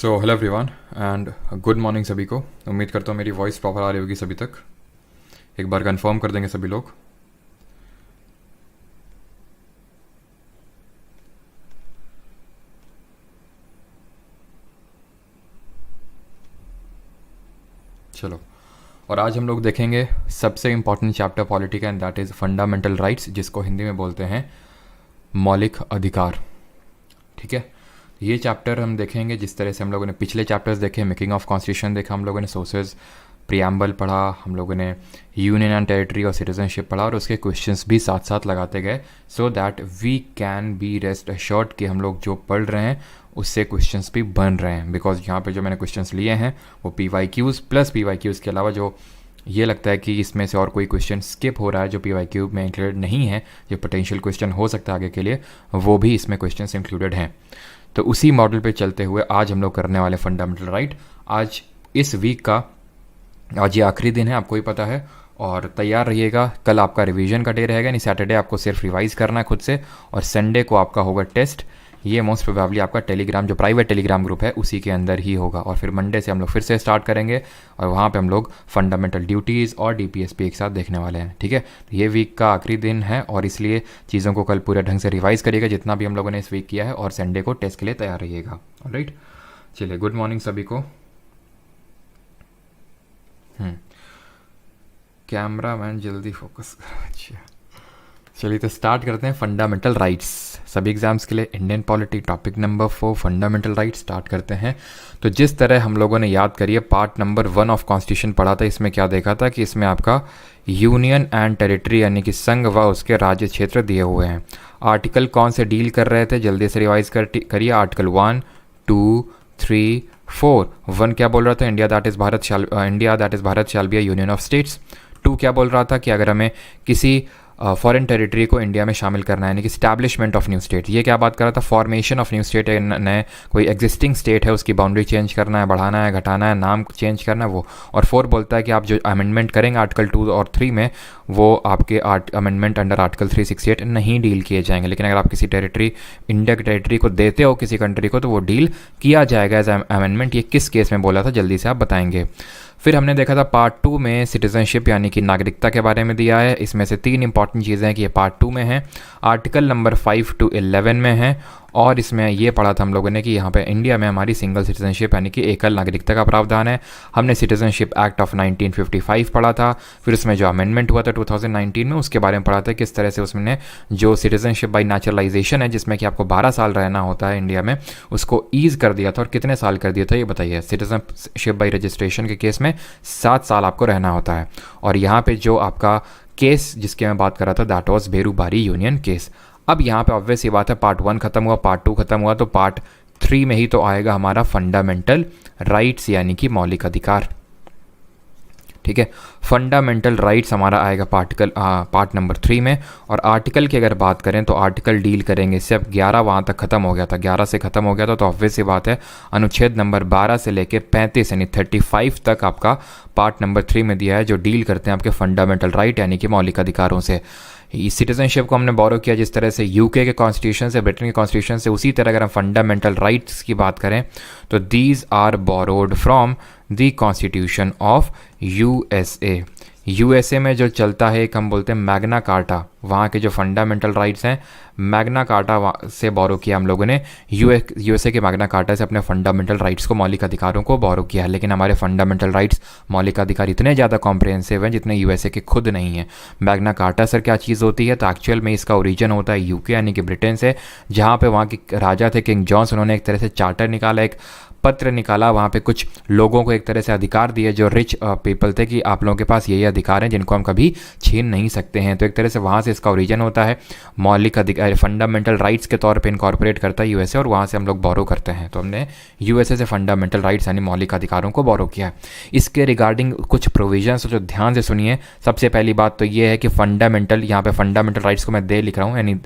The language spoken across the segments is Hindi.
So hello everyone and good morning सभी को। उम्मीद करता हूँ मेरी वॉइस प्रॉपर आ रही होगी सभी तक। एक बार कंफर्म कर देंगे सभी लोग। चलो, और आज हम लोग देखेंगे सबसे इम्पॉर्टेंट चैप्टर पॉलिटी का, and that is fundamental rights, जिसको हिंदी में बोलते हैं मौलिक अधिकार। ठीक है, ये चैप्टर हम देखेंगे जिस तरह से हम लोगों ने पिछले चैप्टर्स देखे, मेकिंग ऑफ कॉन्स्टिट्यूशन देखा, हम लोगों ने सोर्सेज प्रियम्बल पढ़ा, हम लोगों ने यूनियन एंड टेरिटरी और सिटीजनशिप पढ़ा, और उसके क्वेश्चंस भी साथ साथ लगाते गए, so that we can be rest assured कि हम लोग जो पढ़ रहे हैं उससे क्वेश्चंस भी बन रहे हैं। बिकॉज यहाँ पे जो मैंने क्वेश्चंस लिए हैं वो PYQs प्लस PYQs के अलावा जो ये लगता है कि इसमें से और कोई क्वेश्चन स्किप हो रहा है जो PYQ में इंक्लूडेड नहीं है, जो पोटेंशियल क्वेश्चन हो सकता है आगे के लिए, वो भी इसमें क्वेश्चंस इंक्लूडेड हैं। तो उसी मॉडल पे चलते हुए आज हम लोग करने वाले फंडामेंटल राइट। आज इस वीक का आज ये आखिरी दिन है, आपको ही पता है, और तैयार रहिएगा। कल आपका रिवीजन का डे रहेगा, यानी सैटरडे आपको सिर्फ रिवाइज करना है खुद से, और संडे को आपका होगा टेस्ट। ये मोस्ट प्रोबेबली आपका टेलीग्राम, जो प्राइवेट टेलीग्राम ग्रुप है, उसी के अंदर ही होगा। और फिर मंडे से हम लोग फिर से स्टार्ट करेंगे, और वहाँ पे हम लोग फंडामेंटल ड्यूटीज़ और DPSP एक साथ देखने वाले हैं। ठीक है, तो ये वीक का आखिरी दिन है, और इसलिए चीज़ों को कल पूरे ढंग से रिवाइज करिएगा जितना भी हम लोगों ने इस वीक किया है, और संडे को टेस्ट के लिए तैयार रहिएगा। ऑलराइट, चलिए, गुड मॉर्निंग सभी को। कैमरा मैन जल्दी फोकस करो। अच्छा, चलिए तो स्टार्ट करते हैं फंडामेंटल राइट्स सभी एग्जाम्स के लिए। Indian polity topic number 4 fundamental rights start करते हैं। तो जिस तरह हम लोगों ने याद करिए पार्ट नंबर 1 ऑफ कॉन्स्टिट्यूशन पढ़ा था, इसमें क्या देखा था कि इसमें आपका यूनियन एंड टेरिटरी यानी कि संघ व उसके राज्य क्षेत्र दिए हुए हैं। आर्टिकल कौन से डील कर रहे थे, जल्दी से रिवाइज करिए। आर्टिकल 1, 2, 3, 4। 1 क्या बोल रहा था, India that is Bharat shall be a union of states. 2 क्या बोल रहा था कि अगर हमें किसी फॉरेन टेरिटरी को इंडिया में शामिल करना है, यानी कि स्टैब्लिशमेंट ऑफ न्यू स्टेट। ये क्या बात कर रहा था, फॉर्मेशन ऑफ न्यू स्टेट, नए कोई एग्जिस्टिंग स्टेट है उसकी बाउंड्री चेंज करना है, बढ़ाना है, घटाना है, नाम चेंज करना है वो। और 4 बोलता है कि आप जो अमेंडमेंट करेंगे आर्टिकल 2 और 3 में, वो आपके अमेंडमेंट अंडर आर्टिकल 368 नहीं डील किए जाएंगे। लेकिन अगर आप किसी टेरिटरी, इंडिया की टेरिटरी को देते हो किसी कंट्री को, तो वो डील किया जाएगा एज अमेंडमेंट। ये किस केस में बोला था, जल्दी से आप बताएंगे। फिर हमने देखा था पार्ट 2 में सिटीजनशिप यानी कि नागरिकता के बारे में दिया है। इसमें से 3 इंपॉर्टेंट चीज़ें हैं कि ये पार्ट 2 में है, आर्टिकल नंबर 5 to 11 में है, और इसमें ये पढ़ा था हम लोगों ने कि यहाँ पे इंडिया में हमारी सिंगल सिटीजनशिप यानी कि एकल नागरिकता का प्रावधान है। हमने सिटीजनशिप एक्ट ऑफ 1955 पढ़ा था। फिर उसमें जो अमेंडमेंट हुआ था 2019 में, उसके बारे में पढ़ा था किस तरह से उसमें जो सिटीजनशिप बाई नेचुरलाइजेशन है, जिसमें कि आपको 12 साल रहना होता है इंडिया में, उसको ईज कर दिया था। और कितने साल कर दिया था ये बताइए। सिटीजनशिप बाई रजिस्ट्रेशन के केस में 7 साल आपको रहना होता है। और यहाँ पे जो आपका केस जिसके मैं बात कर रहा था, that was Berubari union case. अब यहाँ पे ऑब्वियस ये बात है, पार्ट 1 खत्म हुआ, पार्ट 2 खत्म हुआ, तो पार्ट 3 में ही तो आएगा हमारा फंडामेंटल राइट्स यानी कि मौलिक अधिकार। ठीक है, फंडामेंटल राइट्स हमारा आएगा पार्ट नंबर 3 में। और आर्टिकल की अगर बात करें तो आर्टिकल डील करेंगे सिर्फ 11, वहाँ तक खत्म हो गया था, 11 से खत्म हो गया था। तो ऑब्वियस सी बात है, अनुच्छेद नंबर 12 से लेके 35 यानी 35 तक आपका पार्ट नंबर 3 में दिया है, जो डील करते हैं आपके फंडामेंटल राइट यानी कि मौलिक अधिकारों से। इस सिटीजनशिप को हमने बोरो किया जिस तरह से यूके के कॉन्स्टिट्यूशन से, ब्रिटेन के कॉन्स्टिट्यूशन से, उसी तरह अगर हम फंडामेंटल राइट्स की बात करें तो these are borrowed from the constitution of USA में जो चलता है एक हम बोलते हैं मैग्ना कार्टा, वहाँ के जो फंडामेंटल राइट्स हैं मैग्ना कार्टा से बोरो किया हम लोगों ने। यूएसए के मैग्ना कार्टा से अपने फंडामेंटल राइट्स को, मौलिक अधिकारों को बोरो किया है। लेकिन हमारे फंडामेंटल राइट्स, मौलिक अधिकार इतने ज़्यादा कॉम्प्रिहेंसिव हैं जितने यूएसए के खुद नहीं हैं। मैग्ना कार्टा सर क्या चीज़ होती है, तो एक्चुअल में इसका ओरिजिन होता है यूके यानी कि ब्रिटेन से, जहाँ पे वहाँ के राजा थे किंग जॉन्स, उन्होंने एक तरह से चार्टर निकाला, एक पत्र निकाला, वहाँ पे कुछ लोगों को एक तरह से अधिकार दिए जो रिच पीपल थे, कि आप लोगों के पास ये अधिकार हैं जिनको हम कभी छीन नहीं सकते हैं। तो एक तरह से वहाँ से इसका ओरिजिन होता है, मौलिक अधिकार फंडामेंटल राइट्स के तौर पे इनकॉर्पोरेट करता है यूएसए, और वहाँ से हम लोग बोरो करते हैं। तो हमने यूएसए से फंडामेंटल राइट्स यानी मौलिक अधिकारों को बोरो किया है। इसके रिगार्डिंग कुछ प्रोविजंस जो ध्यान से सुनिए। सबसे पहली बात तो ये है कि फंडामेंटल, यहाँ पे फंडामेंटल राइट्स को मैं दे लिख रहा हूँ, यानी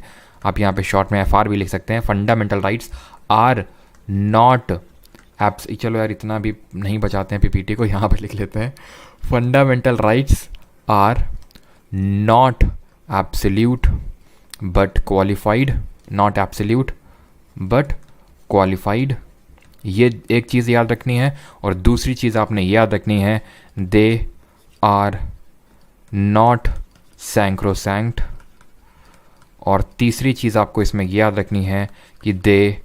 आप यहाँ पे शॉर्ट में FR भी लिख सकते हैं। Fundamental rights are not apps, चलो यार इतना भी नहीं बचाते हैं PPT को, यहाँ पे लिख लेते हैं। Fundamental rights are not absolute but qualified, not absolute but qualified ये एक चीज़ याद रखनी है। और दूसरी चीज़ आपने याद रखनी है, दे आर नॉट सैंक्रोसैंक्ट। और तीसरी चीज़ आपको इसमें याद रखनी है कि they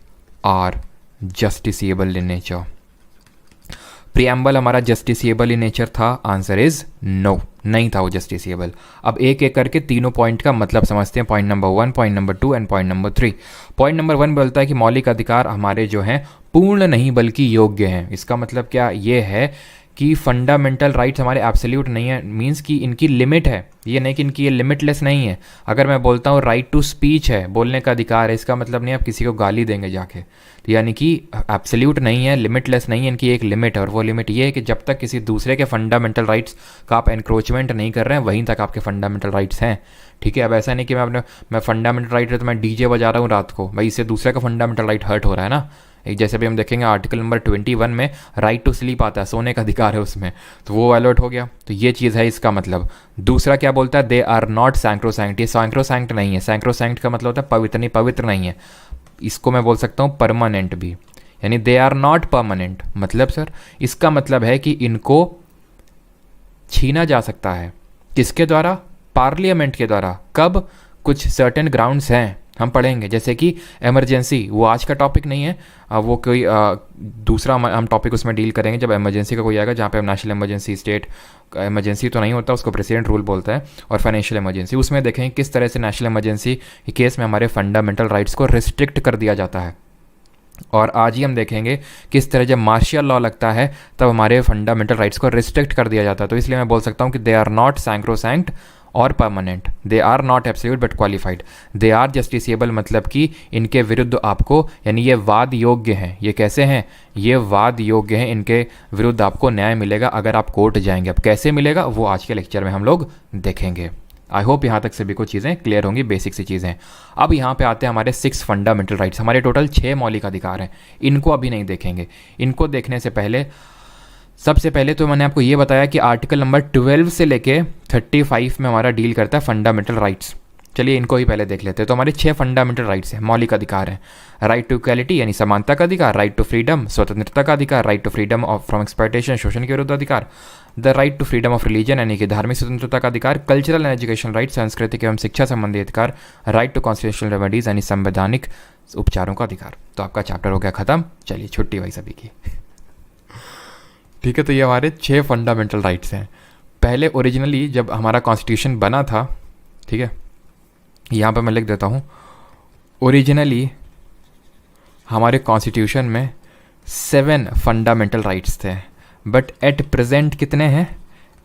are justiciable in nature. Preamble हमारा जस्टिसिएबल इन नेचर था, आंसर इज नो, नहीं था वो जस्टिसिएबल। अब एक एक करके तीनों पॉइंट का मतलब समझते हैं, point number 1, point number 2 and point number 3। Point number 1 बोलता है कि मौलिक अधिकार हमारे जो हैं पूर्ण नहीं बल्कि योग्य हैं। इसका मतलब क्या ये है कि फंडामेंटल राइट्स हमारे एब्सोल्यूट नहीं है, मींस कि इनकी लिमिट है, ये नहीं कि इनकी ये लिमिटलेस नहीं है। अगर मैं बोलता हूँ राइट टू स्पीच है, बोलने का अधिकार है, इसका मतलब नहीं आप किसी को गाली देंगे जाके, तो यानी कि एब्सोल्यूट नहीं है, लिमिटलेस नहीं है, इनकी एक लिमिट है। और वो लिमिट ये है कि जब तक किसी दूसरे के फंडामेंटल राइट्स का आप एनक्रोचमेंट नहीं कर रहे हैं, वहीं तक आपके फंडामेंटल राइट्स हैं। ठीक है, अब ऐसा नहीं कि मैं फंडामेंटल राइट है तो मैं डीजे बजा रहा हूँ रात को, भाई इससे दूसरे का फंडामेंटल राइट हर्ट हो रहा है ना। एक जैसे भी हम देखेंगे आर्टिकल नंबर 21 में राइट टू स्लीप आता है, सोने का अधिकार है उसमें, तो वो अलर्ट हो गया। तो ये चीज़ है इसका मतलब। दूसरा क्या बोलता है, दे आर नॉट सैंक्रोसैंक्ट। ये सैंक्रोसैंक्ट नहीं है, सैंक्रोसैंक्ट का मतलब होता है पवित्र, नहीं पवित्र नहीं है। इसको मैं बोल सकता हूँ परमानेंट भी, यानी दे आर नॉट परमानेंट। मतलब सर इसका मतलब है कि इनको छीना जा सकता है, किसके द्वारा, पार्लियामेंट के द्वारा। कब, कुछ सर्टेन ग्राउंड्स हैं, हम पढ़ेंगे, जैसे कि इमरजेंसी, वो आज का टॉपिक नहीं है, वो कोई दूसरा हम टॉपिक उसमें डील करेंगे जब इमरजेंसी का कोई आएगा, जहाँ पे हम नेशनल इमरजेंसी, स्टेट इमरजेंसी तो नहीं होता, उसको प्रेसिडेंट रूल बोलता है, और फाइनेंशियल इमरजेंसी, उसमें देखेंगे किस तरह से नेशनल इमरजेंसी के केस में हमारे फंडामेंटल राइट्स को रिस्ट्रिक्ट कर दिया जाता है। और आज ही हम देखेंगे किस तरह जब मार्शियल लॉ लगता है तब हमारे फंडामेंटल राइट्स को रिस्ट्रिक्ट कर दिया जाता है। तो इसलिए मैं बोल सकता हूँ कि दे आर नॉट सैंक्रोसैंक्ट और permanent, they are not absolute but qualified, they are justiciable, मतलब कि इनके विरुद्ध आपको, यानी ये वाद योग्य हैं। ये कैसे हैं, ये वाद योग्य हैं, इनके विरुद्ध आपको न्याय मिलेगा अगर आप कोर्ट जाएंगे। अब कैसे मिलेगा वो आज के लेक्चर में हम लोग देखेंगे। आई होप यहाँ तक सभी को चीज़ें क्लियर होंगी, बेसिक सी चीज़ें। अब यहाँ पे आते हैं हमारे 6 फंडामेंटल राइट्स। हमारे टोटल 6 मौलिक अधिकार हैं, इनको अभी नहीं देखेंगे। इनको देखने से पहले सबसे पहले तो मैंने आपको ये बताया कि आर्टिकल नंबर 12 से लेके 35 में हमारा डील करता है फंडामेंटल राइट्स। चलिए इनको ही पहले देख लेते हैं। तो हमारे 6 फंडामेंटल राइट्स हैं, मौलिक अधिकार हैं। राइट टू इक्वालिटी यानी समानता का अधिकार, राइट टू फ्रीडम स्वतंत्रता का अधिकार, right to freedom of from exploitation शोषण के विरुद्ध अधिकार, the right to freedom of religion यानी कि धार्मिक स्वतंत्रता का अधिकार, कल्चरल एंड एजुकेशन राइट सांस्कृतिक एवं शिक्षा संबंधी अधिकार, राइट टू कॉन्स्टिट्यूशनल रेमेडीज यानी संवैधानिक उपचारों का अधिकार। तो आपका चैप्टर हो गया खत्म, चलिए छुट्टी भाई सभी की। ठीक है, तो ये हमारे 6 फंडामेंटल राइट्स हैं। पहले ओरिजिनली जब हमारा कॉन्स्टिट्यूशन बना था, ठीक है, यहाँ पर मैं लिख देता हूँ, ओरिजिनली हमारे कॉन्स्टिट्यूशन में 7 फंडामेंटल राइट्स थे, बट एट प्रेजेंट कितने हैं,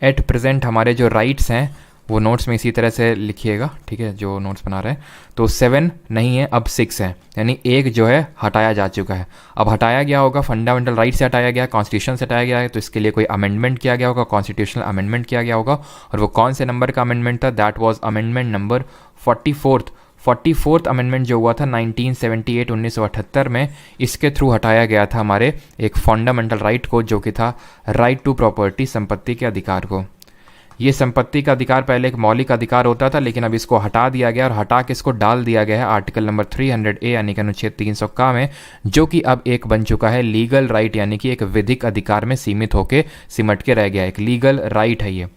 एट प्रेजेंट हमारे जो राइट्स हैं वो नोट्स में इसी तरह से लिखिएगा, ठीक है, जो नोट्स बना रहे हैं, तो 7 नहीं है, अब 6 है, यानी एक जो है हटाया जा चुका है। अब हटाया गया होगा, फंडामेंटल राइट से हटाया गया, कॉन्स्टिट्यूशन से हटाया गया है, तो इसके लिए कोई अमेंडमेंट किया गया होगा, कॉन्स्टिट्यूशनल अमेंडमेंट किया गया होगा। और वो कौन से नंबर का अमेंडमेंट था, that was amendment number 44th amendment जो हुआ था 1978 में, इसके थ्रू हटाया गया था हमारे एक फंडामेंटल राइट को, जो कि था राइट टू प्रॉपर्टी, संपत्ति के अधिकार को। ये संपत्ति का अधिकार पहले एक मौलिक अधिकार होता था, लेकिन अब इसको हटा दिया गया, और हटा के इसको डाल दिया गया है आर्टिकल नंबर 300A यानी कि अनुच्छेद 300 में, जो कि अब एक बन चुका है लीगल राइट, यानी कि एक विधिक अधिकार में सीमित होकर सिमट के रह गया, एक लीगल राइट है ये।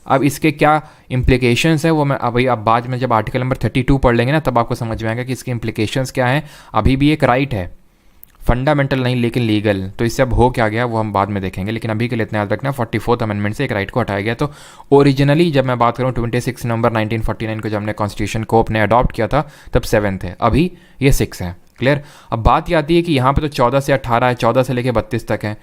अब इसके क्या इम्प्लीकेशंस हैं वो मैं अभी अब बाद में जब आर्टिकल नंबर 32 पढ़ लेंगे ना, तब आपको समझ में आएगा कि इसके इम्प्लीकेशंस क्या हैं। अभी भी एक राइट है, फंडामेंटल नहीं लेकिन लीगल, तो इससे अब हो क्या गया वो हम बाद में देखेंगे, लेकिन अभी के लिए इतना याद रखना 44th अमेंडमेंट से एक राइट को हटाया गया। तो ओरिजिनली जब मैं बात करूँ 26 नवंबर 1949 को जब हमने कॉन्स्टिट्यूशन को अपने अडॉप्ट किया था, तब 7 थे, अभी ये 6 है। क्लियर। अब बात ये आती है कि यहाँ पे तो 14 से 18 है, 14 से लेके 32 तक है,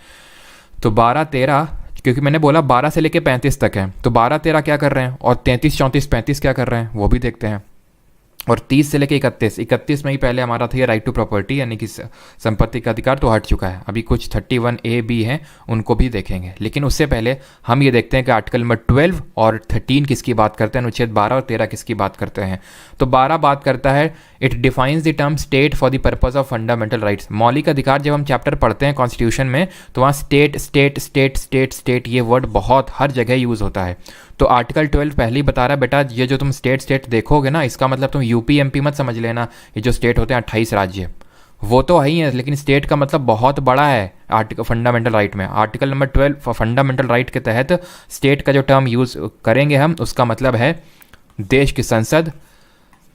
तो 12, 13, क्योंकि मैंने बोला 12 से लेके 35 तक है, तो 12, 13 क्या कर रहे हैं, और 33, 34, 35 क्या कर रहे हैं वो भी देखते हैं। और 30 से लेके 31 में ही पहले हमारा था ये राइट टू प्रॉपर्टी यानी कि संपत्ति का अधिकार, तो हट चुका है। अभी कुछ 31A, B हैं, उनको भी देखेंगे, लेकिन उससे पहले हम ये देखते हैं कि आर्टिकल नंबर 12 और 13 किसकी बात करते हैं, अनुच्छेद 12 और 13 किसकी बात करते हैं। तो 12 बात करता है, it defines the term state for the purpose of fundamental rights. मौलिक अधिकार जब हम चैप्टर पढ़ते हैं कॉन्स्टिट्यूशन में, तो वहाँ state state state state state ये वर्ड बहुत हर जगह यूज़ होता है। तो आर्टिकल 12 पहले ही बता रहा है, बेटा ये जो तुम स्टेट स्टेट देखोगे ना, इसका मतलब तुम यूपी एमपी मत समझ लेना, ये जो स्टेट होते हैं 28 राज्य वो तो है ही है, लेकिन स्टेट का मतलब बहुत बड़ा है आर्टिकल फंडामेंटल राइट में। आर्टिकल नंबर 12 फंडामेंटल राइट के तहत स्टेट का जो टर्म यूज़ करेंगे हम, उसका मतलब है देश की संसद,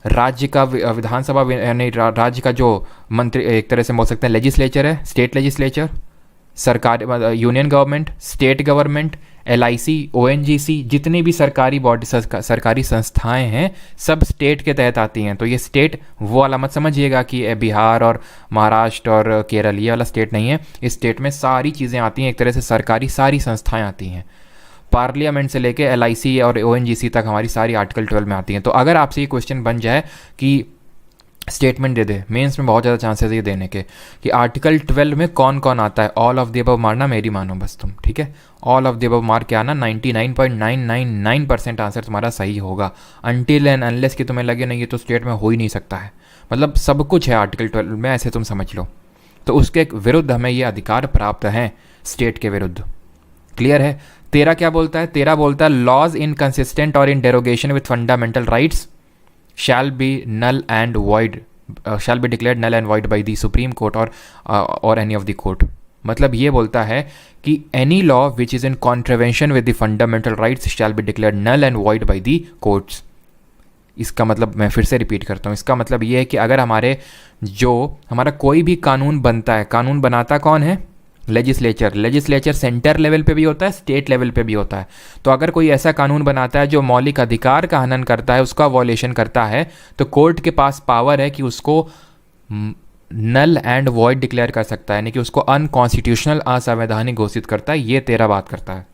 राज्य का विधानसभा, यानी राज्य का जो मंत्री, एक तरह से बोल सकते हैं लेजिस्लेचर है, स्टेट लेजिस्लेचर, सरकार union government, state government, LIC, ONGC, जितनी भी सरकारी बॉडी सरकारी संस्थाएं हैं सब स्टेट के तहत आती हैं। तो ये स्टेट वो वाला मत समझिएगा कि बिहार और महाराष्ट्र और केरल ये वाला स्टेट नहीं है। इस स्टेट में सारी चीज़ें आती हैं, एक तरह से सरकारी सारी संस्थाएं आती हैं, पार्लियामेंट से लेके LIC और ONGC तक हमारी सारी आर्टिकल 12 में आती हैं। तो अगर आपसे ये क्वेश्चन बन जाए कि स्टेटमेंट दे दे, मेंस में बहुत ज़्यादा चांसेस ये देने के कि आर्टिकल 12 में कौन कौन आता है, ऑल ऑफ द अबव मारना, मेरी मानो बस तुम, ठीक है। ऑल ऑफ द अबव मार के आना, 99.999% आंसर तुम्हारा सही होगा। अनटिल एंड अनलेस कि तुम्हें लगे नहीं ये तो स्टेट में हो ही नहीं सकता है, मतलब सब कुछ है आर्टिकल 12 में, ऐसे तुम समझ लो। तो उसके विरुद्ध हमें ये अधिकार प्राप्त हैं, स्टेट के विरुद्ध। क्लियर है। 13 क्या बोलता है? 13 बोलता है लॉज इनकंसिस्टेंट और in derogation with fundamental rights shall be null and void, shall be declared null and void by the Supreme Court or any of the court। मतलब ये बोलता है कि any law which is in contravention with the fundamental rights shall be declared null and void by the courts। इसका मतलब मैं फिर से रिपीट करता हूँ, इसका मतलब ये है कि अगर हमारा कोई भी कानून बनता है, कानून बनाता कौन है? लेजिस्लेचर सेंटर लेवल पे भी होता है, स्टेट लेवल पे भी होता है। तो अगर कोई ऐसा कानून बनाता है जो मौलिक अधिकार का हनन करता है, उसका वॉलेशन करता है, तो कोर्ट के पास पावर है कि उसको नल एंड वॉइड डिक्लेयर कर सकता है, यानी कि उसको अनकॉन्स्टिट्यूशनल, असंवैधानिक घोषित करता है। ये 13 बात करता है।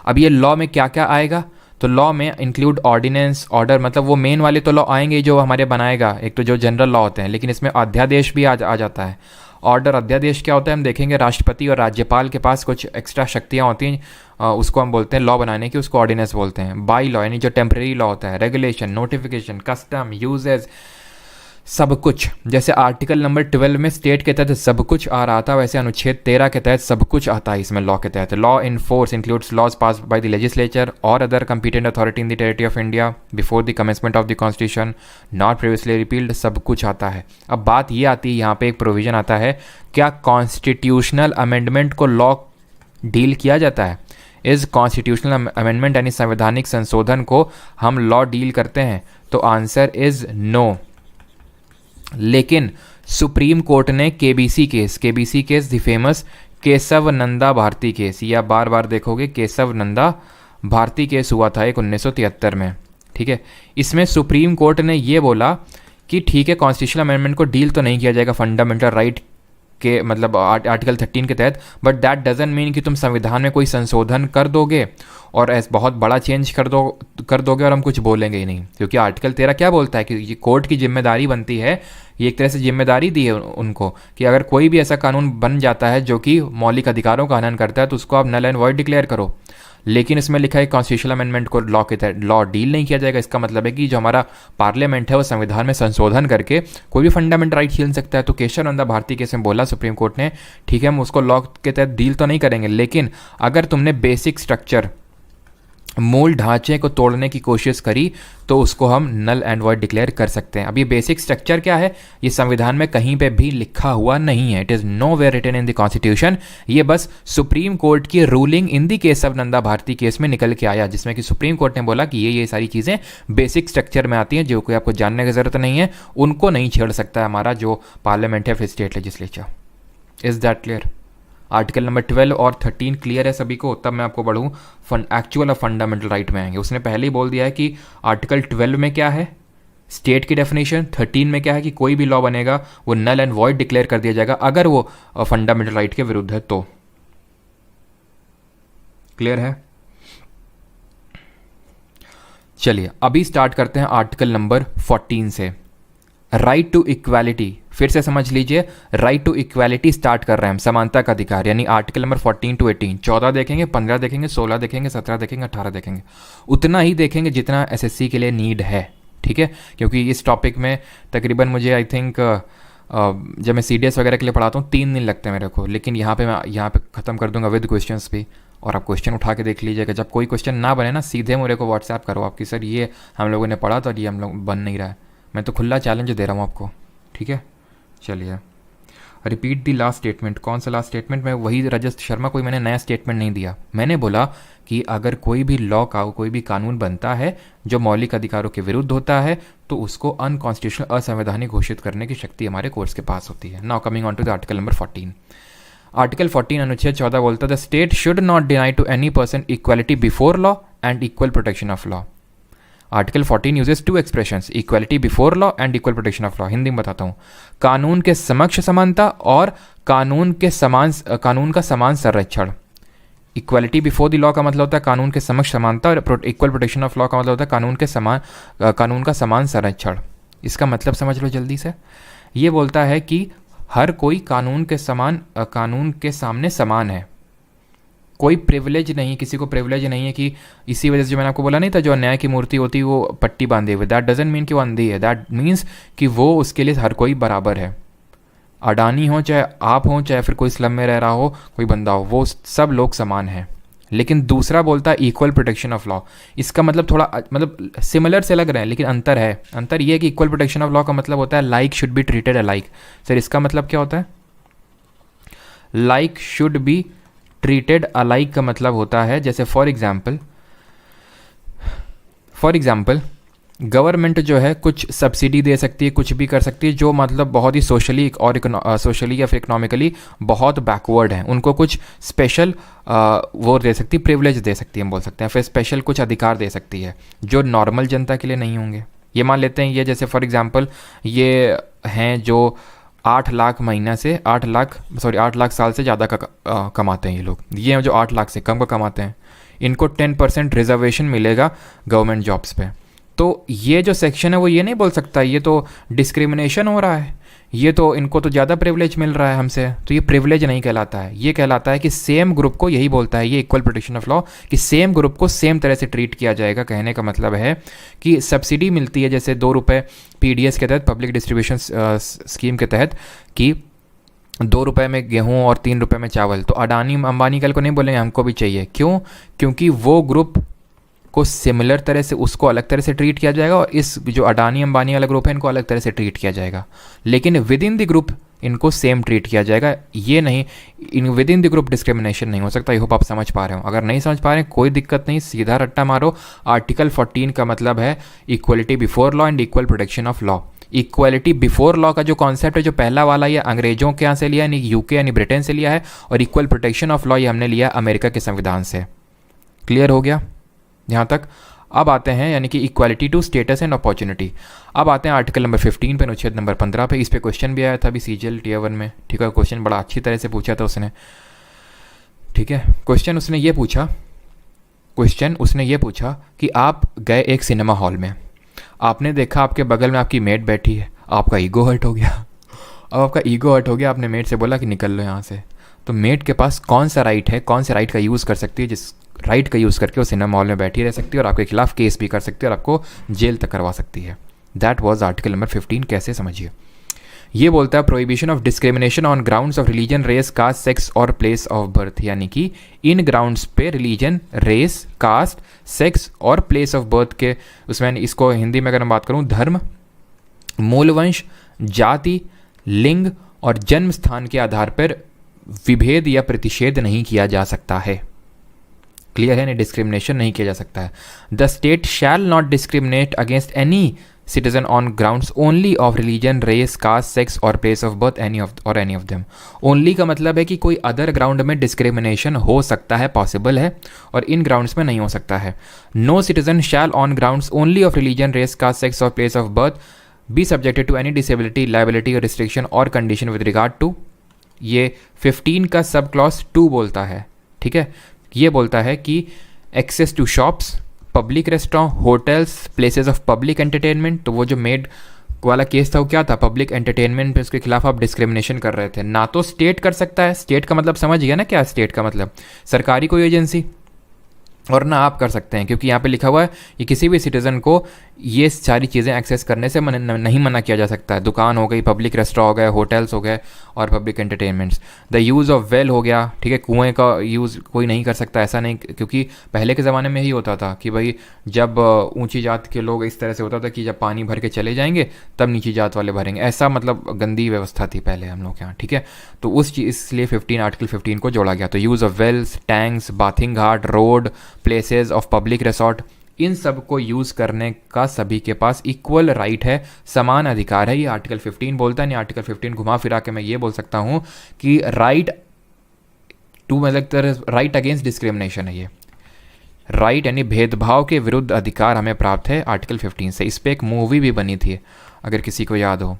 अब ये लॉ में क्या क्या आएगा? तो लॉ में इंक्लूड ऑर्डिनेंस, ऑर्डर, मतलब वो मेन वाले तो लॉ आएंगे जो हमारे बनाएगा, एक तो जो जनरल लॉ होते हैं, लेकिन इसमें अध्यादेश भी आ जाता है। ऑर्डर, अध्यादेश क्या होता है हम देखेंगे। राष्ट्रपति और राज्यपाल के पास कुछ एक्स्ट्रा शक्तियाँ होती हैं, उसको हम बोलते हैं लॉ बनाने की, उसको ऑर्डिनेंस बोलते हैं। बाई लॉ यानी जो टेम्परेरी लॉ होता है, रेगुलेशन, नोटिफिकेशन, कस्टम, यूजेज, सब कुछ। जैसे आर्टिकल नंबर 12 में स्टेट के तहत सब कुछ आ रहा था, वैसे अनुच्छेद 13 के तहत सब कुछ आता है इसमें लॉ के तहत। Law in force includes laws pass by the legislature और other competent authority in the territory of India before the commencement of the constitution not previously repealed. सब कुछ आता है। अब बात ये आती है, यहाँ पे एक प्रोविजन आता है, क्या कॉन्स्टिट्यूशनल अमेंडमेंट को लॉ डील किया जाता है? इस कॉन्स्टिट्यूशनल अमेंडमेंट यानी संवैधानिक संशोधन को हम लॉ डील करते हैं? तो आंसर इज नो। लेकिन सुप्रीम कोर्ट ने KBC case the famous Keshav Nanda Bharati case, या बार बार देखोगे केशव नंदा भारती केस हुआ था एक 1973 में, ठीक है। इसमें सुप्रीम कोर्ट ने ये बोला कि ठीक है कॉन्स्टिट्यूशनल अमेंडमेंट को डील तो नहीं किया जाएगा फंडामेंटल राइट के मतलब आर्टिकल 13 के तहत, बट दैट डजंट मीन कि तुम संविधान में कोई संशोधन कर दोगे और ऐसा बहुत बड़ा चेंज कर दोगे और हम कुछ बोलेंगे ही नहीं। क्योंकि आर्टिकल 13 क्या बोलता है कि ये कोर्ट की जिम्मेदारी बनती है, ये एक तरह से जिम्मेदारी दी है उनको कि अगर कोई भी ऐसा कानून बन जाता है जो कि मौलिक अधिकारों का हनन करता है तो उसको आप नल एंड वॉइड डिक्लेयर करो। लेकिन इसमें लिखा है कॉन्स्टिट्यूशनल अमेंडमेंट को लॉ के तहत लॉ डील नहीं किया जाएगा। इसका मतलब है कि जो हमारा पार्लियामेंट है वो संविधान में संशोधन करके कोई भी फंडामेंटल राइट छीन सकता है। तो केशव नंदा भारती केस में बोला सुप्रीम कोर्ट ने ठीक है हम उसको लॉ के तहत डील तो नहीं करेंगे, लेकिन अगर तुमने बेसिक स्ट्रक्चर मूल ढांचे को तोड़ने की कोशिश करी तो उसको हम नल एंड वॉइड डिक्लेयर कर सकते हैं। अब ये बेसिक स्ट्रक्चर क्या है, ये संविधान में कहीं पे भी लिखा हुआ नहीं है। It is nowhere written in the constitution. ये बस सुप्रीम कोर्ट की ruling in the case of Nanda Bharati case में निकल के आया, जिसमें कि सुप्रीम कोर्ट ने बोला कि ये सारी चीज़ें बेसिक स्ट्रक्चर में आती हैं, जो कोई आपको जानने की ज़रूरत नहीं है, उनको नहीं छेड़ सकता है हमारा जो पार्लियामेंट है फिर state legislature. Is that clear? Article number 12 और 13 क्लियर है सभी को? तब मैं आपको बढ़ूँ एक्चुअल और फंडामेंटल राइट में आएंगे। उसने पहले ही बोल दिया है कि आर्टिकल 12 में क्या है स्टेट की डेफिनेशन, 13 में क्या है कि कोई भी लॉ बनेगा वो नल एंड वॉइड डिक्लेयर कर दिया जाएगा अगर वो फंडामेंटल राइट के विरुद्ध है तो। क्लियर है? चलिए अभी स्टार्ट करते हैं आर्टिकल नंबर 14 से। राइट टू इक्वालिटी, फिर से समझ लीजिए, राइट टू इक्वालिटी स्टार्ट कर रहे हैं हम, समानता का अधिकार, यानी आर्टिकल नंबर 14 to 18। 14 देखेंगे, 15 देखेंगे, 16 देखेंगे, 17 देखेंगे, 18 देखेंगे, उतना ही देखेंगे जितना एसएससी के लिए नीड है, ठीक है। क्योंकि इस टॉपिक में तकरीबन मुझे आई थिंक जब मैं सीडीएस वगैरह के लिए पढ़ाता हूँ 3 दिन लगते हैं मेरे को, लेकिन यहाँ पे मैं यहाँ पे ख़त्म कर दूंगा विद क्वेश्चंस भी, और आप क्वेश्चन उठा के देख लीजिएगा। जब कोई क्वेश्चन ना बने ना सीधे मेरे को व्हाट्सएप करो आपकी सर ये हम लोगों ने पढ़ा तो ये हम लोग बन नहीं रहा है। मैं तो खुला चैलेंज दे रहा हूँ आपको, ठीक है। चलिए, रिपीट दी लास्ट स्टेटमेंट। कौन सा लास्ट स्टेटमेंट? मैं वही रजत शर्मा, कोई मैंने नया स्टेटमेंट नहीं दिया। मैंने बोला कि अगर कोई भी लॉ का कोई भी कानून बनता है जो मौलिक अधिकारों के विरुद्ध होता है तो उसको अनकॉन्स्टिट्यूशनल, असंवैधानिक घोषित करने की शक्ति हमारे कोर्ट्स के पास होती है। Now coming on to the article number 14। Article 14 अनुच्छेद 14 बोलता है the state should not deny to any person equality before law and equal protection of law. Article 14 uses two expressions, equality before law and equal protection of law. Hindi में बताता हूँ, कानून के समक्ष समानता और कानून का समान संरक्षण। इक्वालिटी बिफोर द लॉ का मतलब होता है कानून के समक्ष समानता, और इक्वल प्रोटेक्शन ऑफ लॉ का मतलब होता है कानून का समान संरक्षण। इसका मतलब समझ लो जल्दी से। ये बोलता है कि हर कोई कानून के सामने समान है, कोई प्रिविलेज नहीं, किसी को प्रिविलेज नहीं है कि इसी वजह से जो मैंने आपको बोला नहीं था, जो अन्याय की मूर्ति होती है वो पट्टी बांधे हुए, दैट डजंट मीन कि वो अंधी है, दैट मीन्स कि वो उसके लिए हर कोई बराबर है। अडानी हो चाहे आप हो, चाहे फिर कोई स्लम में रह रहा हो कोई बंदा हो, वो सब लोग समान हैं। लेकिन दूसरा बोलता है इक्वल प्रोटेक्शन ऑफ लॉ। इसका मतलब थोड़ा मतलब सिमिलर से लग रहे हैं लेकिन अंतर है। अंतर ये है कि इक्वल प्रोटेक्शन ऑफ लॉ का मतलब होता है like should be treated alike. Sir इसका मतलब क्या होता है? Like should be treated alike का मतलब होता है जैसे फॉर एग्जाम्पल गवर्नमेंट जो है कुछ सब्सिडी दे सकती है, कुछ भी कर सकती है जो मतलब बहुत ही सोशली या फिर इकोनॉमिकली बहुत बैकवर्ड हैं, उनको कुछ स्पेशल वो दे सकती है, प्रिविलेज दे सकती है, हम बोल सकते हैं, फिर स्पेशल कुछ अधिकार दे सकती है जो नॉर्मल जनता के लिए नहीं होंगे। ये मान लेते हैं, ये जैसे फॉर एग्जांपल ये हैं जो 8 लाख साल से ज़्यादा का कमाते हैं ये लोग, ये हैं जो 8 लाख से कम का कमाते हैं, इनको 10% रिजर्वेशन मिलेगा गवर्नमेंट जॉब्स पे। तो ये जो सेक्शन है वो ये नहीं बोल सकता ये तो डिस्क्रिमिनेशन हो रहा है, ये तो इनको तो ज़्यादा प्रिविलेज मिल रहा है हमसे, तो ये प्रिविलेज नहीं कहलाता है। ये कहलाता है कि सेम ग्रुप को, यही बोलता है ये इक्वल प्रोटेक्शन ऑफ लॉ, कि सेम ग्रुप को सेम तरह से ट्रीट किया जाएगा। कहने का मतलब है कि सब्सिडी मिलती है जैसे 2 रुपये PDS के तहत, पब्लिक डिस्ट्रीब्यूशन स्कीम के तहत, कि 2 रुपये में गेहूँ और 3 रुपये में चावल, तो अडानी अंबानी कल को नहीं बोलेंगे हमको भी चाहिए। क्यों? क्योंकि वो ग्रुप को सिमिलर तरह से उसको अलग तरह से ट्रीट किया जाएगा और इस जो अडानी अंबानी वाला ग्रुप है इनको अलग तरह से ट्रीट किया जाएगा, लेकिन विद इन द ग्रुप इनको सेम ट्रीट किया जाएगा। ये नहीं, in with in the group discrimination नहीं हो सकता। आई होप आप समझ पा रहे हो। अगर नहीं समझ पा रहे हैं कोई दिक्कत नहीं, सीधा रट्टा मारो। आर्टिकल 14 का मतलब है equality before law and equal protection of law. Equality before law का जो कॉन्सेप्ट है, जो पहला वाला, ये अंग्रेजों के यहाँ से लिया है, यानी यूके यानी ब्रिटेन से लिया है, और इक्वल प्रोटेक्शन ऑफ लॉ ये हमने लिया अमेरिका के संविधान से। क्लियर हो गया यहाँ तक? अब आते हैं यानी कि equality to status and opportunity. अब आते हैं आर्टिकल नंबर 15 पे, अनुच्छेद नंबर 15 पे। इस पे क्वेश्चन भी आया था अभी CGL Tier 1 में, ठीक है। क्वेश्चन बड़ा अच्छी तरह से पूछा था उसने, ठीक है। क्वेश्चन उसने ये पूछा कि आप गए एक सिनेमा हॉल में, आपने देखा आपके बगल में आपकी मेट बैठी है, आपका ईगो हर्ट हो गया। अब आपका ईगो हर्ट हो गया, आपने मेट से बोला कि निकल लो यहाँ से। तो मेट के पास कौन सा राइट है, कौन से राइट का यूज़ कर सकती है, जिस राइट का यूज़ करके वो सिनेमा हॉल में बैठी रह सकती है और आपके खिलाफ केस भी कर सकती है और आपको जेल तक करवा सकती है। That was article number 15। कैसे? समझिए। ये बोलता है prohibition of discrimination on grounds of religion, race, caste, sex और प्लेस ऑफ बर्थ। यानी कि इन ग्राउंड्स पे रिलीजन, रेस, कास्ट, सेक्स और प्लेस ऑफ बर्थ के, उसमें इसको हिंदी में अगर मैं बात करूँ, धर्म, मूलवंश, जाति, लिंग और जन्म स्थान के आधार पर विभेद या प्रतिषेध नहीं किया जा सकता है। क्लियर है? नहीं, डिस्क्रिमिनेशन नहीं किया जा सकता है। The state shall not discriminate against any citizen on grounds only of religion, race, caste, sex और place of birth any of them. Only का मतलब है कि कोई अदर ग्राउंड में डिस्क्रिमिनेशन हो सकता है, पॉसिबल है, और इन ग्राउंड्स में नहीं हो सकता है। No citizen shall on grounds only of religion, race, caste, sex और place of birth be subjected to any disability, liability और रिस्ट्रिक्शन और कंडीशन विद रिगार्ड टू। ये 15 का सब क्लॉज 2 बोलता है, ठीक है। ये बोलता है कि access to shops, public restaurant, hotels, places of public entertainment. तो वो जो मेड वाला केस था वो क्या था? पब्लिक एंटरटेनमेंट पे उसके खिलाफ आप डिस्क्रिमिनेशन कर रहे थे। ना तो स्टेट कर सकता है, स्टेट का मतलब समझ गया ना क्या? स्टेट का मतलब सरकारी कोई एजेंसी, और ना आप कर सकते हैं, क्योंकि यहाँ पे लिखा हुआ है कि किसी भी सिटीज़न को ये सारी चीज़ें एक्सेस करने से नहीं मना किया जा सकता है। दुकान हो गई, पब्लिक रेस्टोरेंट हो गए, होटल्स हो गए और public entertainments. The use of well हो गया, ठीक है, कुएं का यूज़ कोई नहीं कर सकता, ऐसा नहीं, क्योंकि पहले के ज़माने में ही होता था कि भाई जब ऊंची जात के लोग, इस तरह से होता था कि जब पानी भर के चले जाएंगे तब नीची जात वाले भरेंगे, ऐसा मतलब गंदी व्यवस्था थी पहले हम लोग के यहाँ, ठीक है। तो उस चीज़ इसलिए आर्टिकल 15 को जोड़ा गया। तो use of wells, tanks, bathing ghat, road, places of public resort, इन सब को यूज़ करने का सभी के पास इक्वल राइट है, समान अधिकार है। ये आर्टिकल 15 बोलता है। नहीं, आर्टिकल 15 घुमा फिरा के मैं ये बोल सकता हूँ कि राइट टू, मतलब राइट अगेंस्ट डिस्क्रिमिनेशन है ये। राइट यानी भेदभाव के विरुद्ध अधिकार हमें प्राप्त है आर्टिकल 15 से। इस पर एक मूवी भी बनी थी, अगर किसी को याद हो।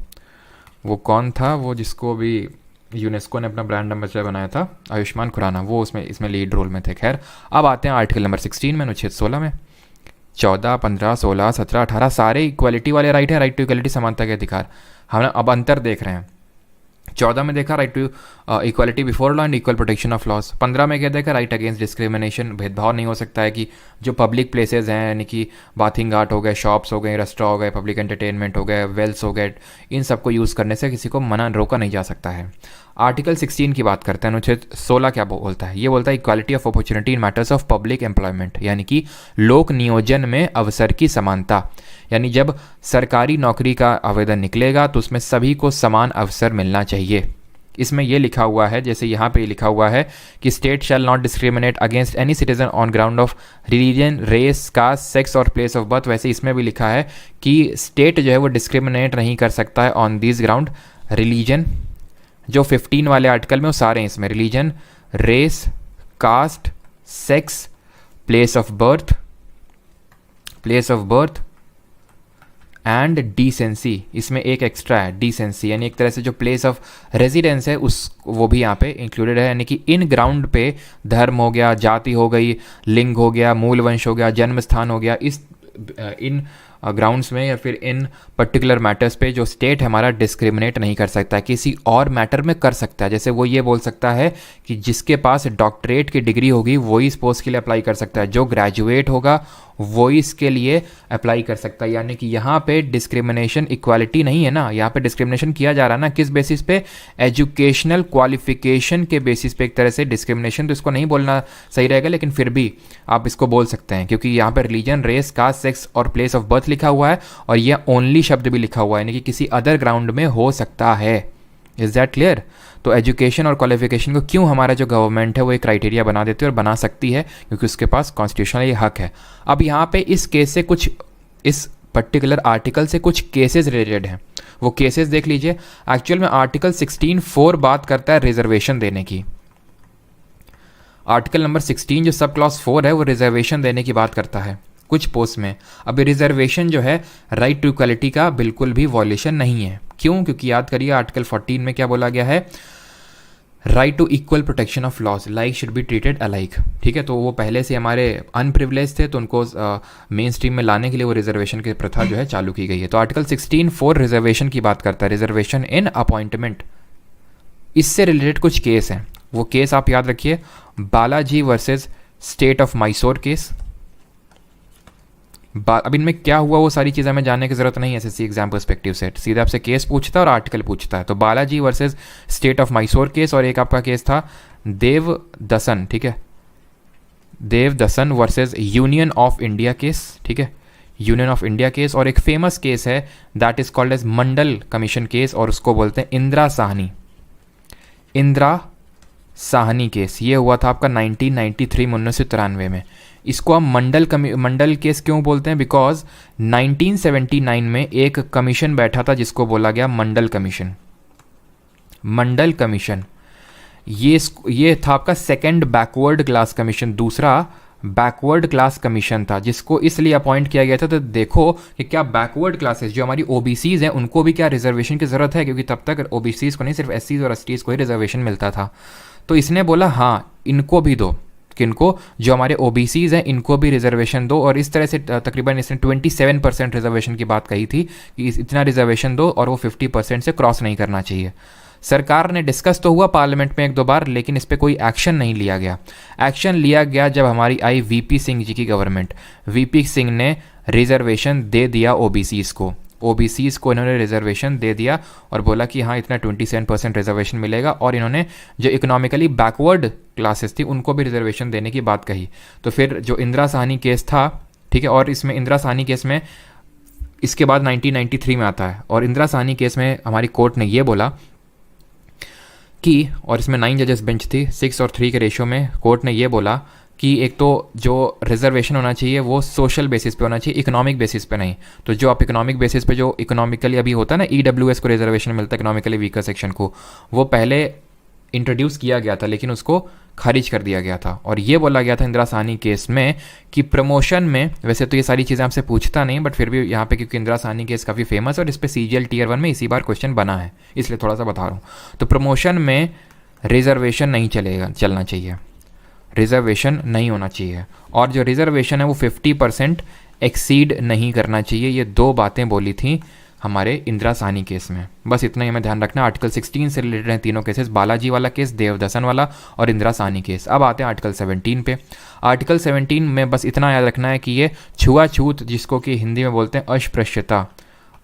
वो कौन था, वो जिसको भी यूनेस्को ने अपना ब्रांड एम्बेसडर बनाया था, आयुष्मान खुराना, वो इसमें लीड रोल में थे। खैर, अब आते हैं आर्टिकल नंबर 16 में, अनुच्छेद 16 में। 14, 15, 16, 17, 18 सारे इक्वालिटी वाले राइट है, राइट टू इक्वालिटी, समानता के अधिकार। हम अब अंतर देख रहे हैं। 14 में देखा right to equality before law and equal protection of laws. 15 में क्या देखा, राइट अगेंस्ट डिस्क्रिमिनेशन, भेदभाव नहीं हो सकता है कि जो पब्लिक प्लेसेस हैं, यानी कि बाथिंग घाट हो गए, शॉप्स हो गए, रेस्टोरेंट हो गए, पब्लिक एंटरटेनमेंट हो गए, वेल्स हो गए, इन सबको यूज़ करने से किसी को मना रोका नहीं जा सकता है। आर्टिकल 16 की बात करते हैं। अनुच्छेद 16 क्या बोलता है? ये बोलता है equality of opportunity in matters of public employment, यानी कि लोक नियोजन में अवसर की समानता। यानी जब सरकारी नौकरी का आवेदन निकलेगा तो उसमें सभी को समान अवसर मिलना चाहिए। इसमें यह लिखा हुआ है, जैसे यहाँ पे लिखा हुआ है कि state shall not discriminate against any citizen on ground of religion, race, caste, sex और प्लेस ऑफ बर्थ। वैसे इसमें भी लिखा है कि स्टेट जो है वो डिस्क्रिमिनेट नहीं कर सकता है ऑन दिस ग्राउंड। रिलीजन, जो 15 वाले आर्टिकल में वो सारे हैं इसमें, religion, race, caste, sex, place of birth and decency. इसमें एक एक्स्ट्रा है, डिसेंसी, यानी एक तरह से जो प्लेस ऑफ रेजिडेंस है उस वो भी यहाँ पे इंक्लूडेड है। यानी कि इन ग्राउंड पे धर्म हो गया, जाति हो गई, लिंग हो गया, मूल वंश हो गया, जन्म स्थान हो गया, इन ग्राउंड्स में या फिर इन पर्टिकुलर मैटर्स पे जो स्टेट हमारा डिस्क्रिमिनेट नहीं कर सकता है, किसी और मैटर में कर सकता है। जैसे वो ये बोल सकता है कि जिसके पास डॉक्टरेट की डिग्री होगी वही इस पोस्ट के लिए अप्लाई कर सकता है, जो ग्रेजुएट होगा वो इसके लिए अप्लाई कर सकता है। यानी कि यहाँ पे डिस्क्रिमिनेशन, इक्वालिटी नहीं है ना, यहाँ पे डिस्क्रिमिनेशन किया जा रहा है ना, किस बेसिस पे? एजुकेशनल क्वालिफिकेशन के बेसिस पे एक तरह से डिस्क्रिमिनेशन। तो इसको नहीं बोलना सही रहेगा, लेकिन फिर भी आप इसको बोल सकते हैं, क्योंकि यहाँ पर रिलीजन, रेस, कास्ट, सेक्स और प्लेस ऑफ बर्थ लिखा हुआ है और यह ओनली शब्द भी लिखा हुआ है, यानी कि किसी अदर ग्राउंड में हो सकता है। Is that clear? तो एजुकेशन और क्वालिफिकेशन को क्यों हमारा जो गवर्नमेंट है वो एक क्राइटेरिया बना देती है और बना सकती है, क्योंकि उसके पास कॉन्स्टिट्यूशनल ये हक है। अब यहाँ पे इस केस से कुछ, इस पर्टिकुलर आर्टिकल से कुछ केसेस रिलेटेड हैं, वो केसेस देख लीजिए। एक्चुअल में आर्टिकल 16(4) बात करता है रिजर्वेशन देने की। आर्टिकल नंबर 16 जो सब क्लॉज 4 है वो रिजर्वेशन देने की बात करता है कुछ पोस्ट में। अब रिजर्वेशन जो है राइट टू इक्वालिटी का बिल्कुल भी वॉल्यूशन नहीं है। क्यों? क्योंकि याद करिए आर्टिकल 14 में क्या बोला गया है, right to equal protection of laws, like should be treated alike. ठीक है, तो वो पहले से हमारे अनप्रिविलेज थे, तो उनको मेन स्ट्रीम में लाने के लिए वो रिजर्वेशन की प्रथा जो है चालू की गई है। तो आर्टिकल 16(4) रिजर्वेशन की बात करता है, रिजर्वेशन इन अपॉइंटमेंट। इससे रिलेटेड कुछ केस हैं, वो केस आप याद रखिए, Balaji versus state of Mysore case. अब इनमें क्या हुआ वो सारी चीज़ें हमें जानने की जरूरत नहीं है एसएससी एग्जाम पर्सपेक्टिव से, सीधा आपसे केस पूछता है और आर्टिकल पूछता है। तो Balaji versus state of Mysore case, और एक आपका केस था देवदसन, ठीक है, Devadasan versus union of India case, ठीक है, यूनियन ऑफ इंडिया केस। और एक फेमस केस है that is called as Mandal commission case, और उसको बोलते हैं इंदिरा साहनी केस। ये हुआ था आपका 1993 में, 1993 में। इसको हम मंडल केस क्यों बोलते हैं? बिकॉज 1979 में एक कमीशन बैठा था जिसको बोला गया मंडल कमीशन। ये था आपका सेकंड बैकवर्ड क्लास कमीशन, दूसरा बैकवर्ड क्लास कमीशन था, जिसको इसलिए अपॉइंट किया गया था तो देखो कि क्या बैकवर्ड क्लासेस जो हमारी ओबीसीज हैं उनको भी क्या रिजर्वेशन की ज़रूरत है, क्योंकि तब तक ओबीसीज को नहीं, सिर्फ एससीज और एसटीज को ही रिजर्वेशन मिलता था। तो इसने बोला हाँ इनको भी दो, किनको? जो हमारे ओबीसीज हैं इनको भी रिजर्वेशन दो। और इस तरह से तकरीबन इसने 27% रिजर्वेशन की बात कही थी कि इतना रिजर्वेशन दो और वो 50% से क्रॉस नहीं करना चाहिए। सरकार ने डिस्कस तो हुआ पार्लियामेंट में एक दो बार, लेकिन इस पर कोई एक्शन नहीं लिया गया। एक्शन लिया गया जब हमारी आई वीपी सिंह जी की गवर्नमेंट। वीपी सिंह ने रिजर्वेशन दे दिया ओबीसीज़ को, ओबीसीज़ को इन्होंने रिजर्वेशन दे दिया और बोला कि हाँ इतना 27% रिजर्वेशन मिलेगा, और इन्होंने जो इकोनॉमिकली बैकवर्ड क्लासेस थी उनको भी रिजर्वेशन देने की बात कही। तो फिर जो इंदिरा साहनी केस था, ठीक है, और इसमें इंदिरा साहनी केस में इसके बाद 1993 में आता है, और इंदिरा साहनी केस में हमारी कोर्ट ने ये बोला कि, और इसमें 9 जजेस बेंच थी, 6 और 3 के रेशियो में कोर्ट ने ये बोला कि एक तो जो रिजर्वेशन होना चाहिए वो सोशल बेसिस पे होना चाहिए, इकोनॉमिक बेसिस पे नहीं। तो जो आप इकोनॉमिक बेसिस पे जो इकोनॉमिकली अभी होता है ना, ईडब्ल्यूएस को रिजर्वेशन मिलता है इकोनॉमिकली वीकर सेक्शन को, वो पहले इंट्रोड्यूस किया गया था लेकिन उसको खारिज कर दिया गया था। और ये बोला गया था इंदिरा साहनी केस में कि प्रमोशन में, वैसे तो ये सारी चीज़ें आपसे पूछता नहीं बट फिर भी यहाँ पे क्योंकि इंदिरा साहनी केस काफ़ी फेमस है और इस पर CGL Tier 1 में इसी बार क्वेश्चन बना है, इसलिए थोड़ा सा बता रहा हूँ। तो प्रमोशन में रिजर्वेशन नहीं चलना चाहिए, रिजर्वेशन नहीं होना चाहिए, और जो रिजर्वेशन है वो 50% एक्सीड नहीं करना चाहिए। ये दो बातें बोली थी हमारे इंदिरा साहनी केस में। बस इतना ही हमें ध्यान रखना। आर्टिकल 16 से रिलेटेड हैं तीनों केसेस, बालाजी वाला केस, देवदसन वाला और इंदिरा साहनी केस। अब आते हैं आर्टिकल 17 पे। आर्टिकल 17 में बस इतना याद रखना है कि ये छुआछूत, जिसको कि हिंदी में बोलते हैं अस्पृश्यता,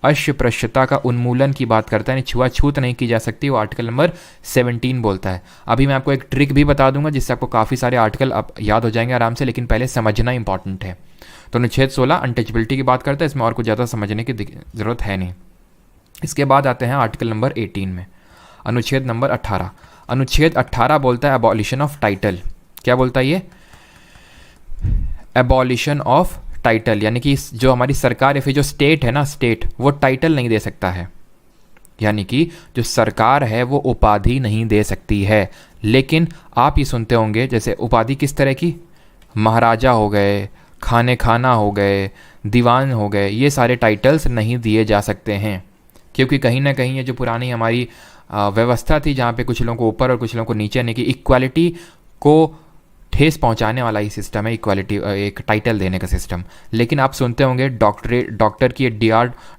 अस्पृश्यता का उन्मूलन की बात करता है, यानी छुआछूत नहीं की जा सकती, वो आर्टिकल नंबर 17 बोलता है। अभी मैं आपको एक ट्रिक भी बता दूंगा जिससे आपको काफ़ी सारे आर्टिकल आप याद हो जाएंगे आराम से, लेकिन पहले समझना इंपॉर्टेंट है। तो अनुच्छेद 16 अनटचेबिलिटी की बात करता है, इसमें और कुछ ज़्यादा समझने की ज़रूरत है नहीं। इसके बाद आते हैं आर्टिकल नंबर 18 में, अनुच्छेद नंबर 18। अनुच्छेद 18 बोलता है अबॉलिशन ऑफ टाइटल। क्या बोलता है ये? एबॉलिशन ऑफ टाइटल, यानी कि जो हमारी सरकार या फिर जो स्टेट है ना, स्टेट वो टाइटल नहीं दे सकता है, यानी कि जो सरकार है वो उपाधि नहीं दे सकती है। लेकिन आप ये सुनते होंगे जैसे उपाधि किस तरह की, महाराजा हो गए, खाना हो गए, दीवान हो गए, ये सारे टाइटल्स नहीं दिए जा सकते हैं, क्योंकि कहीं ना कहीं ये जो पुरानी हमारी व्यवस्था थी जहाँ पे कुछ लोगों को ऊपर और कुछ लोगों को नीचे, यानी कि इक्वालिटी को ठेस पहुंचाने वाला ही सिस्टम है इक्वालिटी, एक टाइटल देने का सिस्टम। लेकिन आप सुनते होंगे डॉक्टर की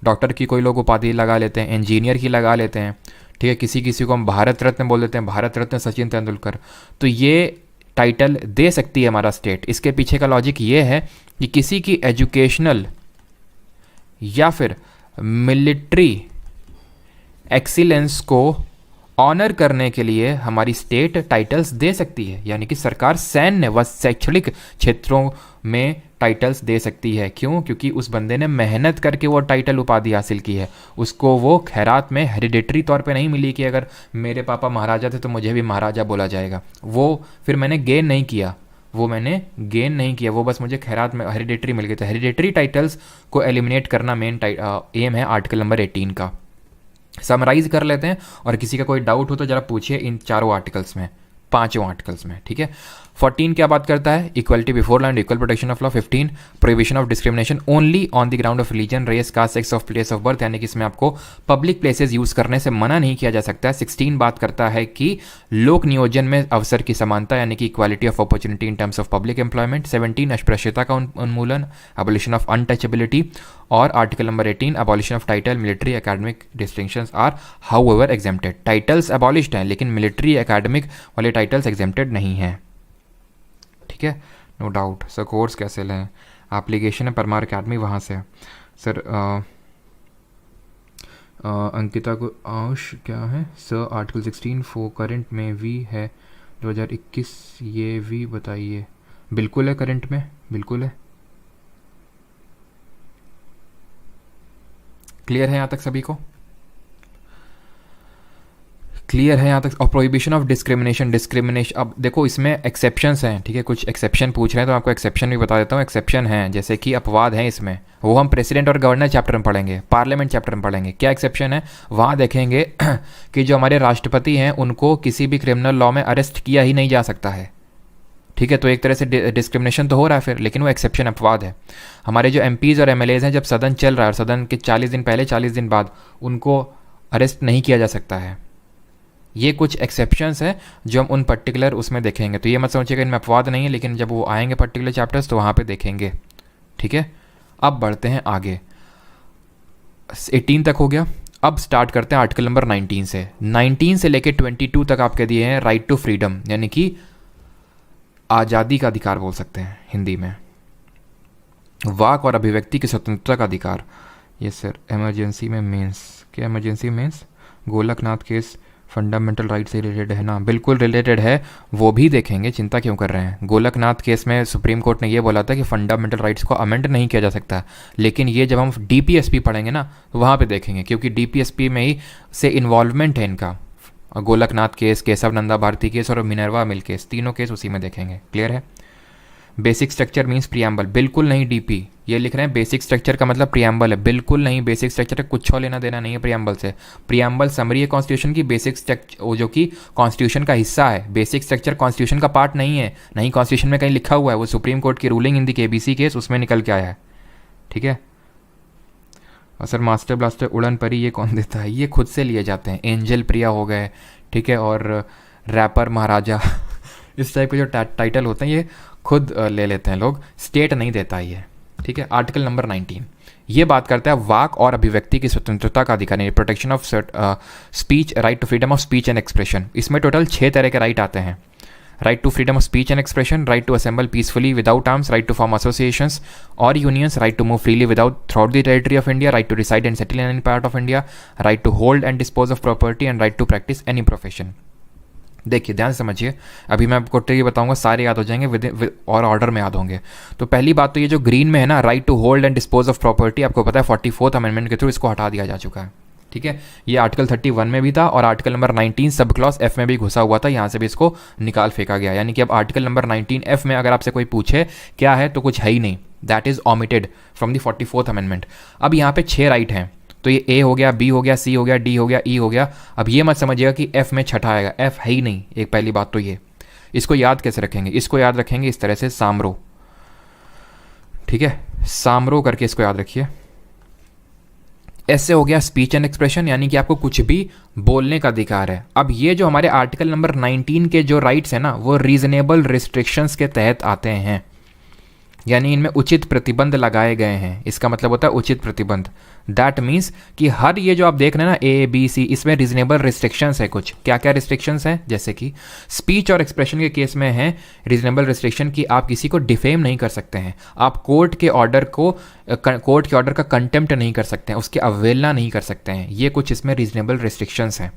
डॉक्टर की कोई लोग उपाधि लगा लेते हैं, इंजीनियर की लगा लेते हैं, ठीक है, किसी को हम भारत रत्न बोल देते हैं, भारत रत्न सचिन तेंदुलकर। तो ये टाइटल दे सकती है हमारा स्टेट। इसके पीछे का लॉजिक ये है कि किसी की एजुकेशनल या फिर मिलिट्री एक्सीलेंस को ऑनर करने के लिए हमारी स्टेट टाइटल्स दे सकती है, यानी कि सरकार सैन्य व शैक्षणिक क्षेत्रों में टाइटल्स दे सकती है। क्यों? क्योंकि उस बंदे ने मेहनत करके वो टाइटल उपाधि हासिल की है, उसको वो खैरात में हेरिडेटरी तौर पे नहीं मिली कि अगर मेरे पापा महाराजा थे तो मुझे भी महाराजा बोला जाएगा। वो फिर मैंने गेन नहीं किया, वो बस मुझे खैरात में हेरिडेटरी मिल गई। तो हेरिडेटरी टाइटल्स को एलिमिनेट करना मेन एम है आर्टिकल नंबर 18 का। समराइज कर लेते हैं, और किसी का कोई डाउट हो तो जरा पूछिए इन चारों आर्टिकल्स में, पांचों आर्टिकल्स में, ठीक है। 14 क्या बात करता है? Equality before law and equal protection of law. 15 prohibition of discrimination only on the ground of religion, race, caste, sex of place of birth, यानी कि इसमें आपको पब्लिक प्लेसेस यूज करने से मना नहीं किया जा सकता है। 16 बात करता है कि लोक नियोजन में अवसर की समानता, यानी कि equality of opportunity in terms of public employment. 17 अस्पृश्यता का उन्मूलन, एबॉलिशन ऑफ अनटचेबिलिटी। और article number 18 abolition of title, military academic distinctions are however exempted. Titles abolished हैं लेकिन मिलिट्री एकेडमिक वाले टाइटल्स एग्जेम्प्टेड नहीं हैं, ठीक है, नो डाउट। सर कोर्स कैसे लें? एप्लीकेशन है परमार अकेडमी, वहाँ से। सर अंकिता को क्या है सर? आर्टिकल 16 फॉर करंट में भी है 2021, ये भी बताइए। बिल्कुल है, करंट में बिल्कुल है। क्लियर है यहाँ तक सभी को? क्लियर है यहाँ तक? और प्रोहिबिशन ऑफ डिस्क्रिमिनेशन, अब देखो इसमें एक्सेप्शंस हैं, ठीक है, कुछ एक्सेप्शन पूछ रहे हैं तो आपको एक्सेप्शन भी बता देता हूँ। एक्सेप्शन हैं जैसे कि अपवाद हैं इसमें, वो हम प्रेसिडेंट और गवर्नर चैप्टर में पढ़ेंगे, पार्लियामेंट चैप्टर में पढ़ेंगे। क्या एक्सेप्शन है वहाँ देखेंगे कि जो हमारे राष्ट्रपति हैं उनको किसी भी क्रिमिनल लॉ में अरेस्ट किया ही नहीं जा सकता है, ठीक है। तो एक तरह से डिस्क्रिमिनेशन तो हो रहा है फिर, लेकिन वो एक्सेप्शन अपवाद है। हमारे जो एमपीज़ और एमएलएज़ हैं, जब सदन चल रहा है और सदन के 40 दिन पहले 40 दिन बाद उनको अरेस्ट नहीं किया जा सकता है। ये कुछ एक्सेप्शंस हैं जो हम उन पर्टिकुलर उसमें देखेंगे। तो ये मत सोचिएगा इनमें अपवाद नहीं है, लेकिन जब वो आएंगे पर्टिकुलर चैप्टर्स तो वहाँ पे देखेंगे, ठीक है। अब बढ़ते हैं आगे। 18 तक हो गया। अब स्टार्ट करते हैं आर्टिकल नंबर 19 से। 19 से लेके 22 तक आपके दिए हैं राइट टू फ्रीडम, यानी कि आज़ादी का अधिकार बोल सकते हैं हिंदी में, वाक और अभिव्यक्ति की स्वतंत्रता का अधिकार। ये सर इमरजेंसी में मीन्स क्या, emergency means Golaknath case fundamental right से रिलेटेड है ना, बिल्कुल रिलेटेड है, वो भी देखेंगे, चिंता क्यों कर रहे हैं। गोलकनाथ केस में सुप्रीम कोर्ट ने ये बोला था कि फंडामेंटल राइट्स को अमेंड नहीं किया जा सकता, लेकिन ये जब हम डीपीएसपी पढ़ेंगे ना तो वहाँ पे देखेंगे, क्योंकि डीपीएसपी में ही से इन्वॉल्वमेंट है इनका। गोलकनाथ केस, केशव नंदा भारती केस और मिनर्वा मिल केस, तीनों केस उसी में देखेंगे। क्लियर है। बेसिक स्ट्रक्चर मीन्स प्रियम्बल, बिल्कुल नहीं डीपी, ये लिख रहे हैं बेसिक स्ट्रक्चर का मतलब प्रियम्बल है, बिल्कुल नहीं। बेसिक स्ट्रक्चर का कुछ लेना देना नहीं है प्रियम्बल से। प्रियम्बल समरी है कॉन्स्टिट्यूशन की, बेसिक स्ट्रक्चर वो जो कि कॉन्स्टिट्यूशन का हिस्सा है, बेसिक स्ट्रक्चर कॉन्स्टिट्यूशन का पार्ट नहीं है, नहीं कॉन्स्टिट्यूशन में कहीं लिखा हुआ है, वो सुप्रीम कोर्ट की रूलिंग इन दी केबीसी केस उसमें निकल के आया है। ठीक है। और सर मास्टर ब्लास्टर उड़न परी ये कौन देता है, ये खुद से लिए जाते हैं, एंजल प्रिया हो गए, ठीक है, और रैपर महाराजा इस टाइप के जो टाइटल होते हैं ये खुद ले लेते हैं लोग, स्टेट नहीं देता ये। ठीक है। आर्टिकल नंबर 19 ये बात करता है वाक और अभिव्यक्ति की स्वतंत्रता का अधिकार, protection of speech, right to freedom of speech and expression. इसमें टोटल 6 तरह के राइट आते हैं। Right to freedom of speech and expression, right to assemble peacefully without arms, right to form associations और unions, right to move freely without through the territory of India, right to reside and settle in any part of India, right to hold and dispose of property and right to practice any profession. देखिए ध्यान से समझिए, अभी मैं आपको ये बताऊंगा, सारे याद हो जाएंगे और ऑर्डर में याद होंगे। तो पहली बात तो ये जो ग्रीन में है ना, right to hold and dispose of property, आपको पता है 44th अमेंडमेंट के थ्रू इसको हटा दिया जा चुका है। ठीक है। ये आर्टिकल 31 में भी था और article number 19 sub clause F में भी घुसा हुआ था, यहाँ से भी इसको निकाल फेंका गया। यानी कि अब आर्टिकल नंबर 19 एफ में अगर आपसे कोई पूछे क्या है तो कुछ है ही नहीं, that is omitted from the 44th amendment. अब यहाँ पे 6 राइट हैं, तो ये ए हो गया, बी हो गया, सी हो गया, डी हो गया, ई हो गया। अब ये मत समझिएगा कि एफ में छठा आएगा, एफ है ही नहीं। एक पहली बात तो ये, इसको याद कैसे रखेंगे, इसको याद रखेंगे इस तरह से, सामरो। ठीक है, सामरो करके इसको याद रखिए। ऐसे हो गया स्पीच एंड एक्सप्रेशन, यानी कि आपको कुछ भी बोलने का अधिकार है। अब ये जो हमारे आर्टिकल नंबर 19 के जो राइट्स हैं ना, वो रीजनेबल रिस्ट्रिक्शंस के तहत आते हैं, यानी इनमें उचित प्रतिबंध लगाए गए हैं। इसका मतलब होता है उचित प्रतिबंध। दैट मीन्स कि हर ये जो आप देख रहे हैं ना ए बी सी, इसमें रीजनेबल रिस्ट्रिक्शंस है। कुछ क्या क्या रिस्ट्रिक्शंस हैं, जैसे कि स्पीच और एक्सप्रेशन के केस में है रीजनेबल रिस्ट्रिक्शन कि आप किसी को डिफेम नहीं कर सकते हैं, आप कोर्ट के ऑर्डर का कंटेम्प्ट नहीं कर सकते हैं, उसकी अवहेलना नहीं कर सकते हैं। ये कुछ इसमें रीजनेबल रिस्ट्रिक्शंस हैं।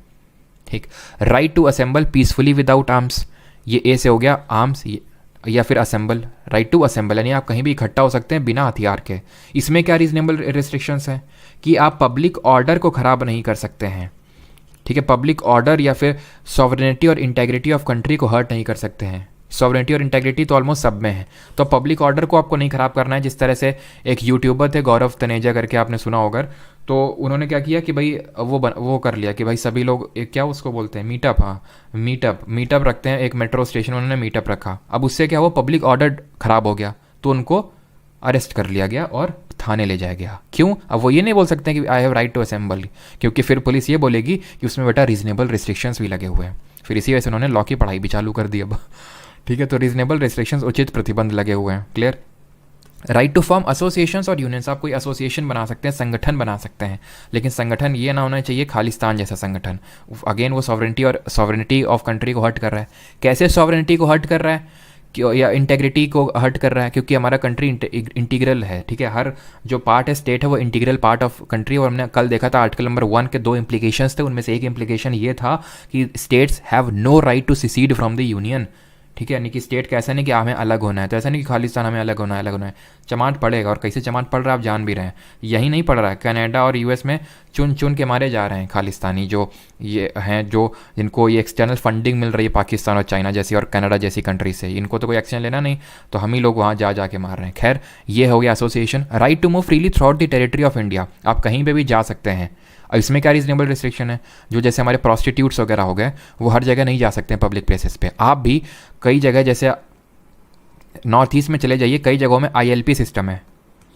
ठीक। Right to assemble peacefully without arms, ये ए से हो गया, आर्म्स या फिर असेंबल, राइट टू असेंबल यानी आप कहीं भी इकट्ठा हो सकते हैं बिना हथियार के। इसमें क्या रीजनेबल रिस्ट्रिक्शंस है कि आप पब्लिक ऑर्डर को ख़राब नहीं कर सकते हैं। ठीक है, पब्लिक ऑर्डर या फिर सॉवरेनिटी और इंटेग्रिटी ऑफ कंट्री को हर्ट नहीं कर सकते हैं। सॉवरेनिटी और इंटेग्रिटी तो ऑलमोस्ट सब में है, तो पब्लिक ऑर्डर को आपको नहीं ख़राब करना है। जिस तरह से एक यूट्यूबर थे गौरव तनेजा करके, आपने सुना होगा, तो उन्होंने क्या किया कि भाई वो कर लिया कि भाई सभी लोग एक क्या उसको बोलते हैं मीटअप, हाँ मीटअप रखते हैं, एक मेट्रो स्टेशन उन्होंने मीटअप रखा। अब उससे क्या हुआ, पब्लिक ऑर्डर ख़राब हो गया, तो उनको अरेस्ट कर लिया गया और थाने ले जाया गया। क्यों? अब वो ये नहीं बोल सकते कि I have right to assemble, क्योंकि फिर पुलिस ये बोलेगी कि उसमें बेटा रीजनेबल रिस्ट्रिक्शंस भी लगे हुए हैं। फिर इसी वजह से उन्होंने लॉ की पढ़ाई भी चालू कर दी अब। ठीक है, तो रीजनेबल रिस्ट्रिक्शंस, उचित प्रतिबंध लगे हुए हैं। क्लियर? राइट टू फॉर्म एसोसिएशंस और यूनियंस, आप कोई एसोसिएशन बना सकते हैं, संगठन बना सकते हैं, लेकिन संगठन ये ना होना चाहिए खालिस्तान जैसा संगठन। अगेन वो सॉवरेनिटी ऑफ कंट्री को हर्ट कर रहा है। कैसे सॉवरेनिटी को हर्ट कर रहा है या इंटेग्रिटी को हर्ट कर रहा है? क्योंकि हमारा कंट्री इंटीग्रल है। ठीक है, हर जो पार्ट है स्टेट है वो इंटीग्रल पार्ट ऑफ कंट्री। और हमने कल देखा था आर्टिकल नंबर 1 के 2 इम्प्लीकेशंस थे, उनमें से एक इम्प्लीकेशन ये था कि states have no right to secede from the union. ठीक है, यानी कि स्टेट का ऐसा नहीं कि हमें अलग होना है, तो ऐसा नहीं कि खालिस्तान हमें अलग होना है। चमाट पड़ेगा, और कैसे चमाट पड़ रहा है आप जान भी रहे हैं। यही नहीं पड़ रहा है, कनाडा और यूएस में चुन चुन के मारे जा रहे हैं खालिस्तानी जो ये हैं, जो जिनको ये एक्सटर्नल फंडिंग मिल रही है पाकिस्तान और चाइना जैसी और कनाडा जैसी कंट्री से। इनको तो कोई एक्शन लेना नहीं, तो हम ही लोग वहाँ जा के मार रहे हैं। खैर, ये हो गया association. Right to move freely throughout the territory of India, आप कहीं पर भी जा सकते हैं। अब इसमें क्या रीजनेबल रिस्ट्रिक्शन है? जो जैसे हमारे प्रोस्टिट्यूट्स वगैरह हो गए, वो हर जगह नहीं जा सकते हैं पब्लिक प्लेसेस पे। आप भी कई जगह, जैसे नॉर्थ ईस्ट में चले जाइए, कई जगहों में ILP सिस्टम है,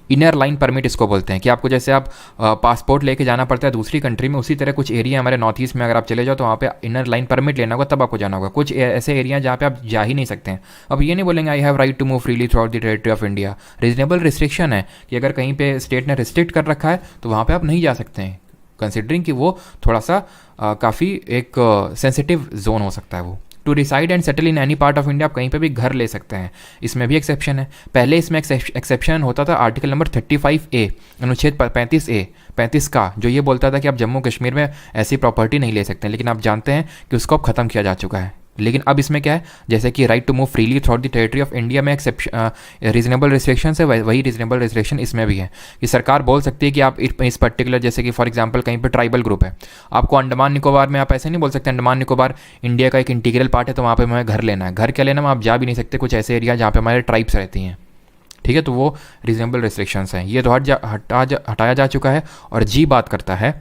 इनर लाइन परमिट इसको बोलते हैं, कि आपको जैसे आप पासपोर्ट लेके जाना पड़ता है दूसरी कंट्री में, उसी तरह कुछ एरिया हमारे नॉर्थ ईस्ट में अगर आप चले जाओ तो वहाँ पे इनर लाइन परमिट लेना होगा, तब आपको जाना होगा। कुछ ऐसे एरिया जहाँ पे आप जा ही नहीं सकते हैं। अब ये नहीं बोलेंगे I have right to move freely throughout the territory of India. Reasonable restriction है कि अगर कहीं पे स्टेट ने रिस्ट्रिक्ट कर रखा है तो वहाँ पर आप नहीं जा सकते हैं। कंसिडरिंग कि वो थोड़ा सा काफ़ी एक सेंसिटिव जोन हो सकता है वो। To reside and settle in any part of India, आप कहीं पे भी घर ले सकते हैं, इसमें भी एक्सेप्शन है। पहले इसमें एक्सेप्शन होता था आर्टिकल नंबर 35A, अनुच्छेद 35 का, जो ये बोलता था कि आप जम्मू कश्मीर में ऐसी प्रॉपर्टी नहीं ले सकते, लेकिन आप जानते हैं कि उसको अब ख़त्म किया जा चुका है। लेकिन अब इसमें क्या है, जैसे कि right to move freely throughout the territory of India में रीजनेबल रिस्ट्रिक्शन है, वही रीजनेबल रिस्ट्रिक्शन इसमें भी है कि सरकार बोल सकती है कि आप इस पर्टिकुलर, जैसे कि फॉर एग्जांपल कहीं पे ट्राइबल ग्रुप है, आपको अंडमान निकोबार में आप ऐसे नहीं बोल सकते अंडमान निकोबार इंडिया का एक इंटीग्रल पार्ट है तो वहाँ पर हमें घर लेना है। घर क्या लेना, आप जा भी नहीं सकते कुछ ऐसे एरिया जहाँ पे हमारे ट्राइब्स रहती हैं, ठीक है। तो वो रीजनेबल रिस्ट्रिक्शंस हैं, ये तो हटाया जा चुका है। और जी बात करता है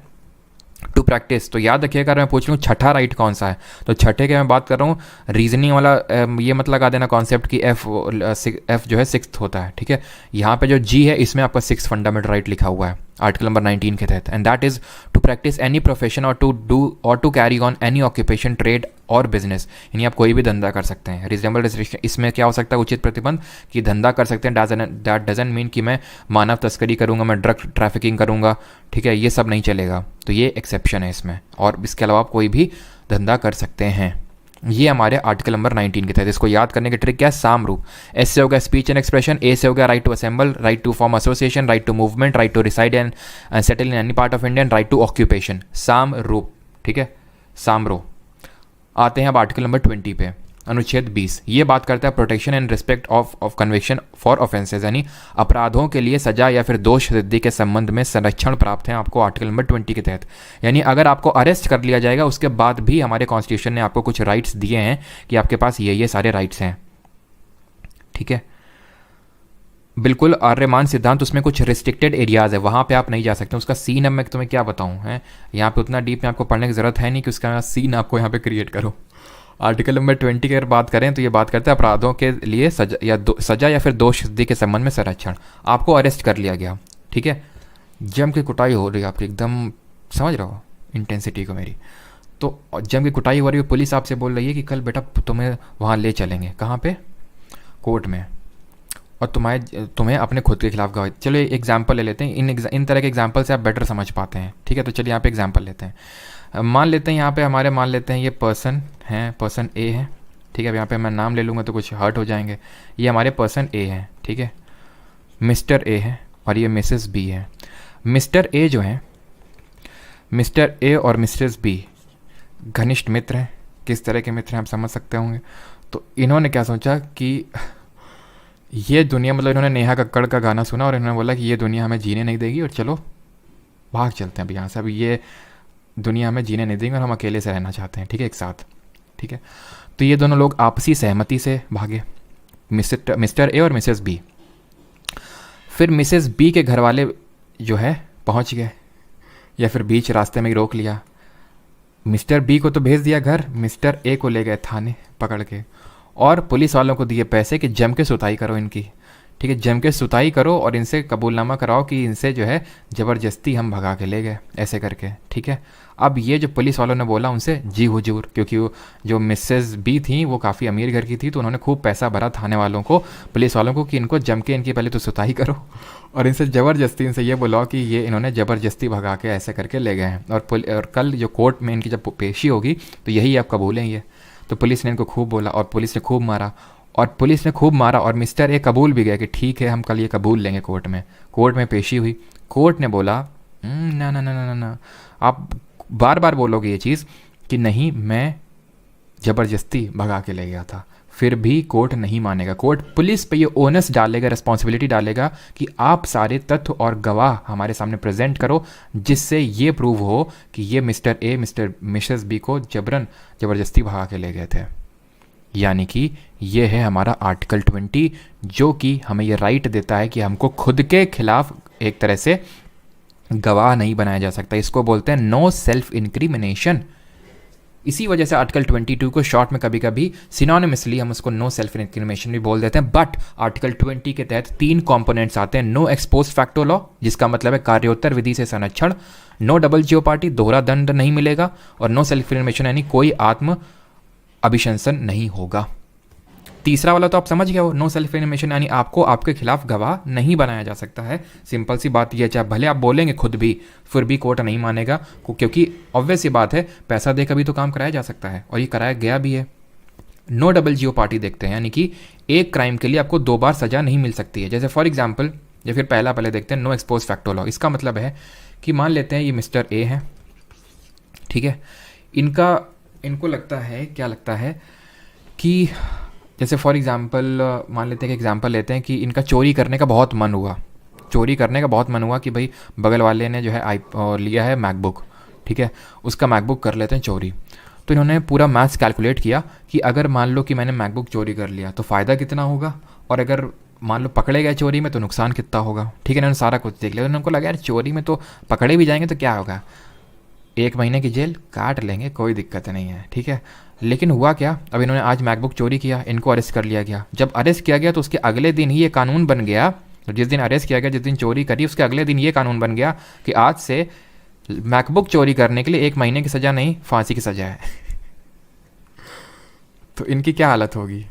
टू प्रैक्टिस, तो याद रखिएगा अगर मैं पूछ लूँ छठा राइट कौन सा है, तो छठे के मैं बात कर रहा हूँ रीजनिंग वाला, ये मत लगा देना कॉन्सेप्ट कि एफ जो है सिक्स्थ होता है, ठीक है। यहाँ पे जो जी है इसमें आपका सिक्स फंडामेंटल राइट लिखा हुआ है आर्टिकल नंबर 19 के तहत, and that is to practice any profession और टू डू और to carry on any occupation, trade और बिजनेस, यानी आप कोई भी धंधा कर सकते हैं। रीजनेबल रिस्ट्रिक्शन इसमें क्या हो सकता है, उचित प्रतिबंध कि धंधा कर सकते हैं, दैट डजंट मीन कि मैं मानव तस्करी करूंगा, मैं ड्रग ट्रैफिकिंग करूंगा, ठीक है, ये सब नहीं चलेगा। तो ये एक्सेप्शन है इसमें, और इसके अलावा आप कोई भी धंधा कर सकते हैं। ये हमारे आर्टिकल नंबर 19 के तहत। इसको याद करने की ट्रिक क्या है, साम रूप। एस से हो गया स्पीच एंड एक्सप्रेशन, ए से हो गया right to assemble, right to form association, right to movement, right to reside and settle in any part of India, right to occupation, साम रूप, ठीक है, सामरो। आते हैं अब आर्टिकल नंबर 20 पे, अनुच्छेद 20, ये बात करता है protection and respect of conviction for offences, यानी अपराधों के लिए सजा या फिर दोष सिद्धि के संबंध में संरक्षण प्राप्त है आपको आर्टिकल नंबर 20 के तहत। यानी अगर आपको अरेस्ट कर लिया जाएगा उसके बाद भी हमारे कॉन्स्टिट्यूशन ने आपको कुछ राइट्स दिए हैं कि आपके पास ये सारे राइट्स हैं, ठीक है। बिल्कुल आर्यमान सिद्धांत, उसमें कुछ रिस्ट्रिक्टेड एरियाज़ है, वहाँ पे आप नहीं जा सकते। उसका सीन अब मैं तुम्हें क्या बताऊँ, है यहाँ पे उतना डीप में आपको पढ़ने की ज़रूरत है नहीं कि उसका सीन आपको यहाँ पे क्रिएट करो। आर्टिकल नंबर 20 की अगर बात करें तो ये बात करते हैं अपराधों के लिए सजा या फिर दोष सिद्धि के संबंध में संरक्षण। आपको अरेस्ट कर लिया गया, ठीक है, जम की कुटाई हो रही है आपकी, एकदम समझ रहे हो इंटेंसिटी को मेरी, तो जम की कुटाई हो रही है, पुलिस आपसे बोल रही है कि कल बेटा तुम्हें वहाँ ले चलेंगे, कहाँ पे, कोर्ट में, और तुम्हें अपने खुद के खिलाफ गवाही। चलो एग्जाम्पल ले लेते हैं, इन तरह के एग्जाम्पल से आप बेटर समझ पाते हैं, ठीक है। तो चलिए यहाँ पे एग्जाम्पल लेते हैं। मान लेते हैं यहाँ पे हमारे, मान लेते हैं ये पर्सन है, पर्सन ए है, ठीक है। अब यहाँ पे मैं नाम ले लूँगा तो कुछ हर्ट हो जाएंगे। ये हमारे पर्सन ए है, ठीक है, मिस्टर ए है, और ये मिसेस बी है। मिस्टर ए जो है, मिस्टर ए और मिसेस बी घनिष्ठ मित्र हैं। किस तरह के मित्र हैं आप समझ सकते होंगे। तो इन्होंने क्या सोचा कि ये दुनिया, मतलब इन्होंने नेहा कक्कड़ का गाना सुना और इन्होंने बोला कि ये दुनिया हमें जीने नहीं देगी और चलो भाग चलते हैं अब यहाँ से, अब ये दुनिया हमें जीने नहीं देंगे और हम अकेले से रहना चाहते हैं, ठीक है, एक साथ, ठीक है। तो ये दोनों लोग आपसी सहमति से भागे, मिस्टर ए और मिसेस बी। फिर मिसेस बी के घर वाले जो है पहुंच गए, या फिर बीच रास्ते में ही रोक लिया। मिस्टर बी को तो भेज दिया घर, मिस्टर ए को ले गए थाने पकड़ के, और पुलिस वालों को दिए पैसे कि जम के सुताई करो इनकी, ठीक है, जम के सुताई करो और इनसे कबूलनामा कराओ कि इनसे जो है ज़बरदस्ती हम भगा के ले गए, ऐसे करके, ठीक है। अब ये जो पुलिस वालों ने बोला उनसे जी हुजूर, क्योंकि वो जो मिसेस बी थी वो काफ़ी अमीर घर की थी, तो उन्होंने खूब पैसा भरा थाने वालों को, पुलिस वालों को, कि इनको जम के इनकी पहले तो सुताई करो और इनसे ज़बरदस्ती, इनसे ये बुलाओ कि ये इन्होंने ज़बरदस्ती भगा के ऐसे करके ले गए हैं, और कल जो कोर्ट में इनकी जब पेशी होगी तो यही आप कबूलेंगे। तो पुलिस ने इनको खूब बोला और पुलिस ने खूब मारा, और मिस्टर ए कबूल भी गया कि ठीक है हम कल ये कबूल लेंगे कोर्ट में। कोर्ट में पेशी हुई, कोर्ट ने बोला ना ना ना ना ना, आप बार बार बोलोगे ये चीज़ कि नहीं मैं ज़बरदस्ती भगा के ले गया था, फिर भी कोर्ट नहीं मानेगा। कोर्ट पुलिस पे ये ओनस डालेगा, रिस्पॉन्सिबिलिटी डालेगा कि आप सारे तथ्य और गवाह हमारे सामने प्रेजेंट करो जिससे ये प्रूव हो कि ये मिस्टर ए मिसेस बी को ज़बरदस्ती भगा के ले गए थे। यानी कि ये है हमारा आर्टिकल 20, जो कि हमें ये राइट देता है कि हमको खुद के खिलाफ एक तरह से गवाह नहीं बनाया जा सकता। इसको बोलते हैं नो सेल्फ इंक्रिमिनेशन। इसी वजह से आर्टिकल 22 को शॉर्ट में कभी कभी सिनोनिमसली हम उसको नो सेल्फ इंक्रिमिनेशन भी बोल देते हैं। बट आर्टिकल 20 के तहत 3 कंपोनेंट्स आते हैं। नो एक्सपोस्ट फैक्टो लॉ, जिसका मतलब है कार्योत्तर विधि से संरक्षण, नो डबल जियोपार्टी, दोहरा दंड नहीं मिलेगा, और नो सेल्फ इंक्रिमिनेशन यानी कोई आत्म अभिशंसन नहीं होगा। तीसरा वाला तो आप समझ गए हो, नो सेल्फ इनक्रिमिनेशन, यानी आपको आपके खिलाफ गवाह नहीं बनाया जा सकता है। सिंपल सी बात यह है, चाहे भले आप बोलेंगे खुद भी, फिर भी कोर्ट नहीं मानेगा, क्योंकि ऑब्वियस सी बात है, पैसा देकर भी तो काम कराया जा सकता है, और ये कराया गया भी है। नो डबल जीओ पार्टी देखते हैं, यानी कि एक क्राइम के लिए आपको 2 बार सजा नहीं मिल सकती है। जैसे फॉर एग्जाम्पल, या फिर पहले देखते हैं नो एक्सपोज फैक्टो लॉ। इसका मतलब है कि मान लेते हैं ये मिस्टर ए हैं, ठीक है, इनको लगता है, क्या लगता है कि जैसे फॉर एग्जांपल मान लेते हैं कि एग्जांपल लेते हैं कि इनका चोरी करने का बहुत मन हुआ, कि भाई बगल वाले ने जो है लिया है मैकबुक, ठीक है, उसका मैकबुक कर लेते हैं चोरी। तो इन्होंने पूरा मैथ्स कैलकुलेट किया कि अगर मान लो कि मैंने मैकबुक चोरी कर लिया तो फ़ायदा कितना होगा, और अगर मान लो पकड़े गए चोरी में तो नुकसान कितना होगा, ठीक है। इन्होंने सारा कुछ देख लिया, तो उनको लगा यार चोरी में तो पकड़े भी जाएंगे तो क्या होगा, 1 महीने की जेल काट लेंगे, कोई दिक्कत नहीं है, ठीक है। लेकिन हुआ क्या, अब इन्होंने आज मैकबुक चोरी किया, इनको अरेस्ट कर लिया गया। जब अरेस्ट किया गया तो उसके अगले दिन ही ये कानून बन गया, तो जिस दिन अरेस्ट किया गया, जिस दिन चोरी करी, उसके अगले दिन ये कानून बन गया कि आज से मैकबुक चोरी करने के लिए 1 महीने की सज़ा नहीं, फांसी की सज़ा है। तो इनकी क्या हालत होगी,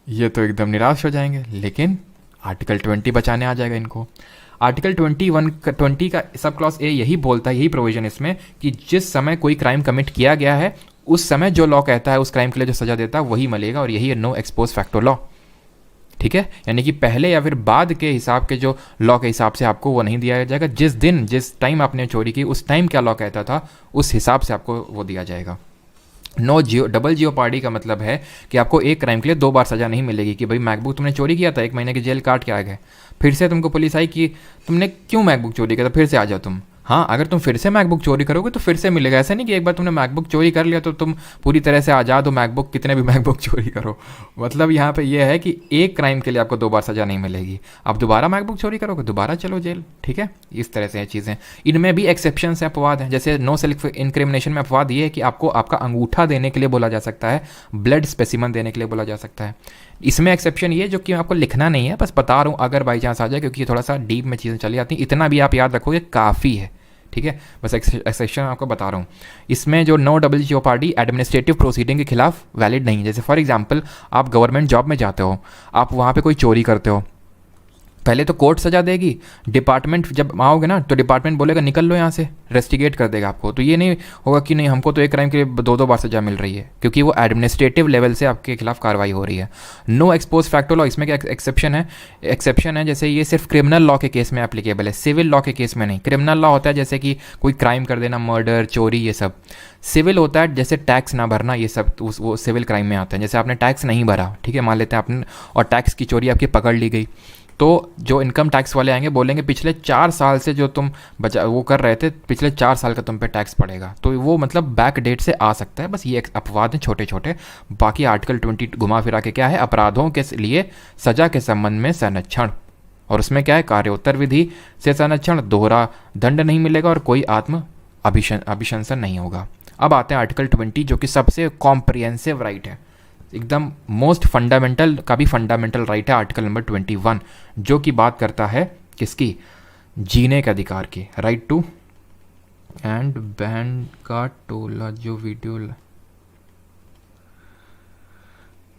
ये तो एकदम निराश हो जाएंगे। लेकिन आर्टिकल 20 बचाने आ जाएगा इनको। आर्टिकल 20 का सब क्लॉज ए यही बोलता है, यही प्रोविजन इसमें, कि जिस समय कोई क्राइम कमिट किया गया है उस समय जो लॉ कहता है उस क्राइम के लिए जो सजा देता है वही मिलेगा, और यही है नो एक्सपोज फैक्टो लॉ, ठीक है। यानी कि पहले या फिर बाद के हिसाब के जो लॉ के हिसाब से आपको वो नहीं दिया जाएगा, जिस टाइम आपने चोरी की उस टाइम क्या लॉ कहता था उस हिसाब से आपको वो दिया जाएगा। डबल जीओ पार्टी का मतलब है कि आपको एक क्राइम के लिए 2 बार सजा नहीं मिलेगी, कि भाई मैकबुक तुमने चोरी किया था, 1 महीने की जेल काट के आ गए, फिर से तुमको पुलिस आई कि तुमने क्यों मैकबुक चोरी किया था, फिर से आ जाओ तुम। हाँ, अगर तुम फिर से मैकबुक चोरी करोगे तो फिर से मिलेगा, ऐसा नहीं कि एक बार तुमने मैकबुक चोरी कर लिया तो तुम पूरी तरह से आज़ाद हो, मैकबुक कितने भी मैकबुक चोरी करो। मतलब यहाँ पे ये है कि एक क्राइम के लिए आपको 2 बार सज़ा नहीं मिलेगी, आप दोबारा मैकबुक चोरी करोगे दोबारा चलो जेल, ठीक है। इस तरह से ये चीज़ें, इनमें भी एक्सेप्शन है, अपवाद हैं। जैसे नो सेल्फ इनक्रिमिनेशन में अपवाद ये है कि आपको आपका अंगूठा देने के लिए बोला जा सकता है, ब्लड स्पेसिमन देने के लिए बोला जा सकता है। इसमें एक्सेप्शन ये जो कि आपको लिखना नहीं है, बस बता रहा हूँ अगर बाई चांस आ जाए, क्योंकि थोड़ा सा डीप में चीज़ें चली जाती हैं, इतना भी आप याद रखोगे काफ़ी है, ठीक है। बस एक्सेप्शन आपको बता रहा हूँ। इसमें जो नो डबल जीओ पार्टी एडमिनिस्ट्रेटिव प्रोसीडिंग के खिलाफ वैलिड नहीं है। जैसे फॉर एग्जांपल आप गवर्नमेंट जॉब में जाते हो, आप वहाँ पे कोई चोरी करते हो, पहले तो कोर्ट सजा देगी, डिपार्टमेंट जब आओगे ना तो डिपार्टमेंट बोलेगा निकल लो यहाँ से, रेस्टिगेट कर देगा आपको। तो ये नहीं होगा कि नहीं हमको तो एक क्राइम के लिए 2 बार सजा मिल रही है, क्योंकि वो एडमिनिस्ट्रेटिव लेवल से आपके खिलाफ कार्रवाई हो रही है। नो एक्सपोज फैक्टो लॉ, इसमें क्या एक्सेप्शन है, जैसे ये सिर्फ क्रिमिनल लॉ के केस में एप्लीकेबल है, सिविल लॉ के केस में नहीं। क्रिमिनल लॉ होता है जैसे कि कोई क्राइम कर देना, मर्डर, चोरी, ये सब। सिविल होता है जैसे टैक्स ना भरना, ये सब वो सिविल क्राइम में आता है। जैसे आपने टैक्स नहीं भरा, ठीक है, मान लेते हैं आपने, और टैक्स की चोरी आपकी पकड़ ली गई, तो जो इनकम टैक्स वाले आएंगे बोलेंगे पिछले 4 साल से जो तुम वो कर रहे थे, पिछले 4 साल का तुम पे टैक्स पड़ेगा। तो वो मतलब बैक डेट से आ सकता है। बस ये अपवाद हैं छोटे छोटे। बाकी आर्टिकल 20 घुमा फिरा के क्या है, अपराधों के लिए सजा के संबंध में संरक्षण, और उसमें क्या है, कार्योत्तर विधि से संरक्षण, दोहरा दंड नहीं मिलेगा और कोई आत्म अभिशंसन नहीं होगा। अब आते हैं आर्टिकल 20 जो कि सबसे कॉम्प्रिहेंसिव राइट है, एकदम मोस्ट फंडामेंटल का भी फंडामेंटल राइट है, आर्टिकल नंबर 21, जो कि बात करता है किसकी, जीने के अधिकार की, राइट टू एंड बैंड का टोला। जो वीडियो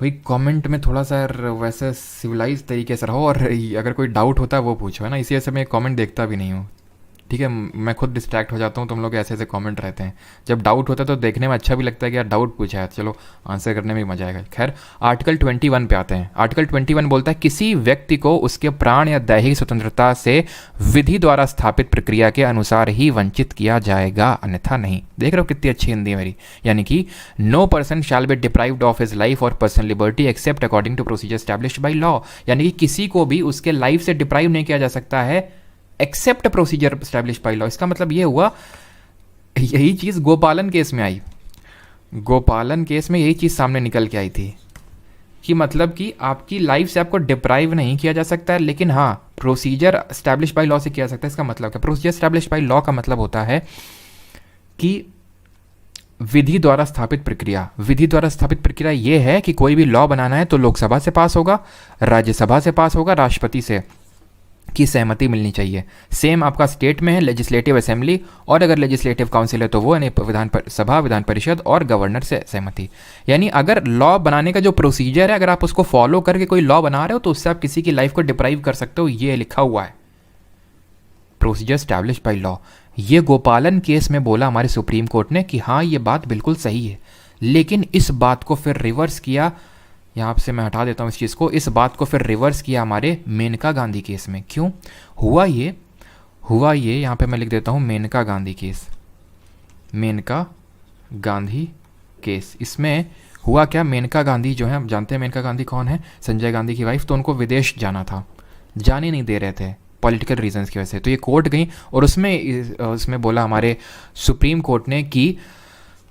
भाई कमेंट में थोड़ा सा वैसे सिविलाइज तरीके से रहो, और अगर कोई डाउट होता है वो पूछो, है ना। इसी वजह से मैं कमेंट देखता भी नहीं हूँ, ठीक है। मैं खुद डिस्ट्रैक्ट हो जाता हूँ, तुम लोग ऐसे ऐसे कमेंट रहते हैं। जब डाउट होता है तो देखने में अच्छा भी लगता है कि यार डाउट पूछा है, चलो आंसर करने में भी मजा आएगा। खैर आर्टिकल 21 पे आते हैं। आर्टिकल 21 बोलता है किसी व्यक्ति को उसके प्राण या दैहिक स्वतंत्रता से विधि द्वारा स्थापित प्रक्रिया के अनुसार ही वंचित किया जाएगा, अन्यथा नहीं। देख रहे हो कितनी अच्छी हिंदी है मेरी। यानी कि no person shall be deprived of his life और personal liberty except according to procedure established by law. यानी कि किसी को भी उसके लाइफ से डिप्राइव नहीं किया जा सकता है except procedure establish by law. इसका मतलब ये हुआ, यही चीज़ गोपालन केस में आई। गोपालन केस में यही चीज़ सामने निकल के आई थी कि मतलब कि आपकी लाइफ से आपको डिप्राइव नहीं किया जा सकता है, लेकिन हाँ प्रोसीजर एस्टैब्लिश बाय लॉ से किया जा सकता है। इसका मतलब क्या, प्रोसीजर एस्टैब्लिश बाय लॉ का मतलब होता है कि विधि द्वारा स्थापित प्रक्रिया। विधि द्वारा स्थापित प्रक्रिया ये है कि कोई भी लॉ बनाना है तो लोकसभा से पास होगा, राज्यसभा से पास होगा, राष्ट्रपति से, की सहमति मिलनी चाहिए। सेम आपका स्टेट में है लेजिस्लेटिव असेंबली, और अगर लेजिस्लेटिव काउंसिल है तो वो यानी सभा, विधान परिषद और गवर्नर से सहमति। यानी अगर लॉ बनाने का जो प्रोसीजर है, अगर आप उसको फॉलो करके कोई लॉ बना रहे हो तो उससे आप किसी की लाइफ को डिप्राइव कर सकते हो, ये लिखा हुआ है प्रोसीजर स्टैब्लिश बाई लॉ। ये गोपालन केस में बोला हमारे सुप्रीम कोर्ट ने कि हाँ ये बात बिल्कुल सही है, लेकिन इस बात को फिर रिवर्स किया, यहाँ से मैं हटा देता हूँ इस चीज़ को, इस बात को फिर रिवर्स किया हमारे मेनका गांधी केस में। क्यों हुआ ये यहाँ पे मैं लिख देता हूँ मेनका गांधी केस, मेनका गांधी केस। इसमें हुआ क्या, मेनका गांधी जो है, हम जानते हैं मेनका गांधी कौन है, संजय गांधी की वाइफ, तो उनको विदेश जाना था, जाने नहीं दे रहे थे पॉलिटिकल रीजंस की वजह से, तो ये कोर्ट गई और उसमें बोला हमारे सुप्रीम कोर्ट ने कि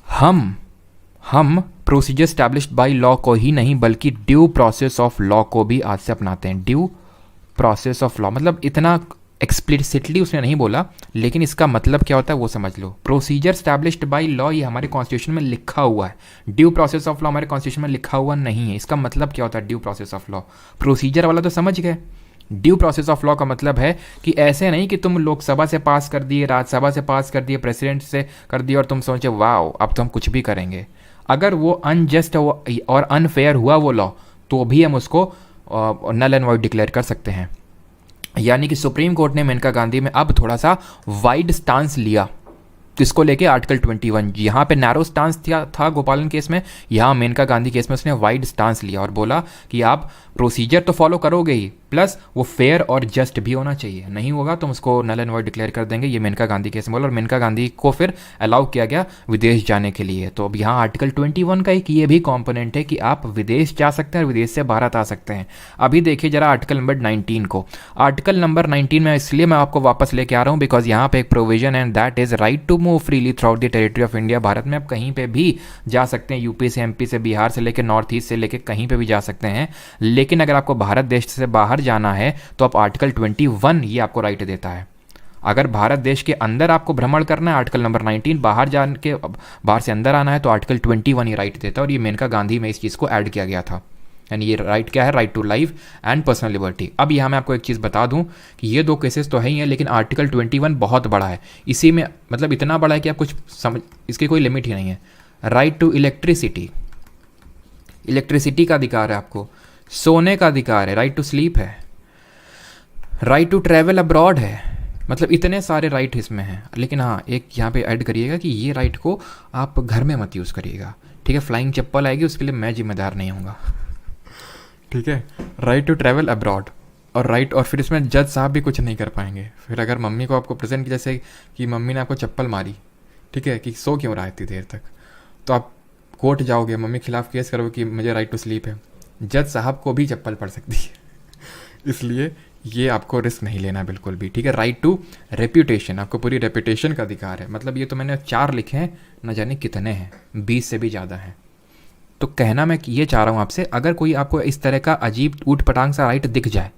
हम प्रोसीजर स्टैब्लिश्ड बाय लॉ को ही नहीं बल्कि ड्यू प्रोसेस ऑफ लॉ को भी आज से अपनाते हैं। ड्यू प्रोसेस ऑफ लॉ मतलब इतना एक्सप्लिसिटली उसने नहीं बोला, लेकिन इसका मतलब क्या होता है वो समझ लो। प्रोसीजर स्टैब्लिश्ड बाय लॉ ये हमारे कॉन्स्टिट्यूशन में लिखा हुआ है, ड्यू प्रोसेस ऑफ लॉ हमारे कॉन्स्टिट्यूशन में लिखा हुआ नहीं है। इसका मतलब क्या होता है due process of law, procedure वाला तो समझ गए। ड्यू प्रोसेस ऑफ लॉ का मतलब है कि ऐसे नहीं कि तुम लोकसभा से पास कर दिए, राज्यसभा से पास कर दिए, प्रेसिडेंट से कर दिए और तुम सोचे वाओ अब तो हम कुछ भी करेंगे। अगर वो अनजस्ट और अनफेयर हुआ वो लॉ तो भी हम उसको नल एंड वॉइड डिक्लेयर कर सकते हैं। यानी कि सुप्रीम कोर्ट ने मेनका गांधी में अब थोड़ा सा वाइड स्टांस लिया, इसको लेके आर्टिकल 21। यहाँ पे नैरो स्टांस था गोपालन केस में, यहाँ मेनका गांधी केस में उसने वाइड स्टांस लिया और बोला कि आप प्रोसीजर तो फॉलो करोगे ही, प्लस वो फेयर और जस्ट भी होना चाहिए, नहीं होगा तो उसको नल एंड वॉइड डिक्लेयर कर देंगे। ये मेनका गांधी केस में बोला और मेनका गांधी को फिर अलाउ किया गया विदेश जाने के लिए। तो अब यहाँ आर्टिकल 21 का एक ये भी कॉम्पोनेंट है कि आप विदेश जा सकते हैं और विदेश से भारत आ सकते हैं। अभी देखिए जरा आर्टिकल नंबर 19 को। आर्टिकल नंबर 19 में इसलिए मैं आपको वापस लेके आ रहा हूँ बिकॉज यहाँ पे एक provision and that is right to move freely throughout the territory of India. Bharat में आप कहीं पे भी जा सकते हैं, यूपी से, एमपी से, बिहार से लेकर नॉर्थ ईस्ट से लेकर कहीं पे भी जा सकते हैं। लेकिन अगर आपको भारत देश से बाहर जाना है तो आप आर्टिकल 21 ये आपको राइट देता है। अगर भारत देश के अंदर आपको भ्रमण करना है आर्टिकल नंबर 19, बाहर से अंदर आना है तो आर्टिकल 21 ये राइट देता है। और ये मेनका गांधी में इस चीज़ को ऐड किया गया था। यानी ये राइट क्या है, right to life and personal liberty. अब यहाँ मैं आपको एक चीज़ बता दूं कि ये दो केसेस तो है ही हैं, लेकिन आर्टिकल 21 बहुत बड़ा है। इसी में मतलब इतना बड़ा है कि आप कुछ समझ, इसकी कोई लिमिट ही नहीं है। राइट टू इलेक्ट्रिसिटी, इलेक्ट्रिसिटी का अधिकार है आपको, सोने का अधिकार है, राइट टू स्लीप है, राइट टू ट्रैवल अब्रॉड है, मतलब इतने सारे राइट इसमें हैं। लेकिन हाँ एक यहाँ पे ऐड करिएगा कि ये राइट को आप घर में मत यूज़ करिएगा, ठीक है। फ्लाइंग चप्पल आएगी उसके लिए मैं जिम्मेदार नहीं हूँगा, ठीक है। राइट टू ट्रैवल अब्रॉड और राइट, और फिर इसमें जज साहब भी कुछ नहीं कर पाएंगे। फिर अगर मम्मी को आपको प्रेजेंट जैसे कि मम्मी ने आपको चप्पल मारी, ठीक है, कि सो क्यों रहा है इतनी देर तक, तो आप कोर्ट जाओगे, मम्मी के खिलाफ केस करोगे कि मुझे राइट टू स्लीप है, जज साहब को भी चप्पल पड़ सकती है। इसलिए ये आपको रिस्क नहीं लेना बिल्कुल भी, ठीक है। राइट टू रेप्यूटेशन, आपको पूरी रेप्यूटेशन का अधिकार है। मतलब ये तो मैंने 4 लिखे हैं, न जाने कितने हैं, 20 से भी ज़्यादा हैं। तो कहना मैं ये चाह रहा हूँ आपसे, अगर कोई आपको इस तरह का अजीब ऊट पटांग सा राइट दिख जाए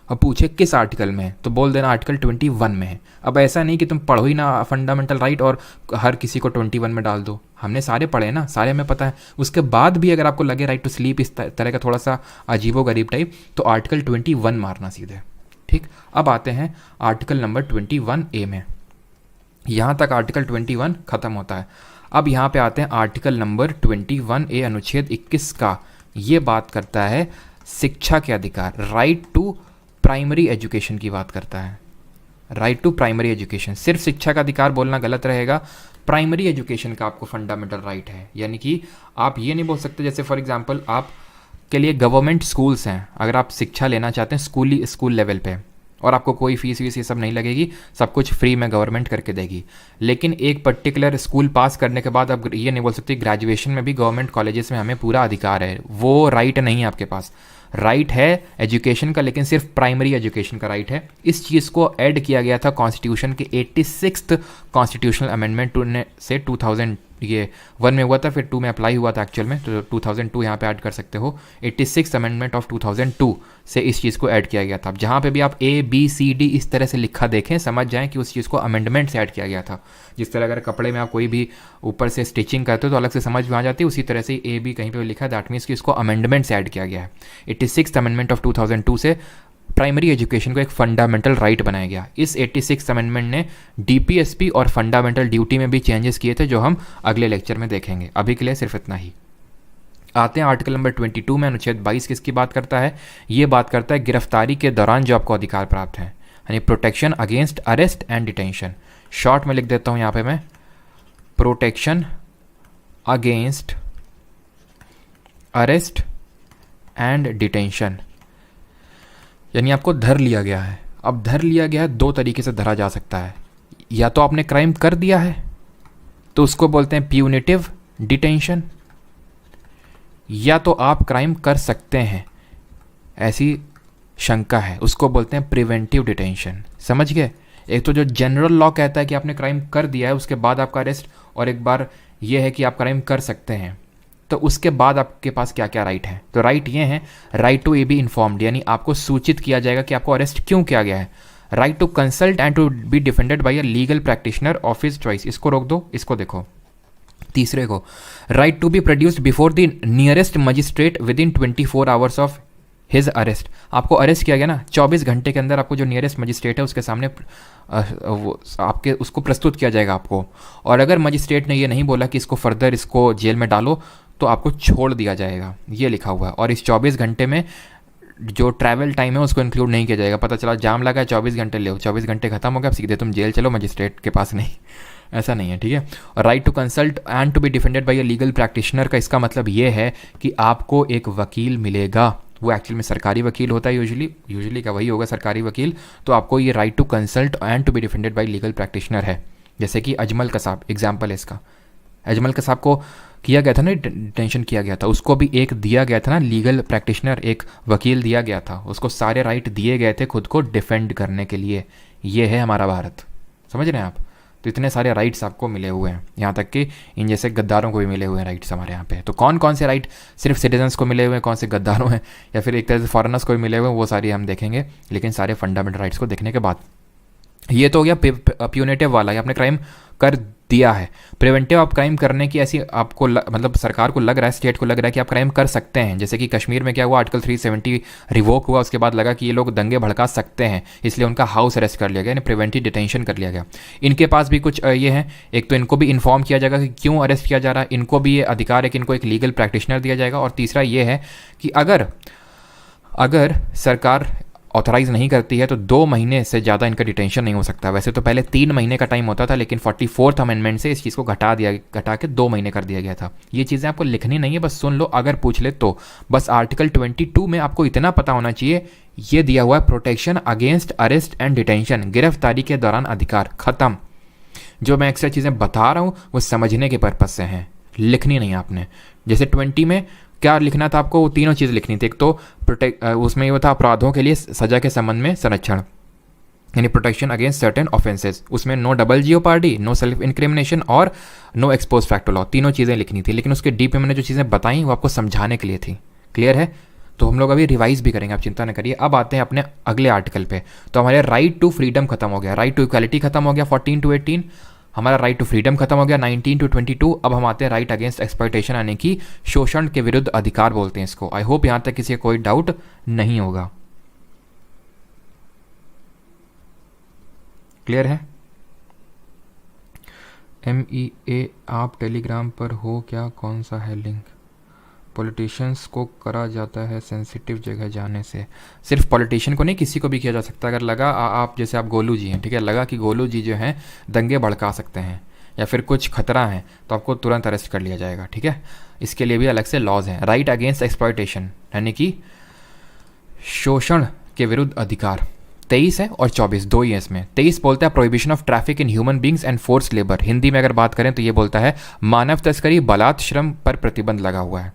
और पूछे किस आर्टिकल में है, तो बोल देना आर्टिकल 21 में है। अब ऐसा नहीं कि तुम पढ़ो ही ना फंडामेंटल राइट और हर किसी को 21 में डाल दो। हमने सारे पढ़े ना, सारे हमें पता है। उसके बाद भी अगर आपको लगे राइट टू स्लीप इस तरह का थोड़ा सा अजीबो गरीब टाइप, तो आर्टिकल 21 मारना सीधे, ठीक। अब आते हैं आर्टिकल नंबर 21A में। यहाँ तक आर्टिकल 21 खत्म होता है। अब यहाँ पे आते हैं आर्टिकल नंबर 21A अनुच्छेद 21 का। ये बात करता है शिक्षा के अधिकार, राइट टू प्राइमरी एजुकेशन की बात करता है। राइट टू प्राइमरी एजुकेशन, सिर्फ शिक्षा का अधिकार बोलना गलत रहेगा, प्राइमरी एजुकेशन का आपको फंडामेंटल राइट है। यानी कि आप ये नहीं बोल सकते, जैसे फॉर एग्जांपल आप के लिए गवर्नमेंट स्कूल्स हैं, अगर आप शिक्षा लेना चाहते हैं स्कूल लेवल पे, और आपको कोई फीस वीस ये सब नहीं लगेगी, सब कुछ फ्री में गवर्नमेंट करके देगी। लेकिन एक पर्टिकुलर स्कूल पास करने के बाद आप ये नहीं बोल सकते ग्रेजुएशन में भी गवर्नमेंट कॉलेजेस में हमें पूरा अधिकार है। वो राइट नहीं है आपके पास। राइट है एजुकेशन का, लेकिन सिर्फ प्राइमरी एजुकेशन का राइट है। इस चीज़ को ऐड किया गया था कॉन्स्टिट्यूशन के 86th कॉन्स्टिट्यूशनल अमेंडमेंट से 2001 में हुआ था, फिर 2 में अप्लाई हुआ था एक्चुअल में, तो 2002 यहाँ पे ऐड कर सकते हो। 86th अमेंडमेंट ऑफ 2002 से इस चीज़ को ऐड किया गया था। जहाँ पे भी आप ABCD इस तरह से लिखा देखें, समझ जाएं कि उस चीज़ को अमेंडमेंट से ऐड किया गया था। जिस तरह अगर कपड़े में आप कोई भी ऊपर से स्टिचिंग करते हो तो अलग से समझ में आ जाती है, उसी तरह से AB कहीं पे लिखा है, दैट मीन्स कि इसको अमेंडमेंट से ऐड किया गया है। 86th अमेंडमेंट ऑफ 2002 से प्राइमरी एजुकेशन को एक फंडामेंटल राइट बनाया गया। इस 86 अमेंडमेंट ने डीपीएसपी और फंडामेंटल ड्यूटी में भी चेंजेस किए थे, जो हम अगले लेक्चर में देखेंगे। अभी के लिए सिर्फ इतना ही। आते हैं आर्टिकल नंबर 22 में। अनुच्छेद 22 किसकी बात करता है? ये बात करता है गिरफ्तारी के दौरान जो आपको अधिकार प्राप्त हैं, यानी protection against arrest and detention. Short में लिख देता हूँ यहाँ पे मैं, protection against arrest and detention, यानी आपको धर लिया गया है। अब धर लिया गया है, दो तरीके से धरा जा सकता है। या तो आपने क्राइम कर दिया है तो उसको बोलते हैं प्यूनिटिव डिटेंशन, या तो आप क्राइम कर सकते हैं ऐसी शंका है, उसको बोलते हैं प्रिवेंटिव डिटेंशन। समझ गए? एक तो जो जनरल लॉ कहता है कि आपने क्राइम कर दिया है उसके बाद आपका अरेस्ट, और एक बार ये है कि आप क्राइम कर सकते हैं, तो उसके बाद आपके पास क्या क्या राइट है। तो राइट ये है, राइट टू बी इन्फॉर्म्ड, यानी आपको सूचित किया जाएगा कि आपको अरेस्ट क्यों किया गया है। Right to consult and to be defended by a legal practitioner of his choice, इसको रोक दो, इसको देखो। तीसरे को, right to be produced before the nearest magistrate within 24 hours of his arrest. आपको अरेस्ट किया गया ना, 24 घंटे के अंदर आपको जो नियरेस्ट मजिस्ट्रेट है उसके सामने वो आपके उसको प्रस्तुत किया जाएगा आपको। और अगर मजिस्ट्रेट ने ये नहीं बोला कि इसको फर्दर इसको जेल में डालो, तो आपको छोड़ दिया जाएगा, ये लिखा हुआ है। और इस 24 घंटे में जो ट्रैवल टाइम है उसको इंक्लूड नहीं किया जाएगा। पता चला जाम लगा है, 24 घंटे ले, 24 घंटे खत्म हो गया, सीधे तुम जेल चलो, मजिस्ट्रेट के पास नहीं, ऐसा नहीं है, ठीक है। और right to consult and to be defended by a legal practitioner का इसका मतलब ये है कि आपको एक वकील मिलेगा, वो एक्चुअल में सरकारी वकील होता है, यूजुअली का वही होगा सरकारी वकील। तो आपको ये right to consult and to be defended by legal practitioner है। जैसे कि अजमल कसाब एग्जाम्पल है इसका। अजमल कसाब को किया गया था ना, डिटेंशन किया गया था, उसको भी एक दिया गया था ना लीगल प्रैक्टिशनर, एक वकील दिया गया था, उसको सारे राइट दिए गए थे खुद को डिफेंड करने के लिए। ये है हमारा भारत, समझ रहे हैं आप? तो इतने सारे राइट्स आपको मिले हुए हैं, यहाँ तक कि इन जैसे गद्दारों को भी मिले हुए हैं राइट्स हमारे यहाँ पे। तो कौन कौन से राइट सिर्फ सिटीजन्स को मिले हुए हैं, कौन से गद्दारों हैं, या फिर एक तरह से फॉरेनर्स को भी मिले हुए हैं, वो सारी हम देखेंगे। लेकिन सारे फंडामेंटल राइट्स को देखने के बाद, ये तो हो गया प्यूनेटिव वाला, ये आपने क्राइम कर दिया है। प्रिवेंटिव आप क्राइम करने की ऐसी आपको मतलब सरकार को लग रहा है, स्टेट को लग रहा है कि आप क्राइम कर सकते हैं। जैसे कि कश्मीर में क्या हुआ, आर्टिकल 370 रिवोक हुआ, उसके बाद लगा कि ये लोग दंगे भड़का सकते हैं, इसलिए उनका हाउस अरेस्ट कर लिया गया, यानी प्रिवेंटिव डिटेंशन कर लिया गया। इनके पास भी कुछ ये है, एक तो इनको भी इन्फॉर्म किया जाएगा कि क्यों अरेस्ट किया जा रहा है, इनको भी ये अधिकार है कि इनको एक लीगल प्रैक्टिशनर दिया जाएगा। और तीसरा ये है कि अगर सरकार ऑथराइज नहीं करती है तो 2 महीने से ज़्यादा इनका डिटेंशन नहीं हो सकता। वैसे तो पहले 3 महीने का टाइम होता था, लेकिन 44th अमेंडमेंट से इस चीज़ को घटा के 2 महीने कर दिया गया था। ये चीज़ें आपको लिखनी नहीं है, बस सुन लो, अगर पूछ ले तो। बस आर्टिकल 22 में आपको इतना पता होना चाहिए, ये दिया हुआ है protection against arrest and detention, गिरफ्तारी के दौरान अधिकार, खत्म। जो मैं एक्स्ट्रा चीज़ें बता रहा हूँ वो समझने के पर्पज़ से हैं, लिखनी नहीं आपने। जैसे 20 में क्या लिखना था आपको, वो तीनों चीज़ लिखनी थी। एक तो उसमें ये था अपराधों के लिए सजा के संबंध में संरक्षण, यानी प्रोटेक्शन अगेंस्ट सर्टेन ऑफेंसेस, उसमें no double jeopardy, no self incrimination और नो एक्सपोज फैक्ट लॉ, तीनों चीज़ें लिखनी थी। लेकिन उसके डीप में मैंने जो चीज़ें बताई वो आपको समझाने के लिए थी। क्लियर है? तो हम लोग अभी रिवाइज भी करेंगे, आप चिंता न करिए। अब आते हैं अपने अगले आर्टिकल पे। तो हमारे राइट टू फ्रीडम खत्म हो गया, राइट टू इक्वालिटी खत्म हो गया 14 to 18, हमारा राइट टू फ्रीडम खत्म हो गया 19 to 22। अब हम आते हैं राइट अगेंस्ट एक्सप्लॉयटेशन, यानी कि शोषण के विरुद्ध अधिकार बोलते हैं इसको। आई होप यहाँ तक किसी कोई डाउट नहीं होगा। क्लियर है? MEA आप टेलीग्राम पर हो क्या? कौन सा है लिंक? पॉलिटिशियंस को करा जाता है सेंसिटिव जगह जाने से। सिर्फ पॉलिटिशियन को नहीं, किसी को भी किया जा सकता है। अगर लगा आप जैसे आप गोलू जी हैं, ठीक है, लगा कि गोलू जी जो हैं दंगे भड़का सकते हैं या फिर कुछ खतरा है, तो आपको तुरंत अरेस्ट कर लिया जाएगा, ठीक है। इसके लिए भी अलग से लॉज हैं। राइट अगेंस्ट एक्सप्लॉयटेशन यानी कि शोषण के विरुद्ध अधिकार 23 है और 24 दो ही है इसमें। 23 बोलता है prohibition of traffic in human beings and force labour. Hindi में अगर बात करें तो ये बोलता है मानव तस्करी, बलात् श्रम पर प्रतिबंध लगा हुआ है,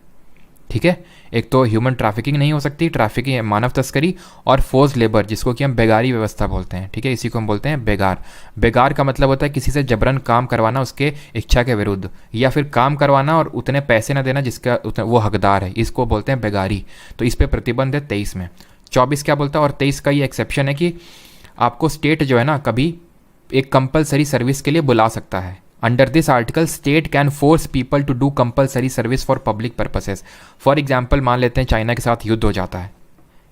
ठीक है। एक तो ह्यूमन ट्रैफिकिंग नहीं हो सकती, ट्रैफिकिंग मानव तस्करी, और फोर्स लेबर जिसको कि हम बेगारी व्यवस्था बोलते हैं, ठीक है, इसी को हम बोलते हैं बेगार। बेगार का मतलब होता है किसी से जबरन काम करवाना उसके इच्छा के विरुद्ध, या फिर काम करवाना और उतने पैसे ना देना जिसका वो हकदार है, इसको बोलते हैं बेगारी। तो इस पर प्रतिबंध है 23 में। 24 क्या बोलता है, और 23 का ये एक्सेप्शन है कि आपको स्टेट जो है ना कभी एक कंपलसरी सर्विस के लिए बुला सकता है। Under this article state can force people to do compulsory service for public purposes. For example मान लेते हैं चाइना के साथ युद्ध हो जाता है,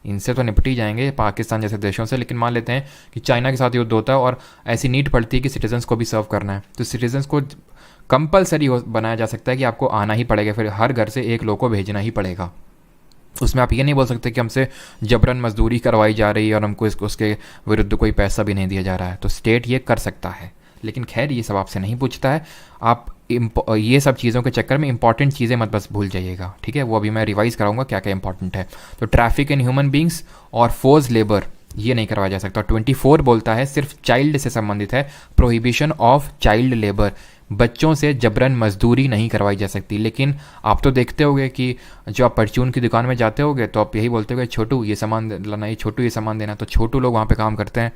इनसे तो निपट ही जाएंगे पाकिस्तान जैसे देशों से, लेकिन मान लेते हैं कि चाइना के साथ युद्ध होता है और ऐसी नीड पड़ती है कि सिटीजन्स को भी सर्व करना है, तो सिटीजन्स को कंपलसरी बनाया जा सकता है कि आपको आना ही पड़ेगा, फिर हर घर से एक लोग को भेजना ही पड़ेगा। उसमें आप ये नहीं बोल सकते कि हमसे जबरन मजदूरी करवाई जा रही है और हमको उसके विरुद्ध कोई पैसा भी नहीं दिया जा रहा है, तो स्टेट ये कर सकता है। लेकिन खैर ये सब आपसे नहीं पूछता है, आप ये सब चीज़ों के चक्कर में इंपॉर्टेंट चीज़ें मत बस भूल जाइएगा, ठीक है। वो अभी मैं रिवाइज कराऊंगा क्या क्या इंपॉर्टेंट है। तो ट्रैफिक इन ह्यूमन बींग्स और फोर्स लेबर ये नहीं करवाया जा सकता। 24 बोलता है सिर्फ चाइल्ड से संबंधित है, प्रोहिबिशन ऑफ चाइल्ड लेबर, बच्चों से जबरन मजदूरी नहीं करवाई जा सकती। लेकिन आप तो देखते होगे कि जो आप परचून की दुकान में जाते होगे तो आप यही बोलते होगे छोटू ये सामान लाना, ये छोटू ये सामान देना, तो छोटू लोग वहाँ पे काम करते हैं,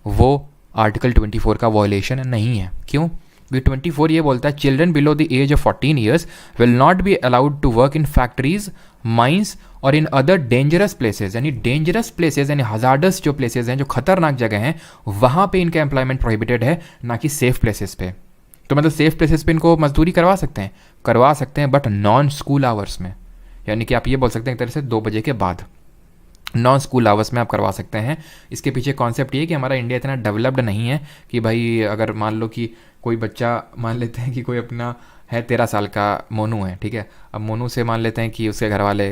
वो आर्टिकल 24 का वॉयलेशन नहीं है। क्यों? 24 ये बोलता है children below the age of 14 years will not be allowed to work in factories, mines और इन अदर डेंजरस प्लेसेज, यानी डेंजरस प्लेसेज यानी हजार्डस जो प्लेसेज हैं, जो खतरनाक जगह हैं, वहाँ पे इनका एम्प्लॉयमेंट प्रोहिबिटेड है, ना कि सेफ प्लेसेस पे। तो मतलब सेफ प्लेसेस पे इनको मजदूरी करवा सकते हैं बट नॉन स्कूल आवर्स में, यानी कि आप ये बोल सकते हैं एक तरह से 2 बजे के बाद नॉन स्कूल आवर्स में आप करवा सकते हैं। इसके पीछे कॉन्सेप्ट ये कि हमारा इंडिया इतना डेवलप्ड नहीं है कि भाई अगर मान लो कि कोई बच्चा, मान लेते हैं कि कोई अपना है 13 साल का मोनू है, ठीक है, अब मोनू से मान लेते हैं कि उसके घर वाले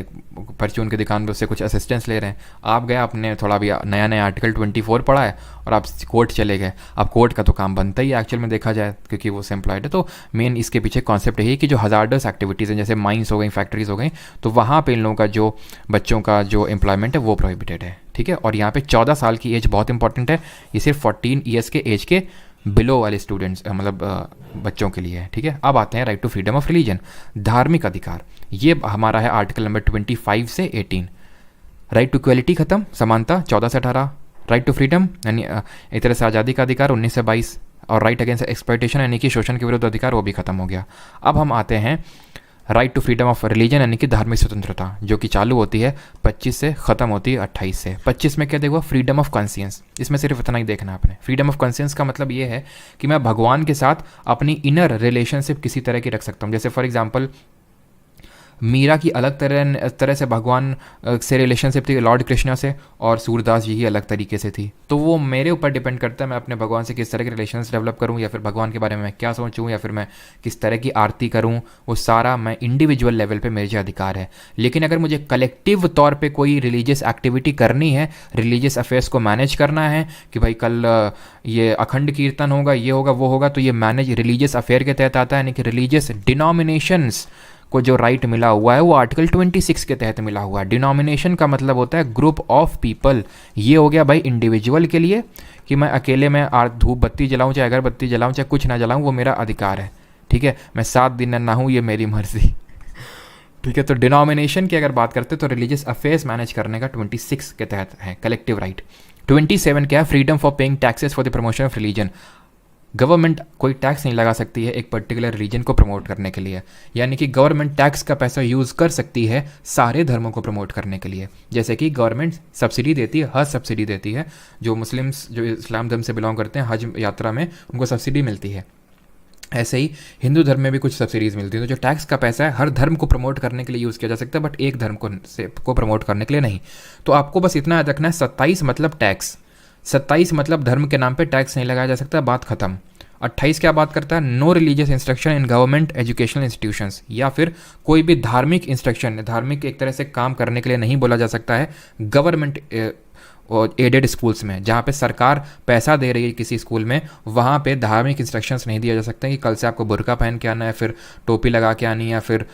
परचून की दुकान पे उससे कुछ असिस्टेंस ले रहे हैं, आप गए आपने थोड़ा भी नया आर्टिकल 24 पढ़ा है और आप कोर्ट चले गए। अब कोर्ट का तो काम बनता ही है एक्चुअल में देखा जाए, क्योंकि वो एम्प्लॉयड है। तो मेन इसके पीछे कॉन्सेप्ट यही है कि जो हजार्डस एक्टिविटीज़ हैं जैसे माइंस हो गई, फैक्ट्रीज हो गई, तो वहाँ पे इन लोगों का जो बच्चों का जो एम्प्लॉयमेंट है वो प्रोहिबिटेड है, ठीक है। और यहाँ पे 14 साल की एज बहुत इंपॉर्टेंट है, ये सिर्फ 14 ईयर्स के एज के बिलो वाले स्टूडेंट्स मतलब बच्चों के लिए है, ठीक है। अब आते हैं right to freedom of religion, धार्मिक अधिकार, ये हमारा है आर्टिकल नंबर 25 से 18। राइट टू इक्वलिटी खत्म, समानता 14 से 18। राइट टू फ्रीडम यानी एक तरह से आज़ादी का अधिकार 19 से 22, और राइट अगेंस्ट एक्सप्लॉयटेशन यानी कि शोषण के विरुद्ध अधिकार वो भी खत्म हो गया। अब हम आते हैं right to freedom of religion यानी कि धार्मिक स्वतंत्रता, जो कि चालू होती है 25 से ख़त्म होती है 28 से। 25 में क्या देखो, फ्रीडम ऑफ कॉन्शियंस, इसमें सिर्फ इतना ही देखना आपने। फ्रीडम ऑफ कॉन्शियंस का मतलब ये है कि मैं भगवान के साथ अपनी इनर रिलेशनशिप किसी तरह की रख सकता हूँ। जैसे फॉर एग्जांपल मीरा की अलग तरह से भगवान से रिलेशनशिप थी लॉर्ड कृष्णा से, और सूरदास जी की अलग तरीके से थी। तो वो मेरे ऊपर डिपेंड करता है मैं अपने भगवान से किस तरह के रिलेशंस डेवलप करूँ, या फिर भगवान के बारे में मैं क्या सोचूँ, या फिर मैं किस तरह की आरती करूँ, वो सारा मैं इंडिविजुअल लेवल पे मेरे अधिकार है। लेकिन अगर मुझे कलेक्टिव तौर पे कोई रिलीजियस एक्टिविटी करनी है, रिलीजियस अफेयर्स को मैनेज करना है कि भाई कल ये अखंड कीर्तन होगा, ये होगा, वो होगा, तो ये मैनेज रिलीजियस अफेयर के तहत आता है, यानी कि रिलीजियस डिनोमिनेशंस को जो राइट मिला हुआ है वो आर्टिकल 26 के तहत मिला हुआ है। डिनोमिनेशन का मतलब होता है ग्रुप ऑफ पीपल। ये हो गया भाई इंडिविजुअल के लिए कि मैं अकेले में धूप बत्ती जलाऊं, चाहे अगरबत्ती जलाऊं, चाहे कुछ ना जलाऊं, वो मेरा अधिकार है, ठीक है। मैं 7 दिन ना नहाऊं, ये मेरी मर्जी, ठीक है। तो डिनोमिनेशन की अगर बात करते हैं तो रिलीजियस अफेयर्स मैनेज करने का 26 के तहत है कलेक्टिव राइट। 27 क्या है, freedom for paying taxes for the promotion of religion. Government कोई टैक्स नहीं लगा सकती है एक पर्टिकुलर रीजन को प्रमोट करने के लिए, यानी कि गवर्नमेंट टैक्स का पैसा यूज़ कर सकती है सारे धर्मों को प्रमोट करने के लिए। जैसे कि गवर्नमेंट सब्सिडी देती है, हज सब्सिडी देती है, जो मुस्लिम्स जो इस्लाम धर्म से बिलोंग करते हैं हज यात्रा में उनको सब्सिडी मिलती है। ऐसे ही हिंदू धर्म में भी कुछ सब्सिडीज़ मिलती हैं। तो जो टैक्स का पैसा है हर धर्म को प्रमोट करने के लिए यूज़ किया जा सकता है, बट एक धर्म को प्रमोट करने के लिए नहीं। तो आपको बस इतना याद रखना है, 27 मतलब टैक्स, 27 मतलब धर्म के नाम पे टैक्स नहीं लगाया जा सकता, बात खत्म। 28 क्या बात करता है, no religious instruction in government educational institutions, या फिर कोई भी धार्मिक इंस्ट्रक्शन, धार्मिक एक तरह से काम करने के लिए नहीं बोला जा सकता है गवर्नमेंट एडेड स्कूल्स में, जहाँ पे सरकार पैसा दे रही है किसी स्कूल में, वहाँ पे धार्मिक इंस्ट्रक्शंस नहीं दिया जा सकता कि कल से आपको बुर्का पहन के आना है, फिर टोपी लगा के आनी है, या फिर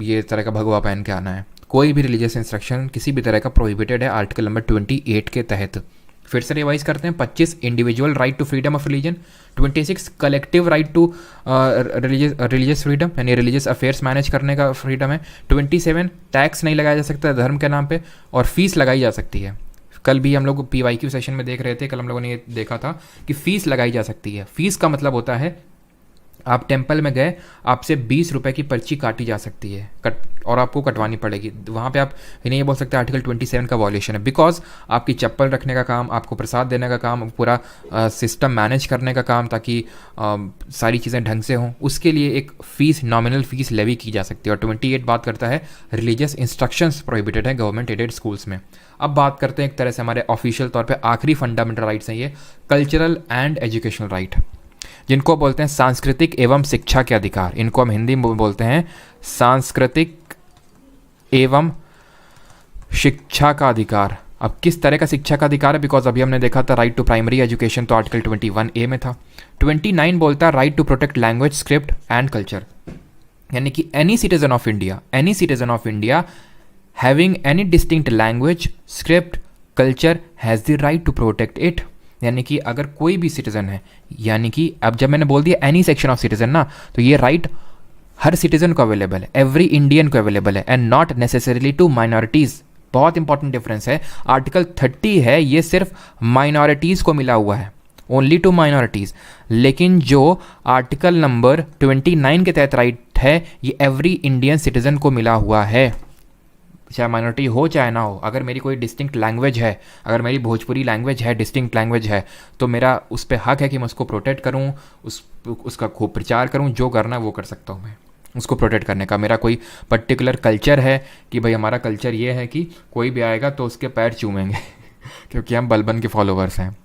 ये तरह का भगवा पहन के आना है। कोई भी रिलीजियस इंस्ट्रक्शन किसी भी तरह का प्रोहिबिटेड है आर्टिकल नंबर 28 के तहत। फिर से रिवाइज करते हैं, 25 individual right to freedom of religion, 26 collective right to religious freedom यानी रिलीजियस अफेयर्स मैनेज करने का फ्रीडम है, 27 टैक्स नहीं लगाया जा सकता धर्म के नाम पे, और फीस लगाई जा सकती है। कल भी हम लोग PYQ सेशन में देख रहे थे, कल हम लोगों ने ये देखा था कि फ़ीस लगाई जा सकती है। फ़ीस का मतलब होता है आप टेम्पल में गए, आपसे 20 रुपए की पर्ची काटी जा सकती है, और आपको कटवानी पड़ेगी। वहाँ पे आप इन्हें ये बोल सकते हैं आर्टिकल 27 का वॉल्यूशन है, बिकॉज आपकी चप्पल रखने का काम, आपको प्रसाद देने का काम, पूरा सिस्टम मैनेज करने का काम, ताकि सारी चीज़ें ढंग से हों, उसके लिए एक फ़ीस, नॉमिनल फ़ीस लेवी की जा सकती है। और 28 बात करता है रिलीजियस इंस्ट्रक्शंस प्रोहिबिटेड है गवर्नमेंट एडेड स्कूल्स में। अब बात करते हैं एक तरह से हमारे ऑफिशियल तौर पे आखिरी फंडामेंटल राइट्स हैं ये, कल्चरल एंड एजुकेशनल राइट, जिनको बोलते हैं सांस्कृतिक एवं शिक्षा के अधिकार। इनको हम हिंदी में बोलते हैं सांस्कृतिक एवं शिक्षा का अधिकार। अब किस तरह का शिक्षा का अधिकार है, बिकॉज अभी हमने देखा था राइट टू प्राइमरी एजुकेशन, तो आर्टिकल 21A में था। 29 बोलता है right to protect language, script and culture, यानी कि any citizen of India having any distinct language, script, culture has the right to protect it. यानी कि अगर कोई भी सिटीजन है, यानी कि अब जब मैंने बोल दिया एनी सेक्शन ऑफ सिटीजन ना, तो ये राइट हर सिटीजन को अवेलेबल है, एवरी इंडियन को अवेलेबल है, and not necessarily to minorities. बहुत इंपॉर्टेंट डिफरेंस है। आर्टिकल 30 है, ये सिर्फ माइनॉरिटीज़ को मिला हुआ है, ओनली टू माइनॉरिटीज़। लेकिन जो आर्टिकल नंबर 29 के तहत राइट है, ये एवरी इंडियन सिटीजन को मिला हुआ है, चाहे माइनॉरिटी हो चाहे ना हो। अगर मेरी कोई डिस्टिंक्ट लैंग्वेज है, अगर मेरी भोजपुरी लैंग्वेज है, डिस्टिंक्ट लैंग्वेज है, तो मेरा उस पर हक है कि मैं उसको प्रोटेक्ट करूँ, उसका खूब प्रचार करूँ, जो करना है वो कर सकता हूँ मैं, उसको प्रोटेक्ट करने का। मेरा कोई पर्टिकुलर कल्चर है कि भाई हमारा कल्चर ये है कि कोई भी आएगा तो उसके पैर चूमेंगे क्योंकि हम बलबन के फॉलोवर्स हैं,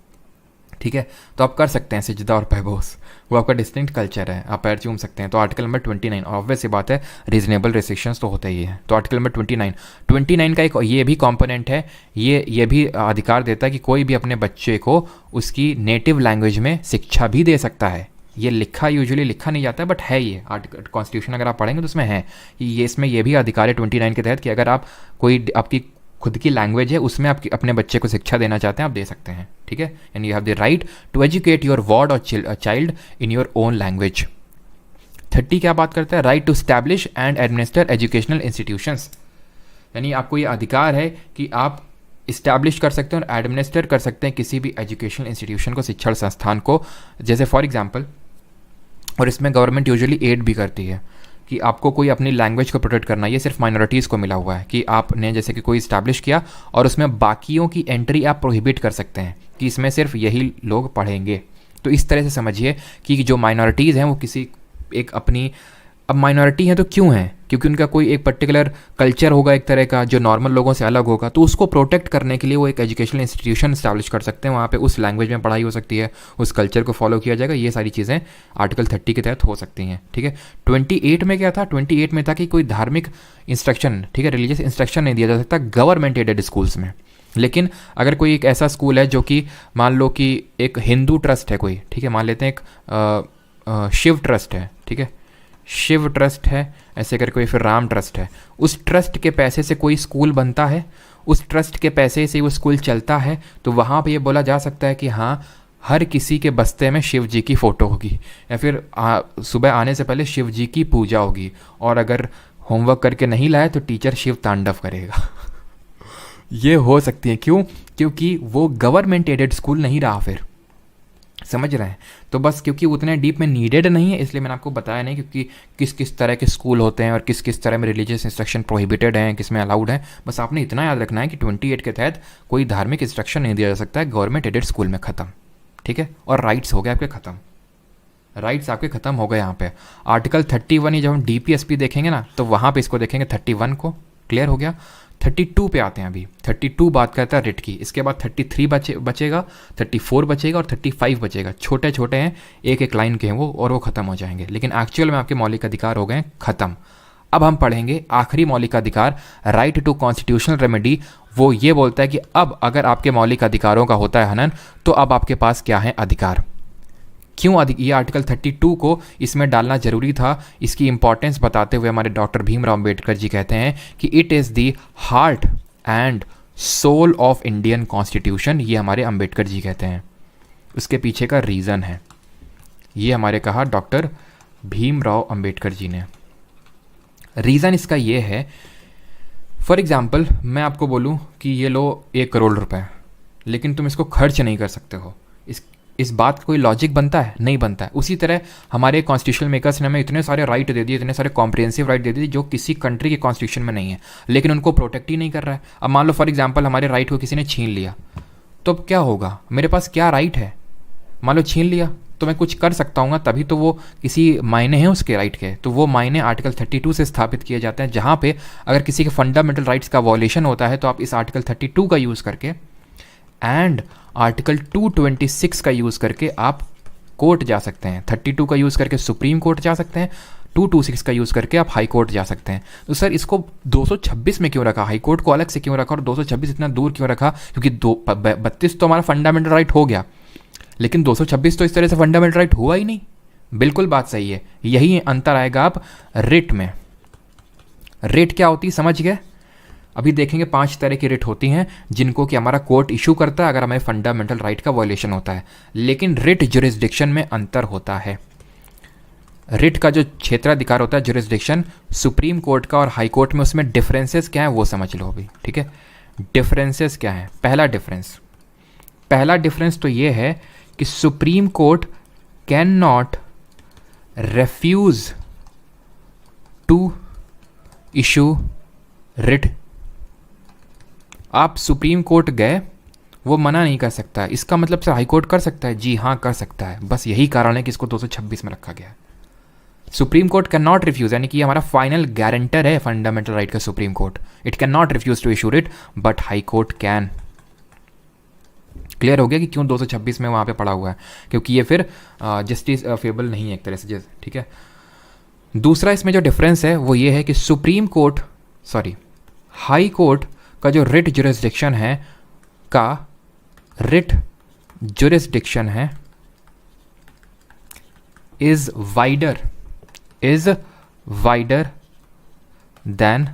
ठीक है, तो आप कर सकते हैं सिजदा और पैबोस, वो आपका डिस्टिंक्ट कल्चर है, आप पैर चूम सकते हैं। तो आर्टिकल नंबर 29, ऑब्वियस सी बात है, रीजनेबल रिस्ट्रिक्शंस तो होते ही है। तो आर्टिकल नंबर 29 का एक ये भी कंपोनेंट है, ये भी अधिकार देता है कि कोई भी अपने बच्चे को उसकी नेटिव लैंग्वेज में शिक्षा भी दे सकता है। ये यूजुअली लिखा नहीं जाता है, बट है ये आर्टिकल, कॉन्स्टिट्यूशन अगर आप पढ़ेंगे तो उसमें है कि ये, इसमें ये भी अधिकार है 29 के तहत कि अगर आप कोई आपकी खुद की लैंग्वेज है उसमें आप अपने बच्चे को शिक्षा देना चाहते हैं, आप दे सकते हैं, ठीक है। And you have the right to educate your ward और child in your own language. 30 क्या बात करता है, right to establish and administer educational institutions, यानी आपको ये अधिकार है कि आप इस्टेब्लिश कर सकते हैं और एडमिनिस्टर कर सकते हैं किसी भी एजुकेशनल इंस्टीट्यूशन को, शिक्षण संस्थान को। जैसे फॉर एग्जाम्पल, और इसमें गवर्नमेंट यूजुअली एड भी करती है कि आपको कोई अपनी लैंग्वेज को प्रोटेक्ट करना, ये सिर्फ माइनॉरिटीज़ को मिला हुआ है कि आपने जैसे कि कोई इस्टेब्लिश किया और उसमें बाकियों की एंट्री आप प्रोहिबिट कर सकते हैं कि इसमें सिर्फ यही लोग पढ़ेंगे। तो इस तरह से समझिए कि जो माइनॉरिटीज़ हैं वो किसी एक अपनी, अब माइनॉरिटी हैं तो क्यों हैं, क्योंकि उनका कोई एक पर्टिकुलर कल्चर होगा एक तरह का जो नॉर्मल लोगों से अलग होगा, तो उसको प्रोटेक्ट करने के लिए वो एक एजुकेशनल इंस्टीट्यूशन इस्टेब्लिश कर सकते हैं, वहाँ पे उस लैंग्वेज में पढ़ाई हो सकती है, उस कल्चर को फॉलो किया जाएगा। ये सारी चीज़ें आर्टिकल 30 के तहत हो सकती हैं, ठीक है। 28 में क्या था, 28 में था कि कोई धार्मिक इंस्ट्रक्शन, ठीक है, रिलीजियस इंस्ट्रक्शन नहीं दिया जा सकता गवर्नमेंट एडेड स्कूल्स में। लेकिन अगर कोई एक ऐसा स्कूल है जो कि मान लो कि एक हिंदू ट्रस्ट है कोई, ठीक है, मान लेते हैं एक शिव ट्रस्ट है, ठीक है, शिव ट्रस्ट है ऐसे करके कोई, फिर राम ट्रस्ट है, उस ट्रस्ट के पैसे से कोई स्कूल बनता है, उस ट्रस्ट के पैसे से वो स्कूल चलता है, तो वहाँ पे ये बोला जा सकता है कि हाँ हर किसी के बस्ते में शिव जी की फ़ोटो होगी, या फिर सुबह आने से पहले शिव जी की पूजा होगी, और अगर होमवर्क करके नहीं लाए तो टीचर शिव तांडव करेगा ये हो सकती है, क्यों, क्योंकि वो गवर्नमेंट एडेड स्कूल नहीं रहा, फिर समझ रहे हैं। तो बस क्योंकि उतने डीप में नीडेड नहीं है, इसलिए मैंने आपको बताया नहीं क्योंकि किस किस तरह के स्कूल होते हैं और किस किस तरह में रिलीजियस इंस्ट्रक्शन प्रोहिबिटेड हैं, किस में अलाउड है। बस आपने इतना याद रखना है कि 28 के तहत कोई धार्मिक इंस्ट्रक्शन नहीं दिया जा सकता है गवर्नमेंट एडेड स्कूल में, ख़त्म, ठीक है। और राइट्स हो गए आपके ख़त्म, राइट्स आपके ख़त्म हो गए यहाँ पे। आर्टिकल 31 ही जब हम DPSP देखेंगे ना, तो वहाँ पे इसको देखेंगे 31 को, क्लियर हो गया। 32 पे आते हैं अभी। 32 बात करता है रिट की, इसके बाद 33 बचेगा, 34 बचेगा और 35 बचेगा। छोटे छोटे हैं, एक एक लाइन के हैं वो, और वो ख़त्म हो जाएंगे, लेकिन एक्चुअल में आपके मौलिक अधिकार हो गए ख़त्म। अब हम पढ़ेंगे आखिरी मौलिक अधिकार, राइट टू कॉन्स्टिट्यूशनल रेमेडी। वो ये बोलता है कि अब अगर आपके मौलिक अधिकारों का होता है हनन, तो अब आपके पास क्या है अधिकार। क्यों ये आर्टिकल 32 को इसमें डालना जरूरी था, इसकी इंपॉर्टेंस बताते हुए हमारे डॉक्टर भीमराव अंबेडकर जी कहते हैं कि it is the heart and soul of Indian constitution. ये हमारे अंबेडकर जी कहते हैं, उसके पीछे का रीज़न है, ये हमारे कहा डॉक्टर भीमराव अंबेडकर जी ने। रीज़न इसका ये है, फॉर एग्ज़ाम्पल मैं आपको बोलूँ कि ये लो 1 करोड़ रुपए, लेकिन तुम इसको खर्च नहीं कर सकते हो, इस बात का कोई लॉजिक बनता है? नहीं बनता है। उसी तरह हमारे कॉन्स्टिट्यूशनल मेकर्स ने हमें इतने सारे राइट दे दिए, इतने सारे कॉम्प्रिहेंसिव राइट दे दिए जो किसी कंट्री के कॉन्स्टिट्यूशन में नहीं है, लेकिन उनको प्रोटेक्ट ही नहीं कर रहा है। अब मान लो फॉर एग्जाम्पल हमारे राइट को किसी ने छीन लिया, तो अब क्या होगा? मेरे पास क्या राइट है? मान लो छीन लिया तो मैं कुछ कर सकता हूँ, तभी तो वो किसी मायने हैं उसके राइट के। तो वो मायने आर्टिकल 32 से स्थापित किए जाते हैं, जहाँ पे अगर किसी के फंडामेंटल राइट्स का वॉलेशन होता है तो आप इस आर्टिकल 32 का यूज़ करके एंड आर्टिकल 226 का यूज़ करके आप कोर्ट जा सकते हैं। 32 का यूज़ करके सुप्रीम कोर्ट जा सकते हैं, 226 का यूज़ करके आप हाई कोर्ट जा सकते हैं। तो सर इसको 226 में क्यों रखा, हाई कोर्ट को अलग से क्यों रखा और 226 इतना दूर क्यों रखा? क्योंकि 32 तो हमारा फंडामेंटल राइट हो गया, लेकिन 226 तो इस तरह से फंडामेंटल राइट हुआ ही नहीं। बिल्कुल बात सही है। यही अंतर आएगा आप रिट में। रिट क्या होती है समझ गए? अभी देखेंगे 5 तरह की रिट होती हैं जिनको कि हमारा कोर्ट इशू करता है अगर हमें फंडामेंटल राइट का वायलेशन होता है, लेकिन रिट जुरिस्डिक्शन में अंतर होता है। रिट का जो क्षेत्राधिकार होता है जुरिस्डिक्शन सुप्रीम कोर्ट का और हाई कोर्ट में, उसमें डिफरेंसेस क्या है वो समझ लो अभी, ठीक है? डिफरेंसेस क्या है? पहला डिफरेंस तो ये है कि supreme court can not refuse to issue writ. आप सुप्रीम कोर्ट गए, वो मना नहीं कर सकता है। इसका मतलब सर हाई कोर्ट कर सकता है? जी हाँ कर सकता है। बस यही कारण है कि इसको 226 में रखा गया है। Supreme court can not refuse, यानी कि हमारा फाइनल गारंटर है फंडामेंटल राइट का Supreme Court. It can not refuse to issue it but high court can. Clear हो गया कि क्यों 226 में वहाँ पे पड़ा हुआ है? क्योंकि ये फिर जस्टिस फेबल नहीं है एक तरह से, ठीक है? दूसरा इसमें जो डिफरेंस है वो ये है कि हाई कोर्ट का जो रिट जुरिस्डिक्शन है is wider than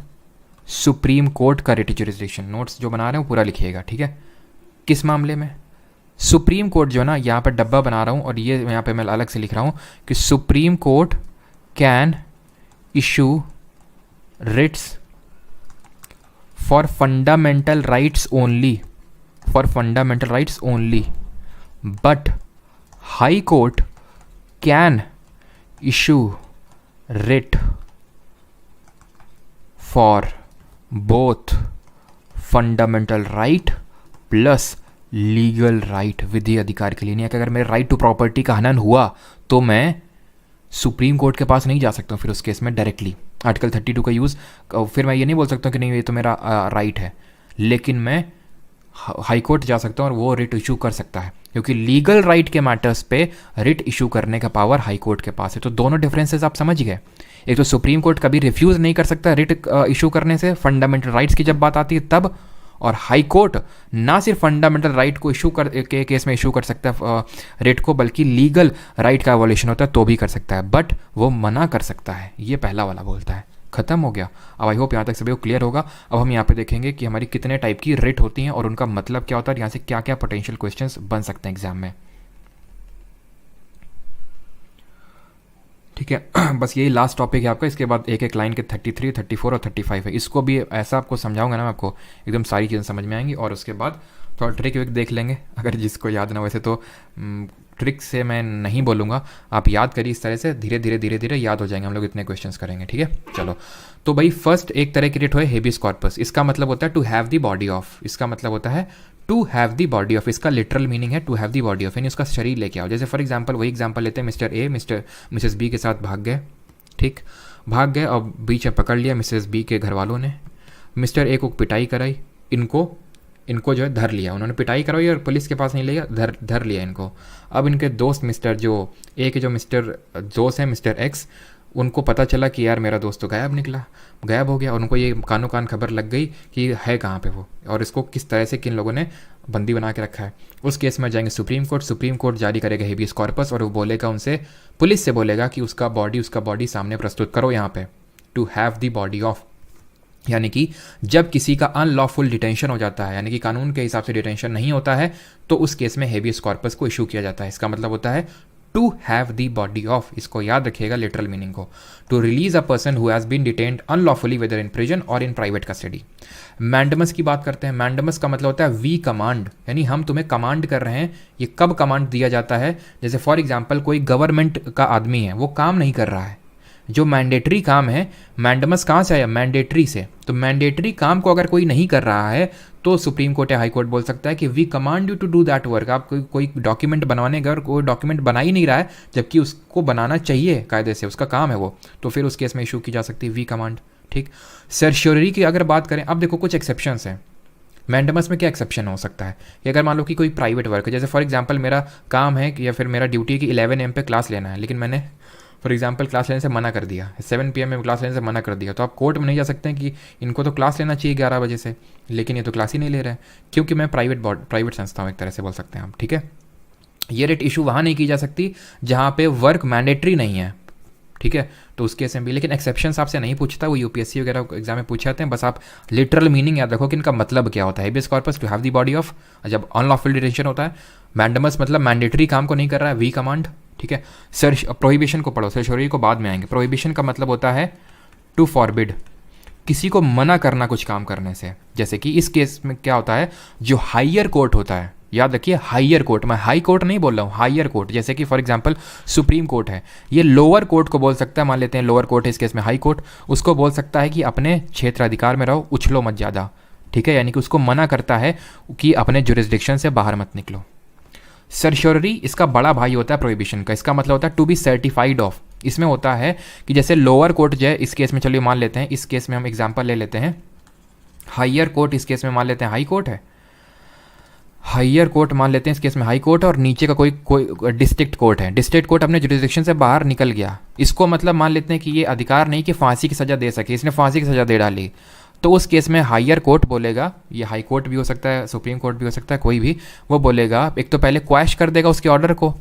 supreme court का रिट जुरिस्डिक्शन। नोट्स जो बना रहे हो पूरा लिखिएगा, ठीक है? किस मामले में? सुप्रीम कोर्ट जो ना, यहाँ पर डब्बा बना रहा हूँ और ये यहाँ पे मैं अलग से लिख रहा हूँ कि supreme court can issue writs for fundamental rights only, but high court can issue writ for both fundamental right plus legal right. विधि अधिकार के लिए नहीं है कि अगर मेरे राइट टू प्रॉपर्टी का हनन हुआ तो मैं सुप्रीम कोर्ट के पास नहीं जा सकता हूँ फिर उस केस में डायरेक्टली आर्टिकल 32 का यूज़। फिर मैं ये नहीं बोल सकता कि नहीं ये तो मेरा राइट है, लेकिन मैं हाई कोर्ट जा सकता हूँ और वो रिट इशू कर सकता है, क्योंकि लीगल राइट के मैटर्स पे रिट इशू करने का पावर हाई कोर्ट के पास है। तो दोनों डिफरेंसेस आप समझ गए। एक तो सुप्रीम कोर्ट कभी रिफ्यूज़ नहीं कर सकता रिट इशू करने से फंडामेंटल राइट्स की जब बात आती है तब, और हाई कोर्ट ना सिर्फ फंडामेंटल राइट को इशू के केस में इशू कर सकता है रिट को, बल्कि लीगल राइट का वॉल्यूशन होता है तो भी कर सकता है, बट वो मना कर सकता है। ये पहला वाला बोलता है। खत्म हो गया। अब आई होप यहाँ तक सभी को क्लियर होगा। अब हम यहाँ पे देखेंगे कि हमारी कितने टाइप की रिट होती हैं और उनका मतलब क्या होता है और यहाँ से क्या क्या पोटेंशियल क्वेश्चंस बन सकते हैं एग्जाम में, ठीक है? बस यही लास्ट टॉपिक है आपका। इसके बाद एक एक लाइन के 33, 34 और 35 है। इसको भी ऐसा आपको समझाऊंगा ना, आपको एकदम सारी चीज़ें समझ में आएंगी। और उसके बाद थोड़ा ट्रिक विक देख लेंगे अगर जिसको याद ना। वैसे तो ट्रिक से मैं नहीं बोलूँगा, आप याद करिए इस तरह से, धीरे धीरे याद हो जाएंगे। हम लोग इतने क्वेश्चंस करेंगे, ठीक है? चलो, तो भाई फर्स्ट एक तरह की रिट है हेबियस कॉर्पस। इसका मतलब होता है to have the body of. इसका मतलब होता है to have the body of. इसका लिटरल मीनिंग है to have the body of, यानी उसका शरीर लेके आओ। जैसे फॉर एग्जांपल वही एग्जांपल लेते हैं, मिस्टर ए मिसेस बी के साथ भाग गए, ठीक? भाग गए और बीच में पकड़ लिया मिसेस बी के घर वालों ने। मिस्टर ए को पिटाई कराई, इनको जो है धर लिया। उन्होंने पिटाई करवाई और पुलिस के पास नहीं लिया, धर लिया इनको। अब इनके दोस्त मिस्टर जो ए के जो मिस्टर दोस्त हैं मिस्टर एक्स, उनको पता चला कि यार मेरा दोस्त तो गायब हो गया। उनको ये कानो कान खबर लग गई कि है कहाँ पे वो और इसको किस तरह से किन लोगों ने बंदी बना के रखा है। उस केस में जाएंगे सुप्रीम कोर्ट जारी करेगा हेबियस कॉर्पस और वो बोलेगा उनसे, पुलिस से बोलेगा कि उसका बॉडी सामने प्रस्तुत करो यहाँ पे, to have the body of. यानी कि जब किसी का अनलॉफुल डिटेंशन हो जाता है, यानी कि कानून के हिसाब से डिटेंशन नहीं होता है, तो उस केस में हेबियस कॉर्पस को इशू किया जाता है। इसका मतलब होता है to have the body of, इसको याद रखिएगा लिटरल मीनिंग को, to release a person who has been detained unlawfully whether in prison और इन प्राइवेट कस्टडी। मैंडमस की बात करते हैं। मैंडमस का मतलब होता है वी कमांड, यानी हम तुम्हें कमांड कर रहे हैं। ये कब कमांड दिया जाता है? जैसे फॉर एग्जाम्पल कोई गवर्नमेंट का आदमी है, वो काम नहीं कर रहा है, जो मैंडेटरी काम है, मैंडमस कहाँ से आया? मैंडेटरी से। तो मैंडेटरी काम को अगर कोई नहीं कर रहा है तो सुप्रीम कोर्ट या हाई कोर्ट बोल सकता है कि we command you to do that work. आप कोई डॉक्यूमेंट बनवाने गए और कोई डॉक्यूमेंट बना ही नहीं रहा है, जबकि उसको बनाना चाहिए कायदे से, उसका काम है वो, तो फिर उस केस में इशू की जा सकती है वी कमांड। ठीक। सर्श्योरी की अगर बात करें, अब देखो कुछ एक्सेप्शंस हैं। मैंडमस में क्या एक्सेप्शन हो सकता है कि अगर मान लो कि कोई प्राइवेट वर्क है, जैसे फॉर एग्जांपल मेरा काम है कि या फिर मेरा ड्यूटी है कि 11 AM पे क्लास लेना है, लेकिन मैंने फॉर एग्जांपल क्लास लेने से मना कर दिया, 7 PM में क्लास लेने से मना कर दिया, तो आप कोर्ट में नहीं जा सकते हैं कि इनको तो क्लास लेना चाहिए 11 बजे से, लेकिन ये तो क्लास ही नहीं ले रहे हैं, क्योंकि मैं प्राइवेट संस्था हूँ, एक तरह से बोल सकते हैं आप। ठीक है, ये रेट इशू वहाँ नहीं की जा सकती जहाँ पे वर्क मैंडेटरी नहीं है। ठीक है, तो उस केस में भी, लेकिन एक्सेप्शंस आपसे नहीं पूछता, वो यूपीएससी वगैरह एग्जाम में पूछे जाते हैं। बस आप लिटरल मीनिंग याद रखो कि इनका मतलब क्या होता है। Habeas corpus to have the body of, जब अनलॉफुल डिटेंशन होता है। मैंडमस मतलब मैंडेटरी काम को नहीं कर रहा है, वी कमांड। ठीक है, प्रोहिबिशन को पढ़ो, सर्श्योरी को बाद में आएंगे। प्रोहिबिशन का मतलब होता है टू फॉरबिड, किसी को मना करना कुछ काम करने से। जैसे कि इस केस में क्या होता है, जो हायर कोर्ट होता है, याद रखिए हायर कोर्ट, मैं हाई कोर्ट नहीं बोल रहा हूँ, हायर कोर्ट। जैसे कि फॉर एग्जांपल सुप्रीम कोर्ट है, ये लोअर कोर्ट को बोल सकता है, मान लेते हैं लोअर कोर्ट है इस केस में हाई कोर्ट, उसको बोल सकता है कि अपने क्षेत्राधिकार में रहो, उछलो मत ज़्यादा। ठीक है, यानी कि उसको मना करता है कि अपने जुरिस्डिक्शन से बाहर मत निकलो। सर्श्योरी इसका बड़ा भाई होता है प्रोहिबिशन का, इसका मतलब होता है टू बी सर्टिफाइड ऑफ। इसमें होता है कि जैसे लोअर कोर्ट जो है इस केस में, चलिए मान लेते हैं, इस केस में हम एग्जांपल ले लेते हैं हायर कोर्ट, इस केस में मान लेते हैं हाई कोर्ट है, हायर कोर्ट मान लेते हैं इस केस में हाई कोर्ट, और नीचे का कोई डिस्ट्रिक्ट कोर्ट है। डिस्ट्रिक्ट कोर्ट अपने जुरिस्डिक्शन से बाहर निकल गया, इसको मतलब मान लेते हैं कि ये अधिकार नहीं कि फांसी की सज़ा दे सके, इसने फांसी की सज़ा दे डाली, तो उस केस में हायर कोर्ट बोलेगा, ये हाई कोर्ट भी हो सकता है, सुप्रीम कोर्ट भी हो सकता है, कोई भी, वो बोलेगा एक तो पहले क्वैश कर देगा उसके ऑर्डर को,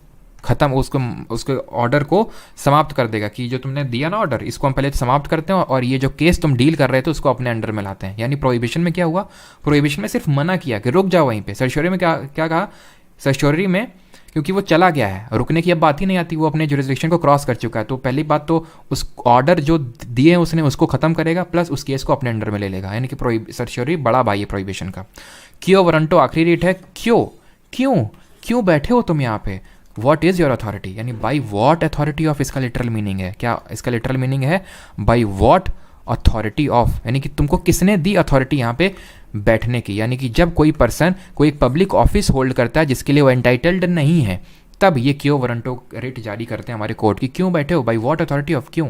ख़त्म, उसके ऑर्डर को समाप्त कर देगा कि जो तुमने दिया ना ऑर्डर, इसको हम पहले समाप्त करते हैं और ये जो केस तुम डील कर रहे थे उसको अपने अंडर में लाते हैं। यानी प्रोहिबिशन में क्या हुआ, प्रोहिबिशन में सिर्फ मना किया कि रुक जाओ वहीं पे। सर्श्योरी में क्या क्या कहा, सर्श्योरी में क्योंकि वो चला गया है, रुकने की अब बात ही नहीं आती, वो अपने जुरिस्डिक्शन को क्रॉस कर चुका है, तो पहली बात तो उस ऑर्डर जो दिए हैं उसने उसको ख़त्म करेगा, प्लस उस केस को अपने अंडर में ले लेगा। यानी कि सर्श्योरी बड़ा भाई है प्रोहिबिशन का। क्यों वारंटो आखिरी रेट है, क्यों क्यों क्यों बैठे हो तुम यहाँ पे, वॉट इज़ योर अथॉरिटी, यानी बाई वॉट अथॉरिटी ऑफ, इसका लिटरल मीनिंग है क्या, इसका लिटरल मीनिंग है बाई वॉट अथॉरिटी ऑफ, यानी कि तुमको किसने दी अथॉरिटी यहाँ पे बैठने की। यानी कि जब कोई पर्सन कोई एक पब्लिक ऑफिस होल्ड करता है जिसके लिए वो एंटाइटल्ड नहीं है, तब ये क्यों वारंटो रेट जारी करते हैं हमारे कोर्ट की, क्यों बैठे हो, बाई वॉट अथॉरिटी ऑफ, क्यों।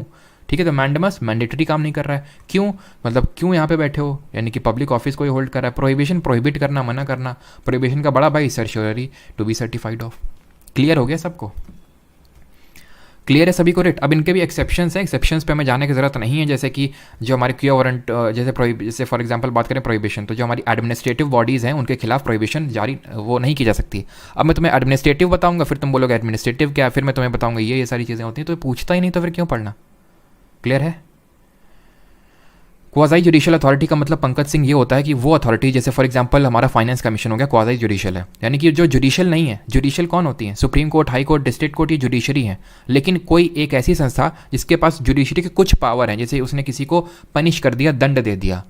ठीक है, तो मैंडमस मैंडेटरी काम नहीं कर रहा है, क्यों मतलब क्यों यहाँ पे बैठे हो, यानी कि पब्लिक ऑफिस कोई होल्ड कर रहा है। प्रोहिबिशन प्रोहिबिट करना, मना करना, प्रोहिबिशन का बड़ा भाई certiorari to be certified of. क्लियर हो गया सबको, क्लियर है सभी को रेट। अब इनके भी एक्सेप्शंस हैं, एक्सेप्शंस पे हमें जाने की ज़रूरत नहीं है। जैसे कि जो हमारे क्यों वारंट, जैसे फॉर एग्जांपल बात करें प्रोहिबिशन, तो जो हमारी एडमिनिस्ट्रेटिव बॉडीज़ हैं उनके खिलाफ प्रोहिबिशन जारी वो नहीं की जा सकती। अब मैं तुम्हें एडमिनिस्ट्रेटिव बताऊंगा, फिर तुम बोलोगे एडमिनिस्ट्रेटिव क्या, फिर मैं तुम्हें बताऊंगा ये सारी चीज़ें होती हैं, तो पूछता ही नहीं तो फिर क्यों पढ़ना। क्लियर है। क्वाज़ाई जुडिशियल अथॉरिटी का मतलब पंकज सिंह ये होता है कि वो अथॉरिटी, जैसे फॉर एग्जांपल हमारा फाइनेंस कमीशन हो गया, क्वाज़ाई जुडिशियल है, यानी कि जो जुडिशियल नहीं है। जुडिशियल कौन होती है, Supreme court, high court, district court, ये जुडिशरी है। लेकिन कोई एक ऐसी संस्था जिसके पास जुडिशरी के कुछ पावर हैं, जैसे उसने किसी को पनिश कर दिया, दंड दे दिया,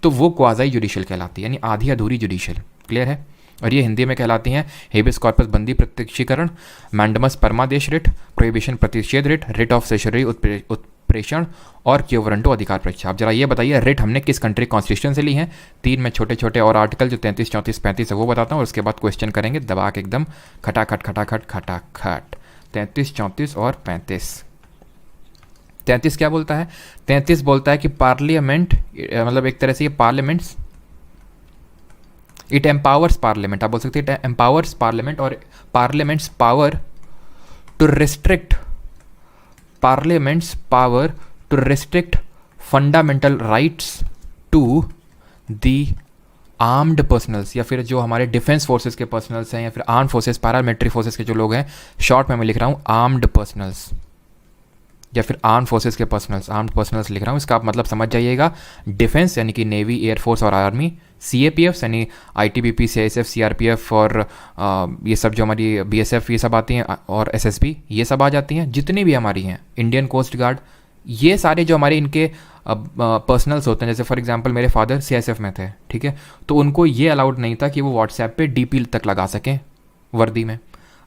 तो वो क्वाज़ाई जुडिशियल कहलाती है, यानी आधी अधूरी जुडिशियल। क्लियर है। और ये हिंदी में कहलाती हैं हेबियस कॉर्पस बंदी प्रत्यक्षीकरण, मैंडमस परमादेश रिट, प्रोहिबिशन प्रतिषेध रिट, रिट ऑफ सेशरी उत्प्रेषण और क्यों वारंटो अधिकार परीक्षा। आप जरा ये बताइए रिट हमने किस कंट्री कॉन्स्टिट्यूशन से ली है। 3 में छोटे छोटे और आर्टिकल जो 33, 34, 35 है वो बताता हूँ, और उसके बाद क्वेश्चन करेंगे दबा के एकदम खटाखट खटाखट खटाखट। 33, 34 और 35। 33 क्या बोलता है, 33 बोलता है कि पार्लियामेंट, मतलब एक तरह से ये पार्लियामेंट्स, इट एम्पावर्स पार्लियामेंट, आप बोल सकते हैं इट एम्पावर्स पार्लियामेंट, और parliament's power to restrict, parliament's power to restrict fundamental rights to the armed personnels, या फिर जो हमारे डिफेंस फोर्सेस के पर्सनल्स हैं, या फिर आर्म फोर्सेस, पैरामिलिट्री फोर्सेस के जो लोग हैं, शॉर्ट में मैं लिख रहा हूँ आर्म्ड पर्सनल्स, या फिर आर्म फोर्सेस के पर्सनल्स, आर्म्ड पर्सनल्स लिख रहा हूँ। इसका आप मतलब समझ जाइएगा, डिफेंस यानी कि नेवी, एयरफोर्स और आर्मी, CAPF यानी ITBP, CISF, CRPF और ये सब जो हमारी BSF ये सब आती हैं, और SSB ये सब आ जाती हैं, जितनी भी हमारी हैं, इंडियन कोस्ट गार्ड, ये सारे जो हमारे इनके पर्सनल्स होते हैं, जैसे फॉर एग्जांपल मेरे फादर CISF में थे, ठीक है, तो उनको ये अलाउड नहीं था कि वो व्हाट्सएप पे DP तक लगा सकें वर्दी में।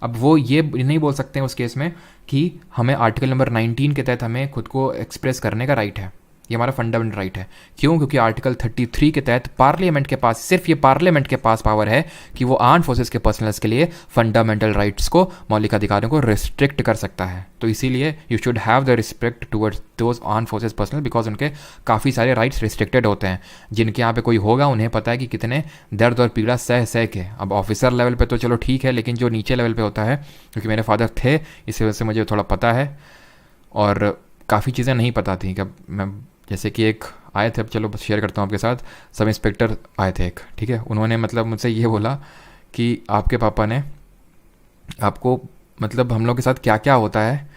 अब वो ये नहीं बोल सकते हैं उस केस में कि हमें आर्टिकल नंबर 19 के तहत हमें खुद को एक्सप्रेस करने का राइट है, ये हमारा फंडामेंटल राइट है। क्यों? क्योंकि आर्टिकल 33 के तहत पार्लियामेंट के पास, सिर्फ ये पार्लियामेंट के पास पावर है कि वो आर्म फोर्सेस के पर्सनल्स के लिए फंडामेंटल राइट्स को, मौलिक अधिकारों को रिस्ट्रिक्ट कर सकता है। तो इसीलिए you should have the respect towards those arm forces personal, because उनके काफ़ी सारे राइट्स रिस्ट्रिक्टेड होते हैं। जिनके यहाँ पे कोई होगा उन्हें पता है कि कितने दर्द और पीड़ा सह सह के, अब ऑफिसर लेवल पे तो चलो ठीक है, लेकिन जो नीचे लेवल पे होता है, क्योंकि मेरे फादर थे इस वजह से मुझे थोड़ा पता है, और काफ़ी चीज़ें नहीं पता थी। कि मैं जैसे कि एक आए थे, अब चलो बस शेयर करता हूँ आपके साथ, सब इंस्पेक्टर आए थे एक, ठीक है, उन्होंने मतलब मुझसे ये बोला कि आपके पापा ने आपको, मतलब हम लोग के साथ क्या क्या होता है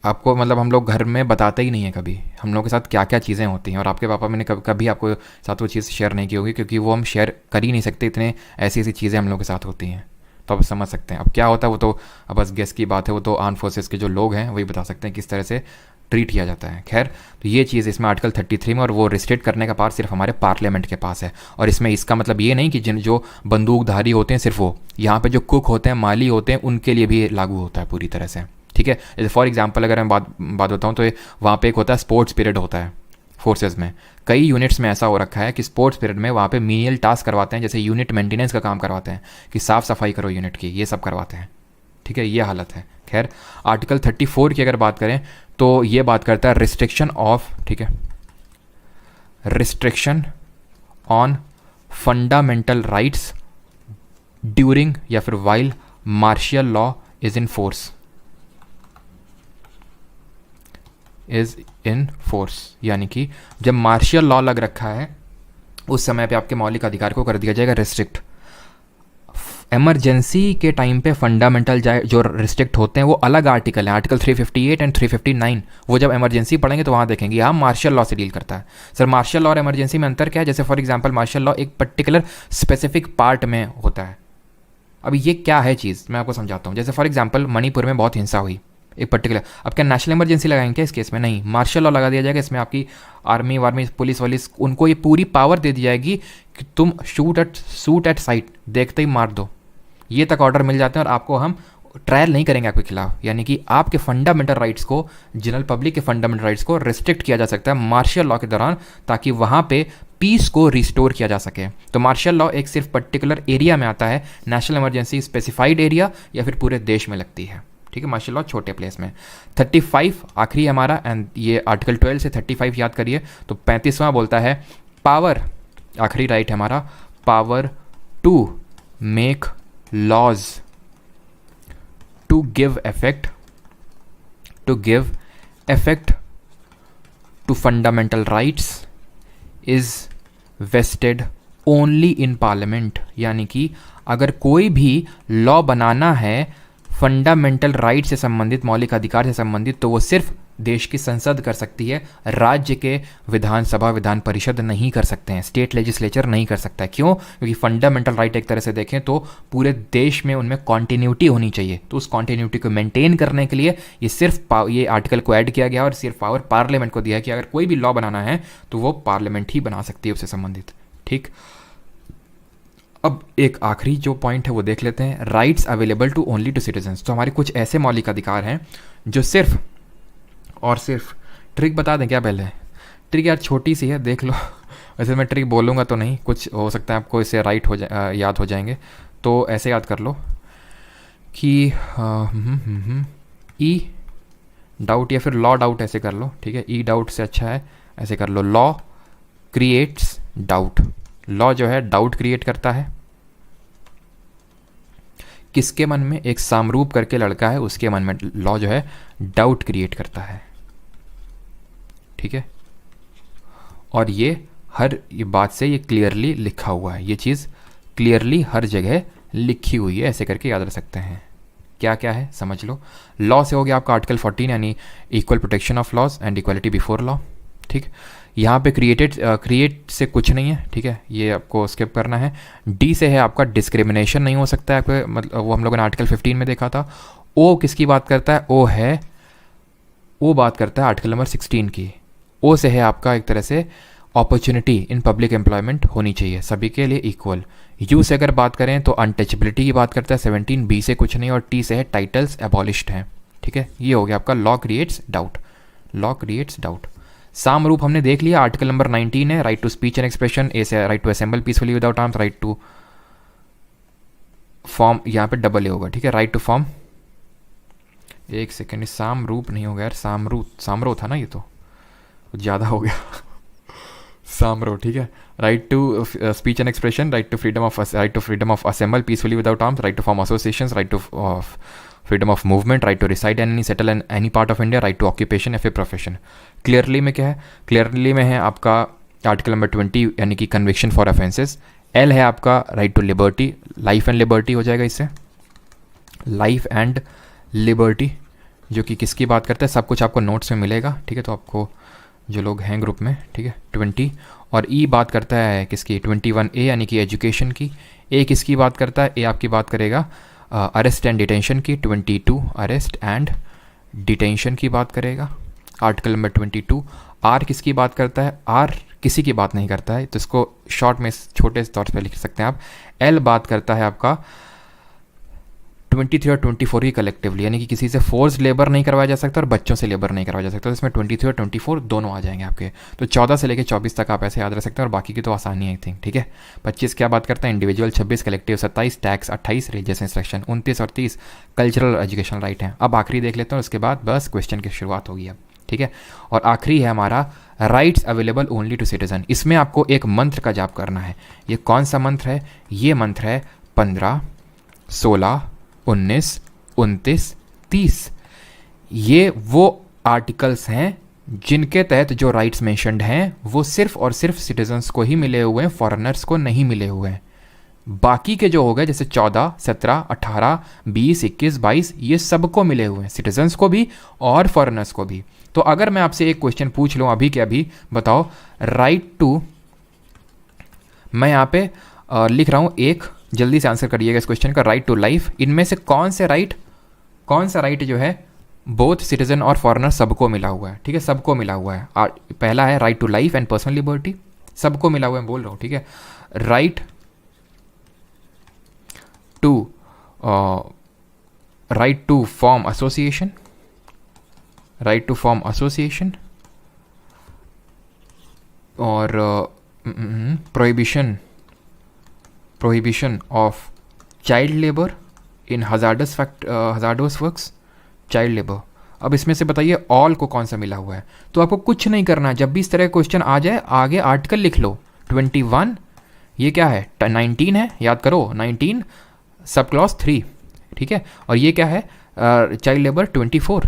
आपको, मतलब हम लोग घर में बताते ही नहीं है कभी हम लोग के साथ क्या क्या चीज़ें होती हैं, और आपके पापा मैंने कभी आपको साथ वो चीज़ शेयर नहीं की होगी, क्योंकि वो हम शेयर कर ही नहीं सकते, इतने ऐसी ऐसी चीज़ें हम लोग के साथ होती हैं। तो आप समझ सकते हैं अब क्या होता है, वो तो अब बस गेस की बात है, वो तो आर्म फोर्सेस के जो लोग हैं वही बता सकते हैं किस तरह से ट्रीट किया जाता है। खैर, तो ये चीज़ इसमें आर्टिकल 33 में, और वो रिस्ट्रिक्ट करने का पावर सिर्फ हमारे पार्लियामेंट के पास है। और इसमें इसका मतलब ये नहीं कि जिन जो बंदूकधारी होते हैं सिर्फ वो, यहाँ पे जो कुक होते हैं, माली होते हैं, उनके लिए भी लागू होता है पूरी तरह से, ठीक है। जैसे फॉर एग्जांपल अगर मैं बात बताऊँ तो वहाँ पे एक होता है स्पोर्ट्स पीरियड होता है फोर्सेज में। कई यूनिट्स में ऐसा हो रखा है कि स्पोर्ट्स पीरियड में वहाँ पे मीनियल टास्क करवाते हैं, जैसे यूनिट मेंटेनेंस का काम करवाते हैं, कि साफ़ सफाई करो यूनिट की, ये सब करवाते हैं, ठीक है, ये हालत है। खैर, आर्टिकल 34 की अगर बात करें तो ये बात करता है रिस्ट्रिक्शन ऑफ, ठीक है, restriction on fundamental rights during या फिर while martial law is in force, is in force, यानी कि जब मार्शियल लॉ लग रखा है उस समय पे आपके मौलिक अधिकार को कर दिया जाएगा रिस्ट्रिक्ट। इमरजेंसी के टाइम पे फंडामेंटल जो रिस्ट्रिक्ट होते हैं वो अलग आर्टिकल है, आर्टिकल 358 एंड 359। वो जब इमरजेंसी पढ़ेंगे तो वहाँ देखेंगे, यहाँ मार्शल लॉ से डील करता है। सर, मार्शल लॉ और इमरजेंसी में अंतर क्या है? जैसे फॉर एग्जांपल मार्शल लॉ एक पर्टिकुलर स्पेसिफिक पार्ट में होता है। अभी ये क्या है चीज़, मैं आपको समझाता हूँ। जैसे फॉर एग्जाम्पल मणिपुर में बहुत हिंसा हुई एक पर्टिकुलर, अब क्या नेशनल इमरजेंसी लगाएंगे क्या इस केस में? नहीं, मार्शल लॉ लगा दिया जाएगा। इसमें आपकी आर्मी वार्मी पुलिस वलिस उनको ये पूरी पावर दे दी जाएगी कि तुम शूट एट साइट, देखते ही मार दो, ये तक ऑर्डर मिल जाते हैं, और आपको हम ट्रायल नहीं करेंगे आपके खिलाफ। यानी कि आपके फंडामेंटल राइट्स को, जनरल पब्लिक के फंडामेंटल राइट्स को रिस्ट्रिक्ट किया जा सकता है मार्शल लॉ के दौरान, ताकि वहाँ पे पीस को रिस्टोर किया जा सके। तो मार्शल लॉ एक सिर्फ पर्टिकुलर एरिया में आता है, नेशनल इमरजेंसी स्पेसिफाइड एरिया या फिर पूरे देश में लगती है, ठीक है। मार्शल लॉ छोटे प्लेस में। 35 आखिरी हमारा, एंड ये आर्टिकल 12 से 35 याद करिए। तो 35वां बोलता है पावर, आखिरी राइट है हमारा, power to make laws, to give effect to fundamental rights is vested only in parliament। यानी कि अगर कोई भी लॉ बनाना है फंडामेंटल राइट से संबंधित, मौलिक अधिकार से संबंधित, तो वो सिर्फ देश की संसद कर सकती है, राज्य के विधानसभा विधान परिषद नहीं कर सकते हैं, स्टेट लेजिस्लेचर नहीं कर सकता है। क्यों? क्योंकि फंडामेंटल राइट एक तरह से देखें तो पूरे देश में उनमें कॉन्टिन्यूटी होनी चाहिए। तो उस कॉन्टिन्यूटी को मेंटेन करने के लिए ये सिर्फ ये आर्टिकल को ऐड किया गया और सिर्फ पावर पार्लियामेंट को दिया है कि अगर कोई भी लॉ बनाना है तो वो पार्लियामेंट ही बना सकती है उससे संबंधित, ठीक। अब एक आखिरी जो पॉइंट है वो देख लेते हैं, rights available to only to citizens. तो हमारे कुछ ऐसे मौलिक अधिकार हैं जो सिर्फ और सिर्फ, ट्रिक बता दें क्या पहले? ट्रिक यार छोटी सी है, देख लो। वैसे मैं ट्रिक बोलूँगा तो नहीं, कुछ हो सकता है आपको इससे राइट हो याद हो जाएंगे। तो ऐसे याद कर लो कि ई डाउट या फिर लॉ डाउट, ऐसे कर लो, ठीक है। ई डाउट से अच्छा है ऐसे कर लो, लॉ क्रिएट्स डाउट। लॉ जो है डाउट क्रिएट करता है किसके मन में? एक सामरूप करके लड़का है, उसके मन में लॉ जो है डाउट क्रिएट करता है, ठीक है। और ये हर ये बात से ये क्लियरली लिखा हुआ है, ये चीज़ क्लियरली हर जगह लिखी हुई है, ऐसे करके याद रख सकते हैं। क्या क्या है समझ लो। लॉ से हो गया आपका आर्टिकल 14 यानी equal protection of laws and equality before law, ठीक। यहाँ पे क्रिएट से कुछ नहीं है, ठीक है, ये आपको स्किप करना है। डी से है आपका डिस्क्रिमिनेशन नहीं हो सकता है आपको, मतलब वो हम लोगों ने आर्टिकल 15 में देखा था। ओ किसकी बात करता है, ओ बात करता है आर्टिकल नंबर 16 की। ओ से है आपका एक तरह से अपॉर्चुनिटी इन पब्लिक एम्प्लॉयमेंट होनी चाहिए सभी के लिए इक्वल। यू से अगर बात करें तो अनटचेबिलिटी की बात करता है 17। बी से कुछ नहीं, और टी से है टाइटल्स एबॉलिश्ड हैं, ठीक है। ये हो गया आपका law creates doubt, law creates doubt. साम रूप हमने देख लिया, आर्टिकल नंबर 19 है, right to speech and expression. A से right to assemble peacefully without arms, right to form, यहाँ पे डबल ए होगा, ठीक है, राइट टू फॉर्म। एक सेकेंड, साम रूप नहीं होगा यार, सामरो था ना, ये तो कुछ ज़्यादा हो गया सामरो, ठीक है। Right to speech and expression, right to freedom of assemble peacefully without arms, right to form associations, right to freedom of movement, right to reside and settle in any part of India, right to occupation या फिर प्रोफेशन। क्लियरली में क्या है, क्लियरली में है आपका आर्टिकल नंबर 20 यानी कि कन्विक्शन फॉर ऑफेंसेस। एल है आपका right to liberty, life and liberty हो जाएगा इससे, लाइफ एंड लिबर्टी, जो कि किसकी बात करता है, सब कुछ आपको नोट्स में मिलेगा, ठीक है, तो आपको जो लोग हैं ग्रुप में, ठीक है। 20 और ई बात करता है किसकी, 21 ए यानी कि एजुकेशन की। ए किसकी बात करता है, ए आपकी बात करेगा अरेस्ट एंड डिटेंशन की। 22 अरेस्ट एंड डिटेंशन की बात करेगा, आर्टिकल नंबर 22। आर किसकी बात करता है, आर किसी की बात नहीं करता है, तो इसको शॉर्ट में छोटे तौर पे लिख सकते हैं आप। एल बात करता है आपका 23 और 24 ही कलेक्टिवली, यानी कि किसी से फोर्स लेबर नहीं करवाया जा सकता और बच्चों से लेबर नहीं करवाया जा सकता, तो इसमें 23 और 24 दोनों आ जाएंगे आपके। तो 14 से लेकर 24 तक आप ऐसे याद रख सकते हैं, और बाकी की तो आसानी है आई थिंक, ठीक है। 25 क्या बात करता है, individual. 26 collective. 27 tax. 28 religious instruction. 29 और 30 कल्चरल और एजुकेशनल राइट हैं। अब आखिरी देख लेते हैं, उसके बाद बस क्वेश्चन की शुरुआत होगी अब, ठीक है। और आखिरी है हमारा rights available only to citizen. इसमें आपको एक मंत्र का जाप करना है। ये कौन सा मंत्र है, ये मंत्र है 15, 16, 19, 29, 30। ये वो आर्टिकल्स हैं जिनके तहत जो राइट्स मेंशन्ड हैं वो सिर्फ और सिर्फ सिटीजन्स को ही मिले हुए हैं, फॉरेनर्स को नहीं मिले हुए हैं। बाकी के जो हो गए जैसे 14, 17, 18, 20, 21, 22 ये सबको मिले हुए हैं, सिटीजन्स को भी और फॉरेनर्स को भी। तो अगर मैं आपसे एक क्वेश्चन पूछ लूँ अभी के अभी, बताओ राइट टू, मैं यहाँ पे लिख रहा हूँ एक, जल्दी से आंसर करिएगा इस क्वेश्चन का, राइट टू लाइफ। इनमें से कौन सा राइट जो है बोथ सिटीजन और फॉरेनर सबको मिला हुआ है, ठीक है, सबको मिला हुआ है। पहला है right to life and personal liberty, सबको मिला हुआ है, बोल रहा हूँ, ठीक है। Right to form association, right to form association, और prohibition of child labour in hazardous works, child labour. अब इसमें से बताइए ऑल को कौन सा मिला हुआ है। तो आपको कुछ नहीं करना है, जब भी इस तरह का क्वेश्चन आ जाए आगे आर्टिकल लिख लो। 21 ये क्या है, 19 है, याद करो 19 सब क्लॉज 3, ठीक है। और ये क्या है, चाइल्ड लेबर 24।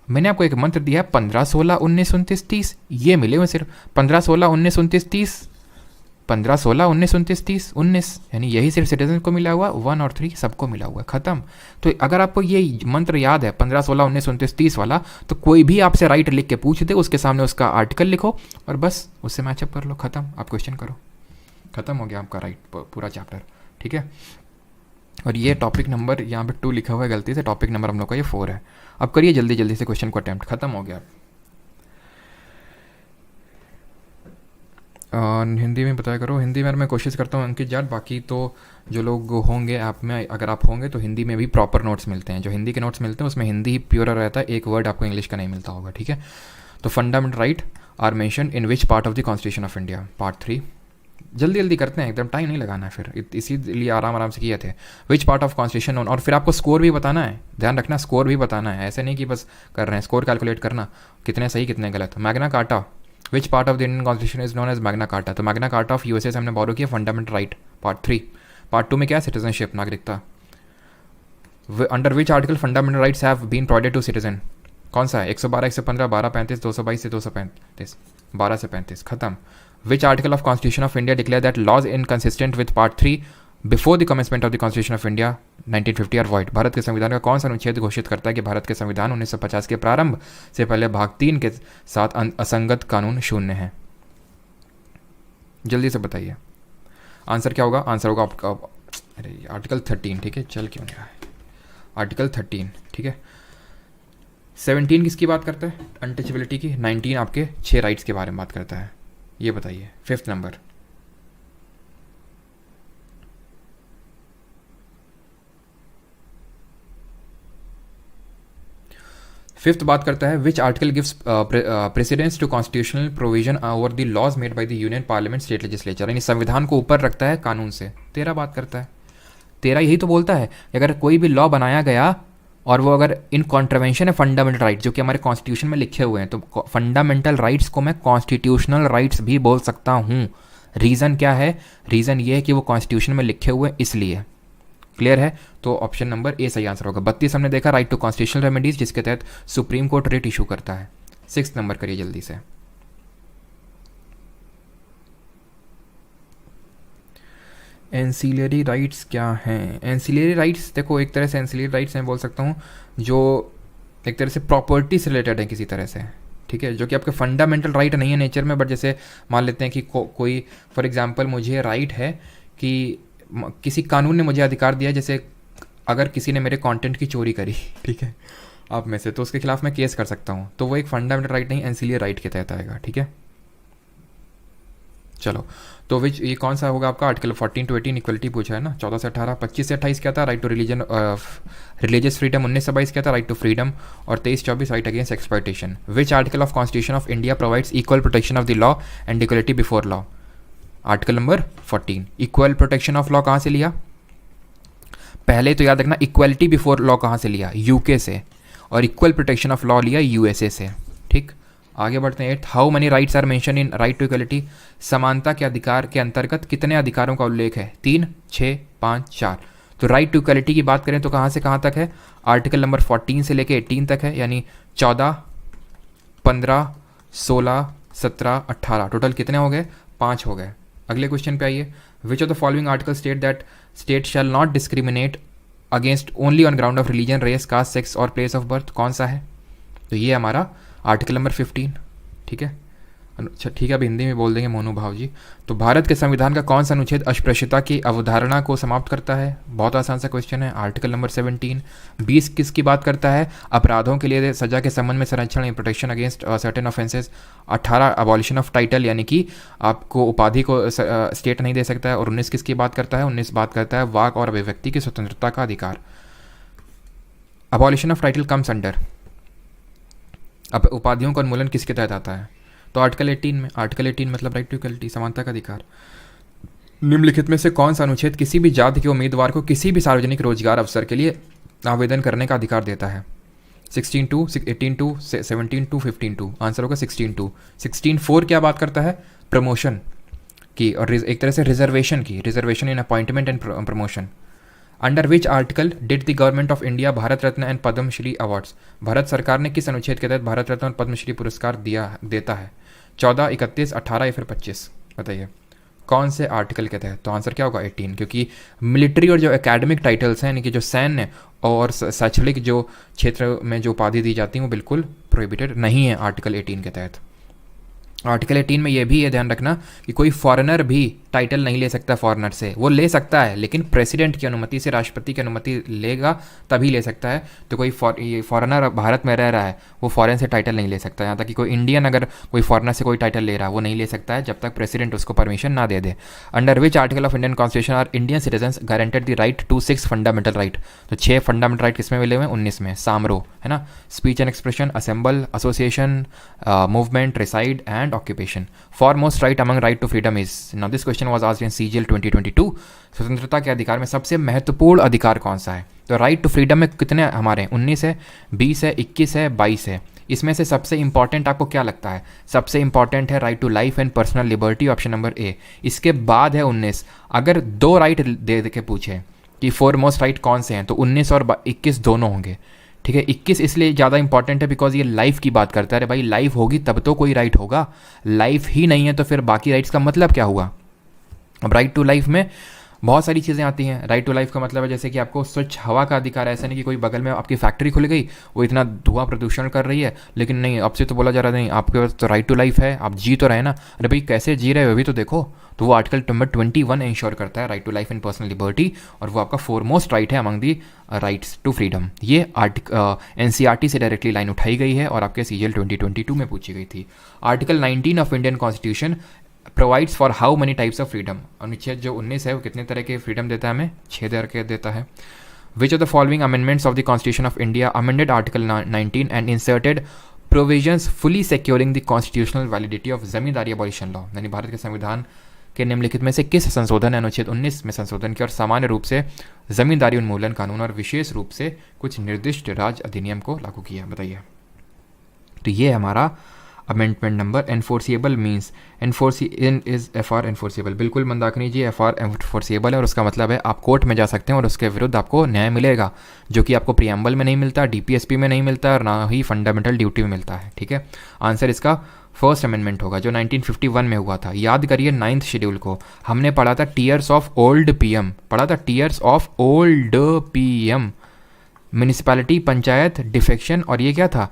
मैंने आपको एक मंत्र दिया है 15, 16, 19, 29, 30, ये मिले हुए सिर्फ 15, 16, 19, 29, 30, 15, 16, 19, 29, 30, 19, यानी यही सिर्फ सिटीजन को मिला हुआ, 1 और 3 सबको मिला हुआ है, खत्म। तो अगर आपको ये मंत्र याद है 15, 16, 19, 29, 30 वाला, तो कोई भी आपसे राइट लिख के पूछ दे, उसके सामने उसका आर्टिकल लिखो और बस उससे मैचअप कर लो, खत्म, आप क्वेश्चन करो, खत्म हो गया आपका राइट पूरा चैप्टर, ठीक है। और ये टॉपिक नंबर यहाँ पे 2 लिखा हुआ है गलती से, टॉपिक नंबर हम लोग का ये 4 है। अब करिए जल्दी जल्दी से क्वेश्चन को अटैम्प्ट, खत्म हो गया। हिंदी में बताया करो, हिंदी में मैं कोशिश करता हूँ अंकित जाट, बाकी तो जो लोग होंगे ऐप में, अगर आप होंगे तो हिंदी में भी प्रॉपर नोट्स मिलते हैं, जो हिंदी के नोट्स मिलते हैं उसमें हिंदी ही प्योर रहता है, एक वर्ड आपको इंग्लिश का नहीं मिलता होगा, ठीक है। तो fundamental right are mention in which part of the constitution of India, part 3। जल्दी जल्दी करते हैं, एकदम टाइम नहीं लगाना है, फिर इसीलिए आराम से किए थे। विच पार्ट ऑफ कॉन्स्टिट्यूशन, और फिर आपको स्कोर भी बताना है, ध्यान रखना स्कोर भी बताना है, ऐसे नहीं कि बस कर रहे हैं, स्कोर कैलकुलेट करना कितने सही कितने गलत। Magna Carta, which part of the Indian constitution is known as Magna Carta, तो मैग्ना कार्टा ऑफ यूएसए से हमने बोरो किया फंडामेंटल राइट, पार्ट 3। पार्ट 2 में क्या है, सिटीजनशिप, नागरिकता। Under which article fundamental rights have been provided to citizen, कौन सा है, 112, 115, 12, 35, 222 से 235, 12 से 35, खत्म। Which article of Constitution of India declare that laws inconsistent with Part 3 before the commencement of the Constitution of India 1950 are void? Bharat के संविधान का कौन सा अनुच्छेद घोषित करता है कि भारत के संविधान 1950 के प्रारंभ से पहले भाग 3 के साथ असंगत कानून शून्य है। जल्दी से बताइए आंसर क्या होगा। आंसर होगा आपका, अरे आर्टिकल 13, ठीक है, चल क्यों नहीं रहा है, आर्टिकल 13, ठीक है। 17 किसकी बात करता है, अनटचेबिलिटी की। 19 आपके 6 राइट्स के बारे में बात करता है। ये बताइए 5th नंबर। फिफ्थ बात करता है which article gives precedence to constitutional provision over the laws made by the union parliament state legislature, यानी संविधान को ऊपर रखता है कानून से। 13 बात करता है, 13 यही तो बोलता है कि अगर कोई भी लॉ बनाया गया और वो अगर इन कॉन्ट्रवेंशन है फंडामेंटल राइट जो कि हमारे कॉन्स्टिट्यूशन में लिखे हुए हैं, तो फंडामेंटल राइट्स को मैं कॉन्स्टिट्यूशनल राइट्स भी बोल सकता हूँ। रीज़न क्या है, रीज़न ये है कि वो कॉन्स्टिट्यूशन में लिखे हुए हैं इसलिए। क्लियर है, तो ऑप्शन नंबर ए सही आंसर होगा। 32 हमने देखा, राइट टू कॉन्स्टिट्यूशनल रेमेडीज, जिसके तहत सुप्रीम कोर्ट रेट इशू करता है। 6th नंबर करिए जल्दी से। एंसिलरी राइट्स क्या हैं। एंसिलरी राइट्स देखो, एक तरह से एंसिलरी राइट्स मैं बोल सकता हूँ जो एक तरह से प्रॉपर्टी से रिलेटेड है किसी तरह से, ठीक है, जो कि आपके फंडामेंटल राइट नहीं है नेचर में, बट जैसे मान लेते हैं कि कोई फॉर एग्जांपल मुझे राइट है कि किसी कानून ने मुझे अधिकार दिया, जैसे अगर किसी ने मेरे कंटेंट की चोरी करी, ठीक है, आप में से, तो उसके खिलाफ मैं केस कर सकता हूँ, तो वो एक फंडामेंटल राइट नहीं, एंसिलरी राइट के तहत आएगा, ठीक है। चलो, तो विच ये कौन सा होगा आपका, आर्टिकल 14 to 18 इक्वलिटी पूछा है ना, 14 से 18। 25 से 28 क्या था, राइट टू रिलीजियस फ्रीडम। 19 से 22 क्या था, राइट टू फ्रीडम। और 23-24 right against exploitation. Which article of constitution of India provides equal protection of the law and equality before law. Article number 14। Equal protection of law कहाँ से लिया, पहले तो याद रखना, इक्वलिटी बिफोर लॉ कहाँ से लिया, यूके से, और इक्वल प्रोटेक्शन ऑफ लॉ लिया यूएसए से, ठीक। आगे बढ़ते हैं 8th। How many rights are mention in right to equality. समानता के अधिकार के अंतर्गत कितने अधिकारों का उल्लेख है, 3, 6, 5, 4। तो राइट टू इक्वलिटी की बात करें तो कहाँ से कहाँ तक है, आर्टिकल नंबर 14 से लेके 18 तक है, यानी 14, 15, 16, 17, 18, टोटल कितने हो गए, 5 हो गए। अगले क्वेश्चन पे आइए। Which of the following article state that state shall not discriminate against only on ground of religion, race, caste, sex और प्लेस ऑफ बर्थ, कौन सा है, तो ये हमारा आर्टिकल नंबर 15, ठीक है। अच्छा ठीक है, अब हिंदी में बोल देंगे मोनू भाव जी। तो भारत के संविधान का कौन सा अनुच्छेद अस्पृश्यता की अवधारणा को समाप्त करता है, बहुत आसान सा क्वेश्चन है, आर्टिकल नंबर 17। 20 किसकी बात करता है, अपराधों के लिए सजा के संबंध में संरक्षण, protection against certain offences. 18 abolition of title, यानी कि आपको उपाधि को स्टेट नहीं दे सकता है। और 19 किसकी बात करता है, 19 बात करता है वाक और अभिव्यक्ति की स्वतंत्रता का अधिकार। Abolition of title comes under, अब उपाधियों का उन्मूलन किसके तहत आता है, तो आर्टिकल 18 में। आर्टिकल 18 मतलब राइट टू इक्वलिटी, समानता का अधिकार। निम्नलिखित में से कौन सा अनुच्छेद किसी भी जाति के उम्मीदवार को किसी भी सार्वजनिक रोजगार अवसर के लिए आवेदन करने का अधिकार देता है। 16(2), 18(2), 17(2), 15(2), आंसर होगा 16(2). 16(4) क्या बात करता है, प्रमोशन की और एक तरह से रिजर्वेशन की, reservation in appointment and promotion. Under which article did the government of India Bharat Ratna and Padmashri awards, Bharat सरकार ने किस अनुच्छेद के तहत भारत रत्न और पद्मश्री पुरस्कार देता है, 14, 31, 18 या फिर 25, बताइए कौन से आर्टिकल के तहत, तो आंसर क्या होगा 18, क्योंकि मिलिट्री और जो एकेडमिक टाइटल्स हैं, यानी कि जो सैन्य और शैक्षणिक जो क्षेत्र में जो उपाधि दी जाती हैं वो बिल्कुल प्रोहिबिटेड नहीं है आर्टिकल 18 के तहत। आर्टिकल 18 में ये भी ये ध्यान रखना कि कोई फॉरेनर भी टाइटल नहीं ले सकता फॉरेनर से, वो ले सकता है लेकिन प्रेसिडेंट की अनुमति से, राष्ट्रपति की अनुमति लेगा तभी ले सकता है। तो कोई फॉरेनर भारत में रह रहा है वो फॉरेन से टाइटल नहीं ले सकता, यहाँ तक कि कोई इंडियन अगर कोई फॉरेनर से कोई टाइटल ले रहा है वो नहीं ले सकता है जब तक प्रेसिडेंट उसको परमिशन ना दे दे। Under which article of Indian constitution are Indian citizens guaranteed the right to 6 fundamental right, तो 6 फंडामेंटल राइट किसमें मिले हुए हैं, 19 में। सामरो है ना, speech and expression, assemble, association, movement, reside and occupation. Foremost right among right to freedom is, now this question was asked in CGL 2022, स्वतंत्रता के अधिकार में सबसे महत्वपूर्ण अधिकार कौन सा है, तो राइट टू फ्रीडम में कितने हमारे 19 है, 20 है, 21 है, 22 है। इसमें से सबसे इंपॉर्टेंट आपको क्या लगता है, सबसे इंपॉर्टेंट है right to life and personal liberty, option number A. इसके बाद है 19। अगर 2 राइट दे के पूछे कि फॉरमोस्ट राइट कौन से हैं, तो 19 और 21 दोनों होंगे, ठीक है। 21 इसलिए ज़्यादा इंपॉर्टेंट है बिकॉज ये लाइफ की बात करता है। अरे भाई लाइफ होगी तब तो कोई राइट होगा, लाइफ ही नहीं है तो फिर बाकी राइट्स का मतलब क्या हुआ। अब राइट टू लाइफ में बहुत सारी चीज़ें आती हैं। राइट टू लाइफ का मतलब है जैसे कि आपको स्वच्छ हवा का अधिकार है, ऐसा नहीं कि कोई बगल में आपकी फैक्ट्री खुल गई, वो इतना धुआं प्रदूषण कर रही है, लेकिन नहीं, आपसे तो बोला जा रहा नहीं, आपके पास तो राइट टू लाइफ है, आप जी तो रहे ना। अरे भाई कैसे जी रहे हो अभी तो देखो। तो वो आर्टिकल नंबर 21 इंश्योर करता है right to life and personal liberty, और वो आपका फोरमोस्ट राइट है among the rights to freedom. ये एनसीईआरटी से डायरेक्टली लाइन उठाई गई है और आपके सीजीएल 2022 में पूछी गई थी। Article 19 of Indian constitution provides for how many types of freedom. अनुच्छेद जो 19 है वो कितने तरह के फ्रीडम देता है हमें? 6 तरह के देता है। Which of the following amendments of the constitution of India amended article 19 and inserted provisions fully securing the constitutional validity of zamindari abolition law. यानी भारत के संविधान के निम्नलिखित में से किस संशोधन ने अनुच्छेद 19 में संशोधन किया और सामान्य रूप से जमींदारी उन्मूलन कानून और विशेष रूप से कुछ निर्दिष्ट राज्य अधिनियम को लागू किया? बताइए। तो ये हमारा amendment number. Enforceable means in is F R enforceable. बिल्कुल मंदाकिनी जी, एफ आर एनफोर्सिएबल है और उसका मतलब है आप कोर्ट में जा सकते हैं और उसके विरुद्ध आपको न्याय मिलेगा, जो कि आपको प्रियम्बल में नहीं मिलता, डीपीएसपी में नहीं मिलता और ना ही फंडामेंटल ड्यूटी में मिलता है। ठीक है, आंसर इसका फर्स्ट अमेंडमेंट होगा जो 1951 में हुआ था। याद करिए 9th शेड्यूल को हमने पढ़ा था टीयर्स ऑफ ओल्ड पीएम, पढ़ा था tears of old PM, municipality, panchayat, defection, और ये क्या था?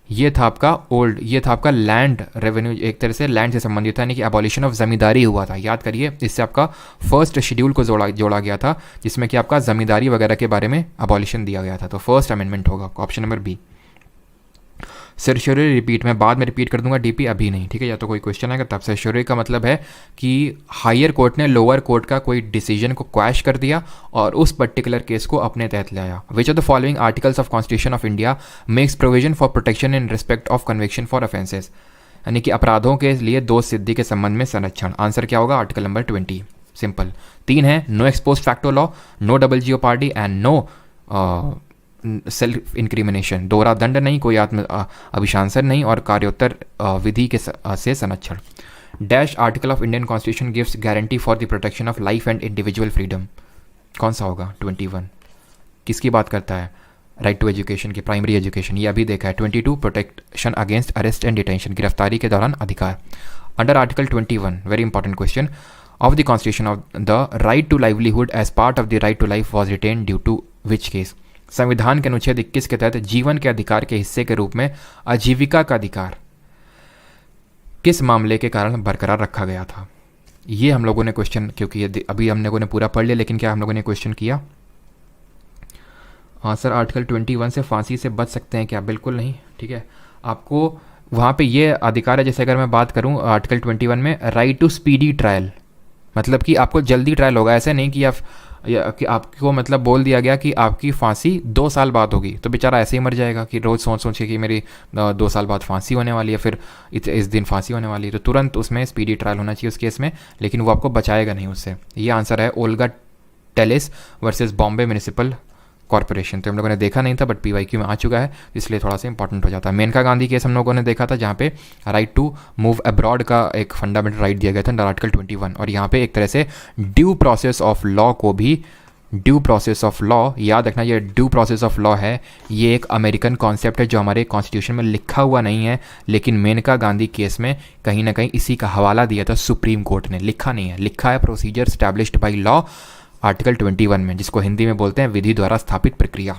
ये था आपका ओल्ड, ये था आपका लैंड रेवेन्यू, एक तरह से लैंड से संबंधित था, यानी कि एबॉलिशन ऑफ जमींदारी हुआ था। याद करिए, इससे आपका फर्स्ट शेड्यूल को जोड़ा गया था जिसमें कि आपका जमींदारी वगैरह के बारे में एबॉलिशन दिया गया था। तो फर्स्ट अमेंडमेंट होगा ऑप्शन नंबर बी। सर्शोरी रिपीट, मैं बाद में रिपीट कर दूंगा, डीपी अभी नहीं। ठीक है, या तो कोई क्वेश्चन आएगा तब। सर्शोरी का मतलब है कि हायर कोर्ट ने लोअर कोर्ट का कोई डिसीजन को क्वैश कर दिया और उस पर्टिकुलर केस को अपने तहत ले आया। विच of the following articles of constitution of India makes provision for protection in respect of conviction for offences, यानी कि अपराधों के लिए दोष सिद्धि के संबंध में संरक्षण। आंसर क्या होगा? Article number 20। सिंपल। 3 है, no ex post facto law, no double jeopardy and no self incrimination. दोहरा दंड नहीं, कोई आत्म अभिशांसन नहीं, और कार्योत्तर विधि के से संरक्षण। Dash article of Indian constitution gives guarantee for the protection of life and individual freedom. कौन सा होगा? 21। किसकी बात करता है? राइट टू एजुकेशन की, प्राइमरी एजुकेशन, ये अभी देखा है। 22 protection against arrest and detention, गिरफ्तारी के दौरान अधिकार। Under article 21, very important question, of the constitution of the right to livelihood as part of the right to life was retain due to which case. संविधान के अनुच्छेद 21 के तहत जीवन के अधिकार के हिस्से के रूप में आजीविका का अधिकार किस मामले के कारण बरकरार रखा गया था? ये हम लोगों ने क्वेश्चन, क्योंकि ये अभी हम लोगों ने पूरा पढ़ लिया, लेकिन क्या हम लोगों ने क्वेश्चन किया? सर आर्टिकल 21 से फांसी से बच सकते हैं क्या? बिल्कुल नहीं। ठीक है, आपको वहाँ पे ये अधिकार है, जैसे अगर मैं बात करूँ आर्टिकल 21 में राइट टू स्पीडी ट्रायल, मतलब कि आपको जल्दी ट्रायल होगा। ऐसा नहीं कि कि आपको मतलब बोल दिया गया कि आपकी फांसी 2 साल बाद होगी, तो बेचारा ऐसे ही मर जाएगा कि रोज़ सोच के कि मेरी 2 साल बाद फांसी होने वाली है, फिर इस दिन फांसी होने वाली है, तो तुरंत उसमें स्पीडी ट्रायल होना चाहिए उस केस में, लेकिन वो आपको बचाएगा नहीं उससे। ये आंसर है Olga Tellis versus Bombay municipal corporation. तो हम लोगों ने देखा नहीं था, बट पीवाईक्यू में आ चुका है, इसलिए थोड़ा सा इंपॉर्टेंट हो जाता है। मेनका गांधी केस हम लोगों ने देखा था, जहाँ पे राइट टू मूव अब्रॉड का एक फंडामेंटल राइट दिया गया था अंडर आर्टिकल 21, और यहाँ पे एक तरह से ड्यू प्रोसेस ऑफ लॉ को भी, ड्यू प्रोसेस ऑफ लॉ, याद रखना ये ड्यू प्रोसेस ऑफ लॉ है, ये एक अमेरिकन कॉन्सेप्ट है जो हमारे कॉन्स्टिट्यूशन में लिखा हुआ नहीं है, लेकिन मेनका गांधी केस में कहीं ना कहीं इसी का हवाला दिया था सुप्रीम कोर्ट ने। लिखा नहीं है, लिखा है procedure established by law article 21 में, जिसको हिंदी में बोलते हैं विधि द्वारा स्थापित प्रक्रिया।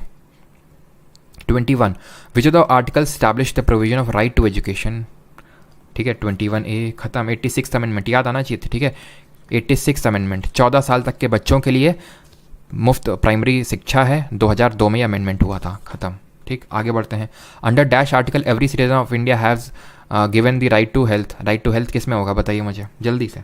21 which of the article establish the provision of right to education. ठीक है, 21A खत्म। 86 अमेंडमेंट याद आना चाहिए था। ठीक है, 86 अमेंडमेंट 14 साल तक के बच्चों के लिए मुफ्त प्राइमरी शिक्षा है, 2002 में अमेंडमेंट हुआ था, खत्म। ठीक, आगे बढ़ते हैं। Under dash article every citizen of India has given the right to health. Right to health किस में होगा बताइए मुझे जल्दी से।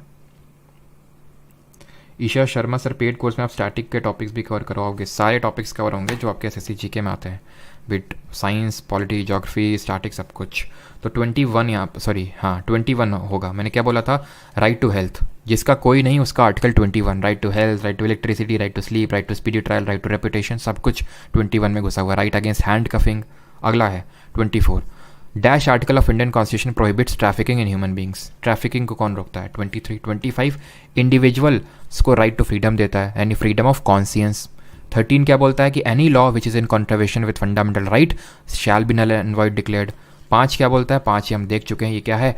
Isha Sharma sir, paid course में आप स्टैटिक के टॉपिक्स भी कवर करवाओगे? सारे टॉपिक्स कवर होंगे जो आपके एसएससी जीके में आते हैं, bit science, polity, geography, static, सब कुछ। तो 21 यहाँ सॉरी हाँ 21 होगा। मैंने क्या बोला था? राइट टू हेल्थ, जिसका कोई नहीं उसका article 21, right to health, right to electricity, right to sleep, right to speedy trial, right to reputation, सब कुछ 21 में घुसा हुआ। राइट अगेंस्ट हैंड कफिंग अगला है 24। Dash article of Indian constitution prohibits trafficking in human beings. Trafficking को कौन रोकता है? 23। 25 इंडिविजुअल्स को राइट टू फ्रीडम देता है, यानी फ्रीडम ऑफ कॉन्सियंस। 13 क्या बोलता है कि any law which is in contravention with fundamental right shall be null and void declared. 5 क्या बोलता है? 5 ही हम देख चुके हैं, ये क्या है?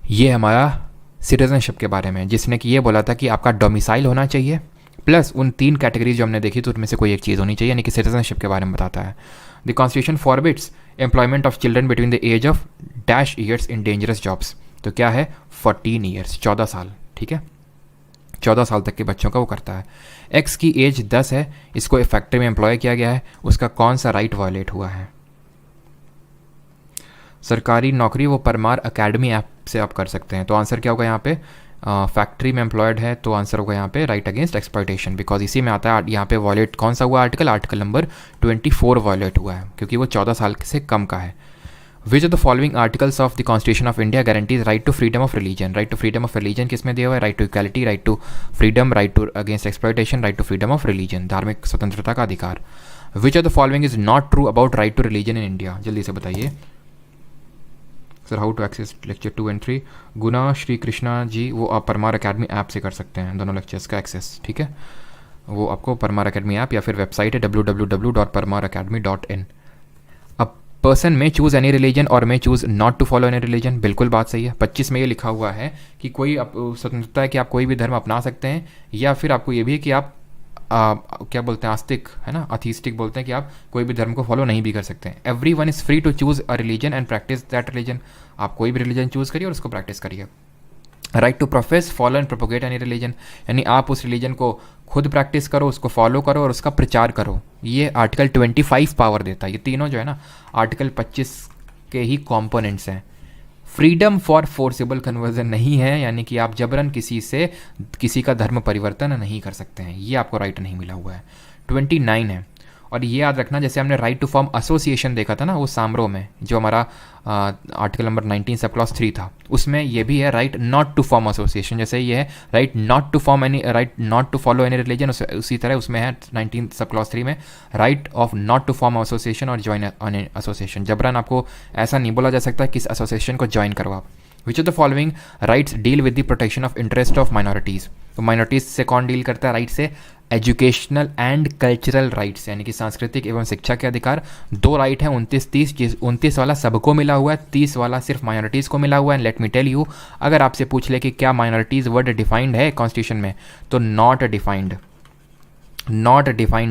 ये हमारा सिटीजनशिप के बारे में, जिसने कि ये बोला था कि आपका डोमिसाइल होना चाहिए प्लस उन 3 कैटेगरीज जो हमने देखी तो उनमें से कोई एक चीज़ होनी चाहिए, यानी कि सिटीजनशिप के बारे में बताता है। The constitution forbids employment of children between the age of dash years in dangerous jobs. तो क्या है 14 ईयर्स, 14 साल, ठीक है, 14 साल तक के बच्चों का वो करता है। एक्स की एज 10 है, इसको फैक्ट्री में एम्प्लॉय किया गया है, उसका कौन सा राइट वायलेट हुआ है? सरकारी नौकरी वो परमार अकेडमी ऐप से आप कर सकते हैं। तो आंसर क्या होगा यहाँ पे? फैक्ट्री में एम्प्लॉयड है तो आंसर होगा यहाँ पे राइट अगेंस्ट एक्सप्लॉयटेशन, बिकॉज इसी में आता है यहाँ पे वॉलेट कौन सा हुआ आर्टिकल? आर्टिकल नंबर 24 वॉलेट हुआ है, क्योंकि वो 14 साल से कम का है। Which of the following articles of the constitution of India guarantees right to freedom of religion? Right to freedom of religion किसमें दिया हुआ है? Right to equality, right to freedom, right to against exploitation, right to freedom of religion, धार्मिक स्वतंत्रता का अधिकार। Which of the following is not true about right to religion in India? जल्दी से बताइए sir. How to access lecture 2 and 3? गुना श्री कृष्णा जी वो आप परमार अकेडमी ऐप से कर सकते हैं दोनों लेक्चर्स का एक्सेस, ठीक है। वो आपको परमार अकेडमी ऐप या फिर वेबसाइट है www.parmaracademy.in। अब पर्सन में चूज़ एनी रिलीजन और में choose not to follow any religion, बिल्कुल बात सही है। 25 में ये लिखा हुआ है कि कोई स्वतंत्रता है कि आप कोई भी धर्म अपना सकते हैं, या फिर आपको ये भी है कि आप क्या बोलते हैं, आस्तिक है ना, अथीस्टिक बोलते हैं कि आप कोई भी धर्म को फॉलो नहीं भी कर सकते हैं। Every one is free to choose a religion and practice that religion. आप कोई भी रिलीजन चूज़ करिए और उसको प्रैक्टिस करिए। Right to profess, follow and propagate any religion, यानी आप उस रिलीजन को खुद प्रैक्टिस करो, उसको फॉलो करो और उसका प्रचार करो। ये आर्टिकल 25 पावर देता है। ये तीनों जो है ना आर्टिकल 25 के ही कॉम्पोनेंट्स हैं। फ्रीडम फॉर फोर्सेबल कन्वर्जन नहीं है, यानी कि आप जबरन किसी का धर्म परिवर्तन नहीं कर सकते हैं, ये आपको राइट नहीं मिला हुआ है। 29 है। और ये याद रखना, जैसे हमने राइट टू फॉर्म एसोसिएशन देखा था ना वो सामरो में, जो हमारा आर्टिकल नंबर 19 सब क्लॉज 3 था, उसमें ये भी है right not to form association. जैसे ये है right not to form any, right not to follow any religion, उसी तरह उसमें है 19 सब क्लॉज 3 में right of not to form association और ज्वाइन ऑन एसोसिएशन। जबरन आपको ऐसा नहीं बोला जा सकता किस एसोसिएशन को ज्वाइन करो आप। विच of the following rights deal with the protection of interest of minorities? तो माइनॉरिटीज़ से कौन डील करता है राइट से? एजुकेशनल एंड कल्चरल राइट्स, यानी कि सांस्कृतिक एवं शिक्षा के अधिकार। 2 राइट हैं, 29 वाला सबको मिला हुआ है, 30 वाला सिर्फ माइनॉरिटीज़ को मिला हुआ है। लेट मी टेल यू, अगर आपसे पूछ ले कि क्या माइनॉरिटीज़ वर्ड डिफाइंड है कॉन्स्टिट्यूशन में, तो नॉट डिफाइंड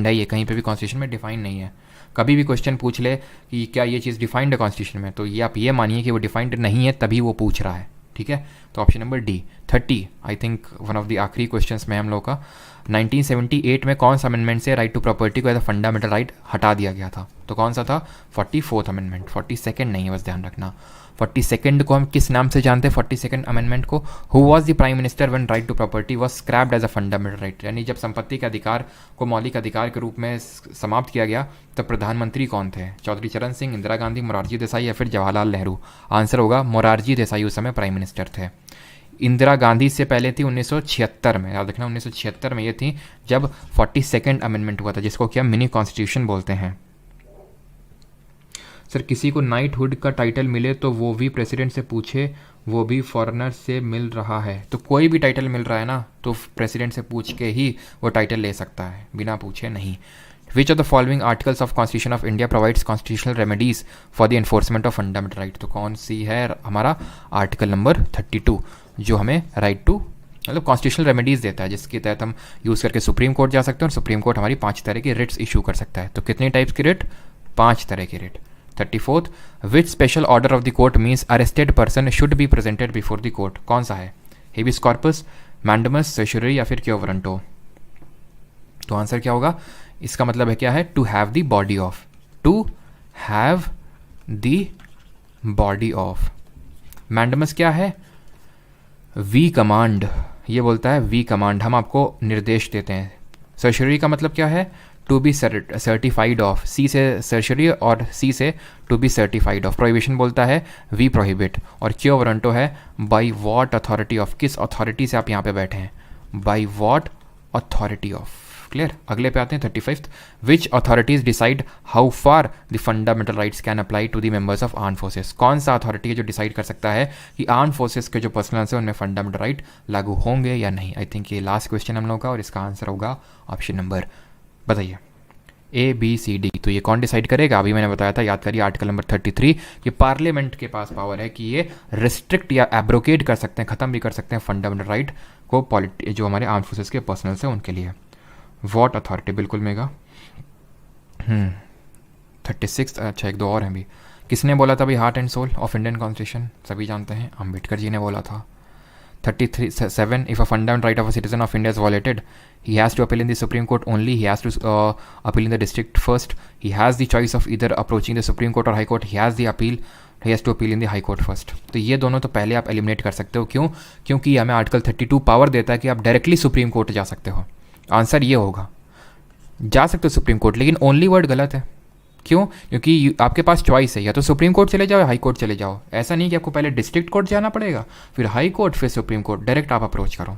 है। ये कहीं पे भी कॉन्स्टिट्यूशन में डिफाइंड नहीं है। कभी भी क्वेश्चन पूछ ले कि क्या ये चीज़ डिफाइंड है कॉन्स्टिट्यूशन में, तो ये आप ये मानिए कि वो डिफाइंड नहीं है, तभी वो पूछ रहा है, ठीक है। तो option number D. 30 I think one of the आखिरी क्वेश्चंस में हम लोग का 1978 में कौन सा अमेंडमेंट से राइट टू प्रॉपर्टी को एज अ फंडामेंटल राइट हटा दिया गया था? तो कौन सा था? 44th amendment. 42nd नहीं है, बस ध्यान रखना। 42nd को हम किस नाम से जानते हैं? 42nd अमेंडमेंट को, who was the prime minister when right to property was scrapped as a fundamental right? यानी जब संपत्ति के अधिकार को मौलिक अधिकार के रूप में समाप्त किया गया, तब प्रधानमंत्री कौन थे? चौधरी चरण सिंह, इंदिरा गांधी, मोरारजी देसाई या फिर जवाहरलाल नेहरू? आंसर होगा मोरारजी देसाई उस समय प्राइम मिनिस्टर थे। इंदिरा गांधी से पहले थी 1976 में, याद रखना 1976 में ये थी जब 42nd अमेंडमेंट हुआ था, जिसको क्या मिनी कॉन्स्टिट्यूशन बोलते हैं। सर किसी को नाइटहुड का टाइटल मिले तो वो भी प्रेसिडेंट से पूछे, वो भी फॉरेनर से मिल रहा है? तो कोई भी टाइटल मिल रहा है ना, तो प्रेसिडेंट से पूछ के ही वो टाइटल ले सकता है, बिना पूछे नहीं। विच of the following articles of constitution of India provides constitutional remedies for the enforcement of fundamental right? तो कौन सी है? हमारा आर्टिकल नंबर 32, जो हमें राइट टू मतलब कॉन्स्टिट्यूशनल रेमेडीज़ देता है, जिसके तहत हम यूज़ करके सुप्रीम कोर्ट जा सकते हैं और सुप्रीम कोर्ट हमारी 5 तरह की रिट्स इशू कर सकता है। तो कितने टाइप्स की रिट? 5 तरह की writ. 34th, which special order of the court means arrested person should be presented before the court? कौन सा है? हेबियस कॉर्पस, मैंडमस, सर्शियरी या फिर क्यो वारंटो? तो आंसर क्या होगा? इसका मतलब है क्या है? To have the body of, to have the body of. Mandamus क्या है? वी कमांड, ये बोलता है वी कमांड, हम आपको निर्देश देते हैं। सर्शरी का मतलब क्या है? To be certified of, C से सर्शरी और सी से to be certified of. Prohibition बोलता है वी प्रोहिबिट, और क्यो वारंटो है बाई वॉट अथॉरिटी ऑफ, किस अथॉरिटी से आप यहाँ पे बैठे हैं, by what authority of. Clear? अगले पे आते हैं 35th, which authorities decide how far the fundamental rights can apply to the members of arm forces? कौन सा अथॉरिटी है जो डिसाइड कर सकता है कि आर्म फोर्सेस के जो पर्सनल्स हैं उनमें फंडामेंटल राइट लागू होंगे या नहीं? आई थिंक ये लास्ट क्वेश्चन हम लोग का, और इसका आंसर होगा ऑप्शन नंबर, बताइए, ABCD। तो ये कौन डिसाइड करेगा? अभी मैंने बताया था, याद करिए आर्टिकल नंबर 33 कि पार्लियामेंट के पास पावर है कि ये रिस्ट्रिक्ट या एब्रोकेट कर सकते हैं, ख़त्म भी कर सकते हैं फंडामेंटल राइट को जो हमारे आर्म फोर्सेस के पर्सनल्स हैं उनके लिए। वॉट अथॉरिटी, बिल्कुल मेगा। 36, अच्छा एक दो और हैं भी। किसने बोला था भाई heart and soul of Indian constitution? सभी जानते हैं, अम्बेडकर जी ने बोला था। 33(7) if a fundamental right of a citizen of India is violated, he has to appeal in the Supreme Court only. He has to appeal in the district first. He has the choice of either approaching the Supreme Court or High Court. He has the appeal. He has to appeal in the High Court first. तो ये दोनों तो पहले आप एलिमिनेट कर सकते हो। क्यों? क्योंकि हमें आर्टिकल 32 पावर देता है कि आप डायरेक्टली सुप्रीम कोर्ट जा सकते हो। आंसर ये होगा, जा सकते हो सुप्रीम कोर्ट, लेकिन ओनली वर्ड गलत है। क्यों? क्योंकि आपके पास चॉइस है, या तो सुप्रीम कोर्ट चले जाओ या हाई कोर्ट चले जाओ। ऐसा नहीं कि आपको पहले डिस्ट्रिक्ट कोर्ट जाना पड़ेगा, फिर हाई कोर्ट, फिर सुप्रीम कोर्ट। डायरेक्ट आप अप्रोच करो,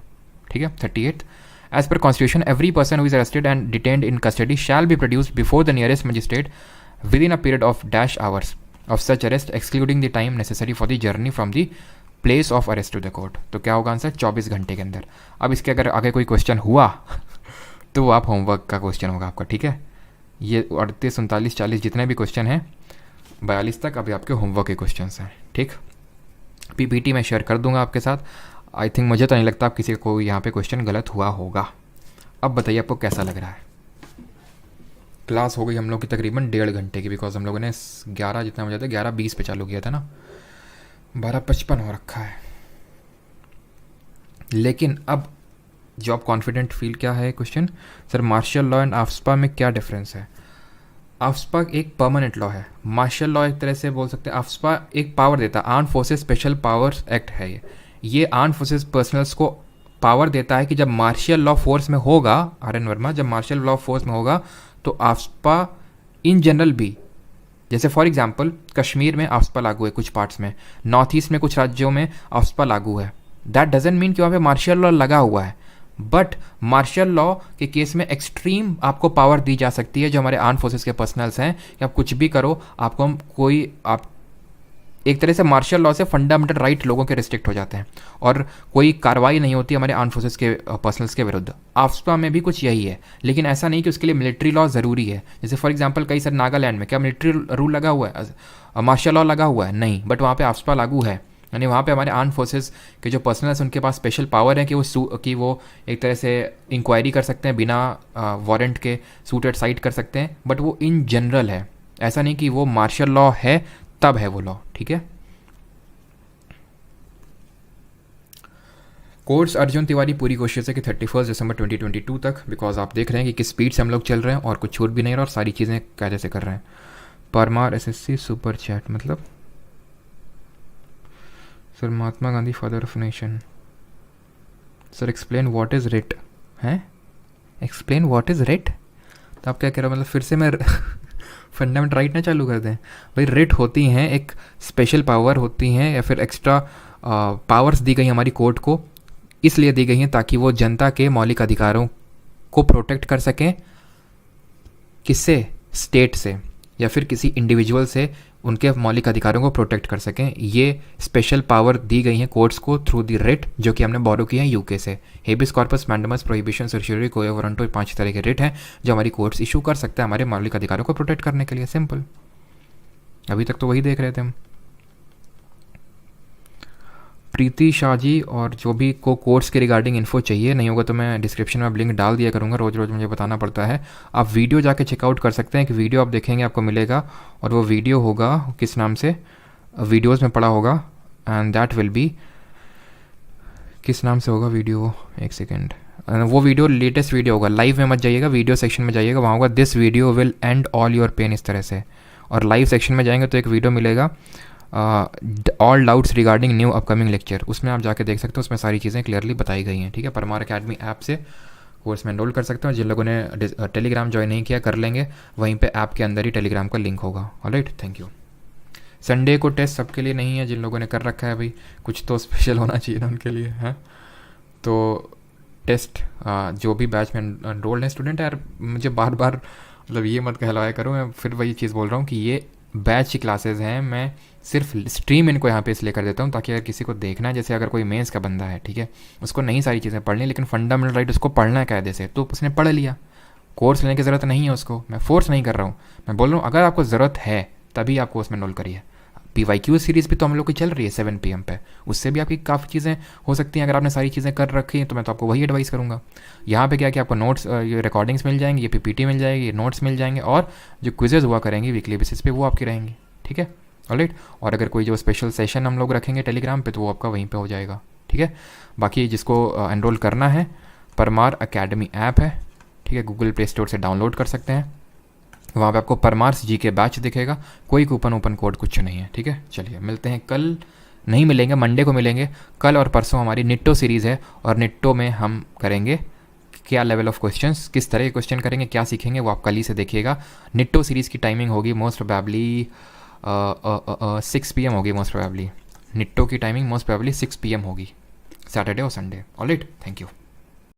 ठीक है। 38 as per constitution every person who is arrested and detained in custody shall be produced before the nearest magistrate within a period of dash hours of such arrest excluding the time necessary for the journey from the place of arrest to the court. तो क्या होगा आंसर? 24 घंटे के अंदर। अब इसके अगर आगे कोई क्वेश्चन हुआ तो वो आप होमवर्क का क्वेश्चन होगा आपका, ठीक है। ये 38, 39, 40 जितने भी क्वेश्चन हैं, 42 तक अभी आपके होमवर्क के क्वेश्चन हैं, ठीक। पीपीटी मैं शेयर कर दूंगा आपके साथ। आई थिंक, मुझे तो नहीं लगता आप किसी का कोई यहाँ पे क्वेश्चन गलत हुआ होगा। अब बताइए आपको कैसा लग रहा है। क्लास हो गई हम लोग की तकरीबन 1.5 घंटे की, बिकॉज हम लोगों ने 11 जितना बजा था 11:20 पे चालू किया था ना, 12:55 हो रखा है। लेकिन अब जो आप कॉन्फिडेंट फील क्या है question, sir martial law and AFSPA में क्या डिफरेंस है? आफ्सपा एक परमानेंट लॉ है, मार्शल लॉ एक तरह से बोल सकते हैं। आफ्सपा एक पावर देता है, arm forces special powers act है ये आर्म फोर्सेस पर्सनल्स को पावर देता है कि जब मार्शल लॉ फोर्स में होगा, आर.एन. वर्मा, जब मार्शल लॉ फोर्स में होगा तो आफ्सपा इन जनरल भी, जैसे फॉर एग्जांपल कश्मीर में आफ्सपा लागू है कुछ पार्ट्स में, नॉर्थ ईस्ट में कुछ राज्यों में आफ्सपा लागू है। दैट डजंट मीन कि वहाँ पे मार्शल लॉ लगा हुआ है, बट मार्शल लॉ के केस में एक्सट्रीम आपको पावर दी जा सकती है जो हमारे आर्म फोर्सेस के पर्सनल्स हैं कि आप कुछ भी करो, आपको हम कोई आप एक तरह से मार्शल लॉ से फंडामेंटल राइट लोगों के रिस्ट्रिक्ट हो जाते हैं और कोई कार्रवाई नहीं होती हमारे आर्म फोर्सेस के पर्सनल्स के विरुद्ध। आफ्सपा में भी कुछ यही है, लेकिन ऐसा नहीं कि उसके लिए मिलिट्री लॉ ज़रूरी है। जैसे फॉर एग्जांपल कई सर नागालैंड में क्या मिलिट्री रूल लगा हुआ है, मार्शल लॉ लगा हुआ है? नहीं, बट वहाँ पे आफ्सपा लागू है। यानी वहाँ पे हमारे आर्म फोर्सेस के जो पर्सनल्स उनके पास स्पेशल पावर है कि वो एक तरह से इंक्वायरी कर सकते हैं बिना वारंट के, सूट एट साइट कर सकते हैं, बट वो इन जनरल है। ऐसा नहीं कि वो मार्शल लॉ है तब है वो लॉ, ठीक है। कोर्स अर्जुन तिवारी पूरी कोशिश है कि 31 दिसंबर 2022 तक, बिकॉज आप देख रहे हैं कि किस स्पीड से हम लोग चल रहे हैं और कुछ छूट भी नहीं रहा और सारी चीज़ें कैसे से कर रहे हैं। परमार एसएससी सुपर चैट मतलब sir Mahatma Gandhi father of nation. Sir explain what is writ हैं, एक्सप्लेन व्हाट इज़ रिट। तो आप क्या कह रहे हो, मतलब फिर से मैं फंडामेंटल राइट ना चालू कर दें? भाई रिट होती हैं, एक स्पेशल पावर होती हैं या फिर एक्स्ट्रा पावर्स दी गई हमारी कोर्ट को, इसलिए दी गई हैं ताकि वो जनता के मौलिक अधिकारों को प्रोटेक्ट कर सकें। किससे? स्टेट से या फिर किसी इंडिविजुअल से उनके मौलिक अधिकारों को प्रोटेक्ट कर सकें। ये स्पेशल पावर दी गई हैं कोर्ट्स को थ्रू दी रिट, जो कि हमने बोरो किया है यूके से। Habeas corpus, mandamus, prohibition, certiorari, quo warranto, 5 तरह के रिट हैं जो हमारी कोर्ट्स इशू कर सकते हैं हमारे मौलिक अधिकारों को प्रोटेक्ट करने के लिए। सिंपल, अभी तक तो वही देख रहे थे हम। प्रीति शाह जी, और जो भी को कोर्स के रिगार्डिंग इन्फो चाहिए, नहीं होगा तो मैं डिस्क्रिप्शन में लिंक डाल दिया करूँगा, रोज़ रोज़ मुझे बताना पड़ता है। आप वीडियो जाके चेकआउट कर सकते हैं, कि वीडियो आप देखेंगे आपको मिलेगा, और वो वीडियो होगा किस नाम से, वीडियोज़ में पड़ा होगा, एंड दैट विल बी, किस नाम से होगा वीडियो, एक सेकेंड, वो वीडियो लेटेस्ट वीडियो होगा। लाइव में मत जाइएगा, वीडियो सेक्शन में जाइएगा, वहाँ होगा this video will end all your pain, इस तरह से। और लाइव सेक्शन में जाएंगे तो एक वीडियो मिलेगा all doubts regarding new upcoming lecture, उसमें आप जाके देख सकते हो, उसमें सारी चीज़ें क्लियरली बताई गई हैं, ठीक है। परमार अकेडमी ऐप से कोर्स में एनरोल कर सकते हो। जिन लोगों ने टेलीग्राम ज्वाइन नहीं किया कर लेंगे, वहीं पे ऐप के अंदर ही टेलीग्राम का लिंक होगा। Alright, thank you. संडे को टेस्ट सबके लिए नहीं है, जिन लोगों ने कर रखा है भाई कुछ तो स्पेशल होना चाहिए ना उनके लिए, हैं। तो टेस्ट जो भी बैच में एनरोल्ड है स्टूडेंट, यार मुझे बार बार मतलब ये मत कहलाया करो, मैं फिर वही चीज़ बोल रहा हूँ कि ये बैच की क्लासेस हैं, मैं सिर्फ स्ट्रीम इनको यहाँ पे इसलिए कर देता हूँ ताकि अगर किसी को देखना है, जैसे अगर कोई मेंस का बंदा है, ठीक है, उसको नहीं सारी चीज़ें पढ़नी, लेकिन फंडामेंटल राइट उसको पढ़ना है कायदे से, तो उसने पढ़ लिया, कोर्स लेने की ज़रूरत नहीं है उसको। मैं फोर्स नहीं कर रहा हूँ, मैं बोल रहा हूँ अगर आपको ज़रूरत है तभी आप कोर्स में एनरोल करिए। PYQ सीरीज़ भी तो हम लोग की चल रही है 7 PM पे, उससे भी आपकी काफ़ी चीज़ें हो सकती हैं। अगर आपने सारी चीज़ें कर रखी हैं तो मैं तो आपको वही एडवाइस करूँगा। यहाँ पे क्या कि आपको नोट्स, ये रिकॉर्डिंग्स मिल जाएंगी, ये PPT मिल जाएगी, ये नोट्स मिल जाएंगे, और जो क्विजेज़ हुआ करेंगी वीकली बेसिस पे वो आपकी रहेंगी, ठीक है, ऑलराइट। और अगर कोई जो स्पेशल सेशन हम लोग रखेंगे टेलीग्राम पे तो वो आपका वहीं पे हो जाएगा, ठीक है। बाकी जिसको एनरोल करना है, परमार अकेडमी ऐप है, ठीक है, गूगल प्ले स्टोर से डाउनलोड कर सकते हैं। वहाँ पे आपको परमार्स जी के बैच दिखेगा, कोई कूपन ओपन कोड कुछ नहीं है, ठीक है। चलिए मिलते हैं कल, नहीं मिलेंगे, मंडे को मिलेंगे। कल और परसों हमारी निट्टो सीरीज़ है, और निट्टो में हम करेंगे क्या लेवल ऑफ क्वेश्चंस, किस तरह के क्वेश्चन करेंगे, क्या सीखेंगे, वो आप कल ही से देखिएगा। निट्टो सीरीज़ की टाइमिंग होगी मोस्ट प्रोबेबली 6 PM होगी, मोस्ट प्रोबेबली निट्टो की टाइमिंग मोस्ट प्रोबेबली 6 PM होगी, सैटरडे और संडे। Alright, thank you.